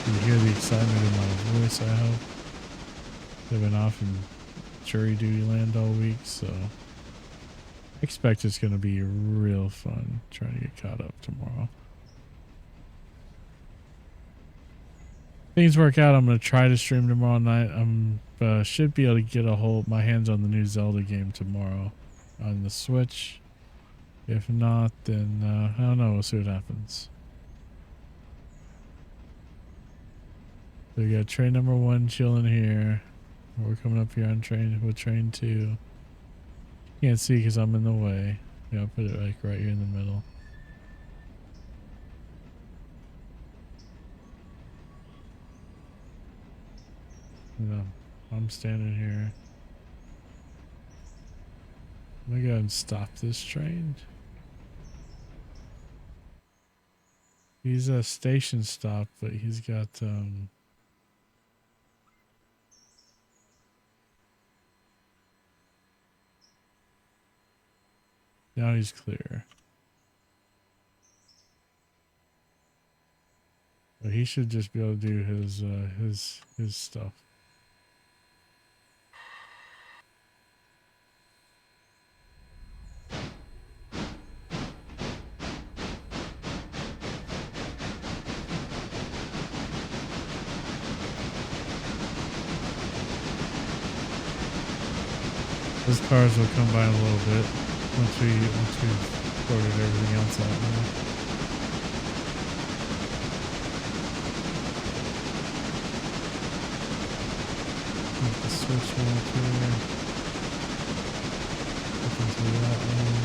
You hear the excitement in my voice, I hope. They've been off in jury duty land all week, so I expect it's going to be real fun trying to get caught up tomorrow. Things work out, I'm going to try to stream tomorrow night. Should be able to get my hands on the new Zelda game tomorrow on the Switch. If not, then I don't know, we'll see what happens. So we got train number 1 chilling here. We're coming up here on train with train 2. Can't see because I'm in the way. Yeah, I'll put it like right here in the middle. No, I'm standing here. I'm gonna go and stop this train. He's a station stop, but he's got now he's clear. But he should just be able to do his stuff. Those cars will come by in a little bit once we've sorted everything else out now. The switch one up here. Up into that one.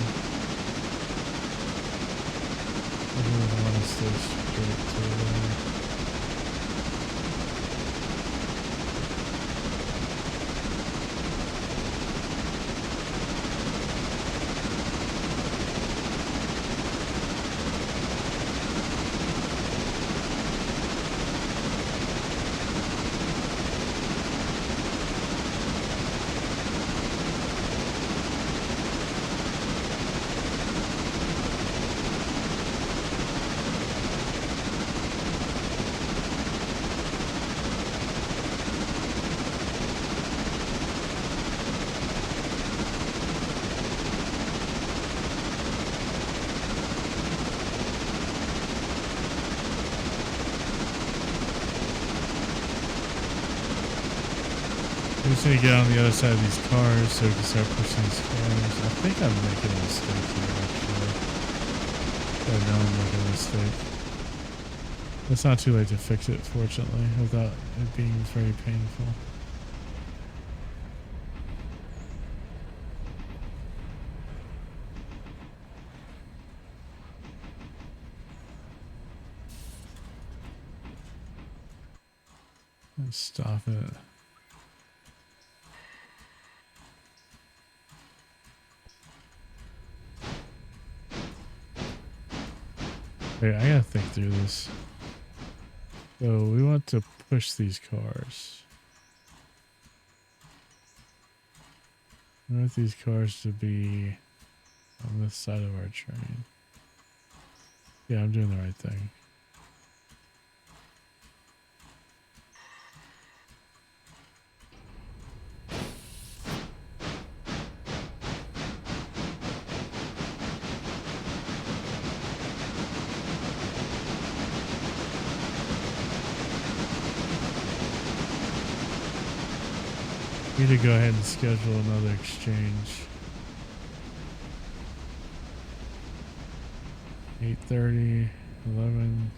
I really want to stay straight to there. We just need to get on the other side of these cars so we can start pushing these cars. I think I'm making a mistake here, actually. I know I'm making a mistake. It's not too late to fix it, fortunately, without it being very painful. Stop it. Wait, I gotta think through this. So we want to push these cars. I want these cars to be on this side of our train. Yeah, I'm doing the right thing. Need to go ahead and schedule another exchange. 8:30, 11.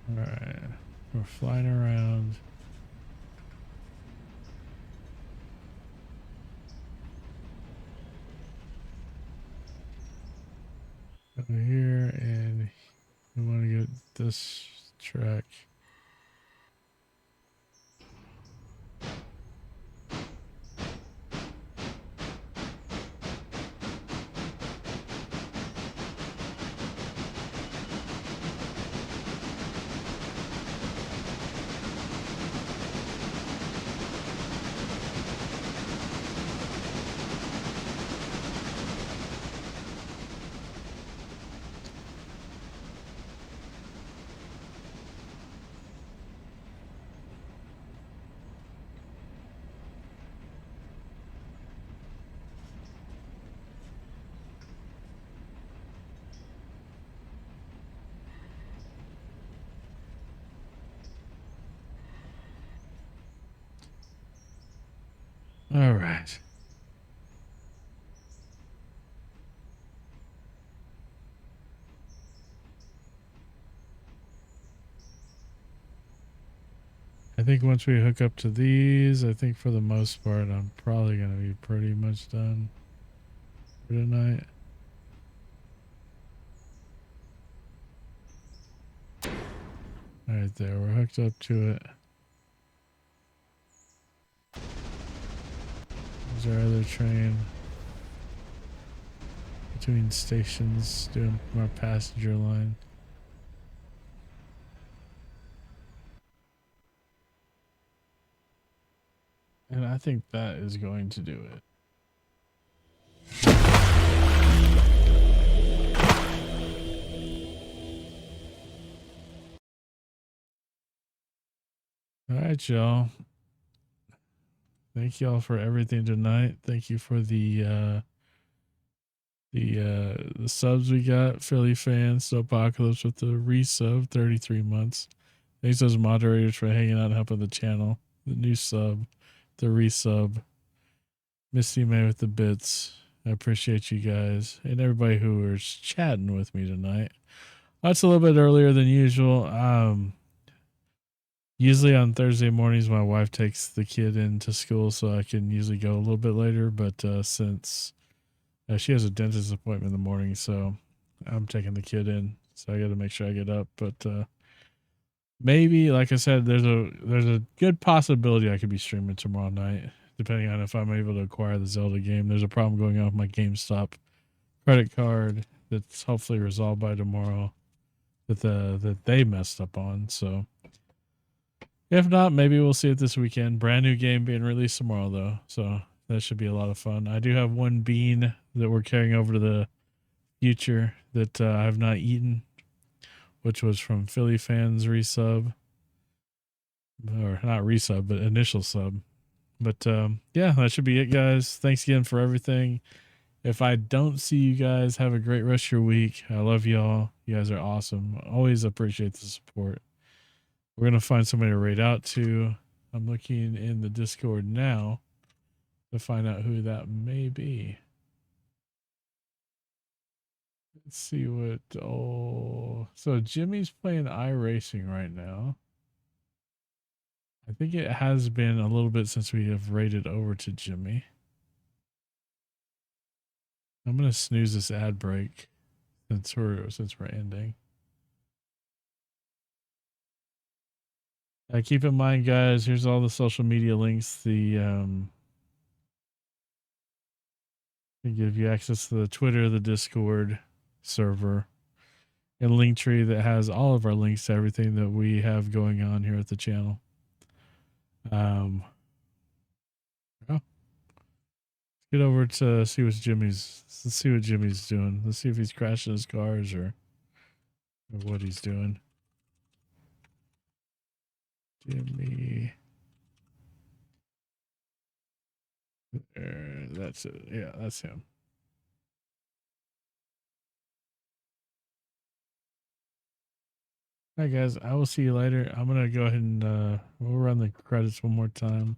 All right, we're flying around. Over here, and we want to get this track. All right. I think once we hook up to these, I think for the most part, I'm probably going to be pretty much done for tonight. All right, there, we're hooked up to it. There's our other train between stations doing our passenger line. And I think that is going to do it. All right, y'all. Thank y'all for everything tonight. Thank you for the subs we got. Philly fans, Apocalypse with the resub, 33 months. Thanks those moderators for hanging out and helping the channel. The new sub, the resub. Misty May with the bits. I appreciate you guys and everybody who was chatting with me tonight. That's a little bit earlier than usual. Usually on Thursday mornings, my wife takes the kid into school, so I can usually go a little bit later. But since she has a dentist appointment in the morning, so I'm taking the kid in. So I got to make sure I get up. But maybe, like I said, there's a good possibility I could be streaming tomorrow night, depending on if I'm able to acquire the Zelda game. There's a problem going on with my GameStop credit card that's hopefully resolved by tomorrow that they messed up on. So if not, maybe we'll see it this weekend. Brand new game being released tomorrow, though. So That should be a lot of fun. I do have one bean that we're carrying over to the future that I have not eaten, which was from Philly fans resub, or not resub, but initial sub. But yeah, that should be it, guys. Thanks again for everything. If I don't see you guys, have a great rest of your week. I love y'all. You guys are awesome. Always appreciate the support. We're going to find somebody to raid out to. I'm looking in the Discord now to find out who that may be. Let's see what. Oh, so Jimmy's playing iRacing right now. I think it has been a little bit since we have raided over to Jimmy. I'm going to snooze this ad break since we're ending. Keep in mind, guys, here's all the social media links. They give you access to the Twitter, the Discord server, and Linktree that has all of our links to everything that we have going on here at the channel. Yeah. Let's get over to see what Jimmy's doing. Let's see if he's crashing his cars or what he's doing. Jimmy. There, that's it. Yeah, that's him. All right, guys. I will see you later. I'm gonna go ahead and we'll run the credits one more time,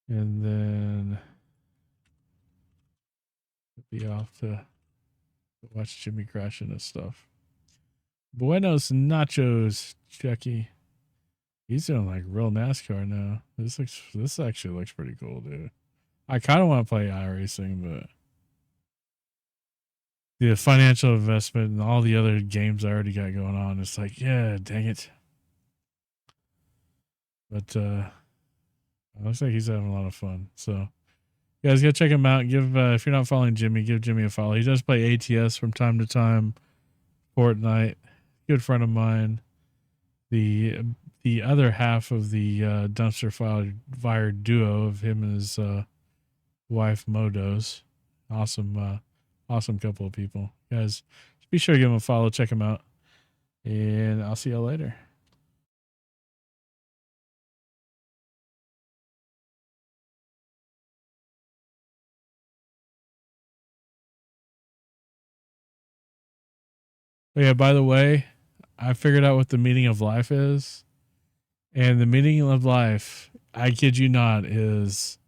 and then be off to watch Jimmy crash into stuff. Buenos nachos, Chucky. He's doing like real NASCAR now. This actually looks pretty cool, dude. I kind of want to play iRacing, but the financial investment and all the other games I already got going on, it's like, yeah, dang it. But it looks like he's having a lot of fun. So you guys go check him out. Give if you're not following Jimmy, give Jimmy a follow. He does play ATS from time to time. Fortnite, good friend of mine. The other half of the dumpster fire duo of him and his wife Modos. Awesome couple of people. Guys, be sure to give him a follow, check him out, and I'll see y'all later. Oh yeah, by the way, I figured out what the meaning of life is. And the meaning of life, I kid you not, is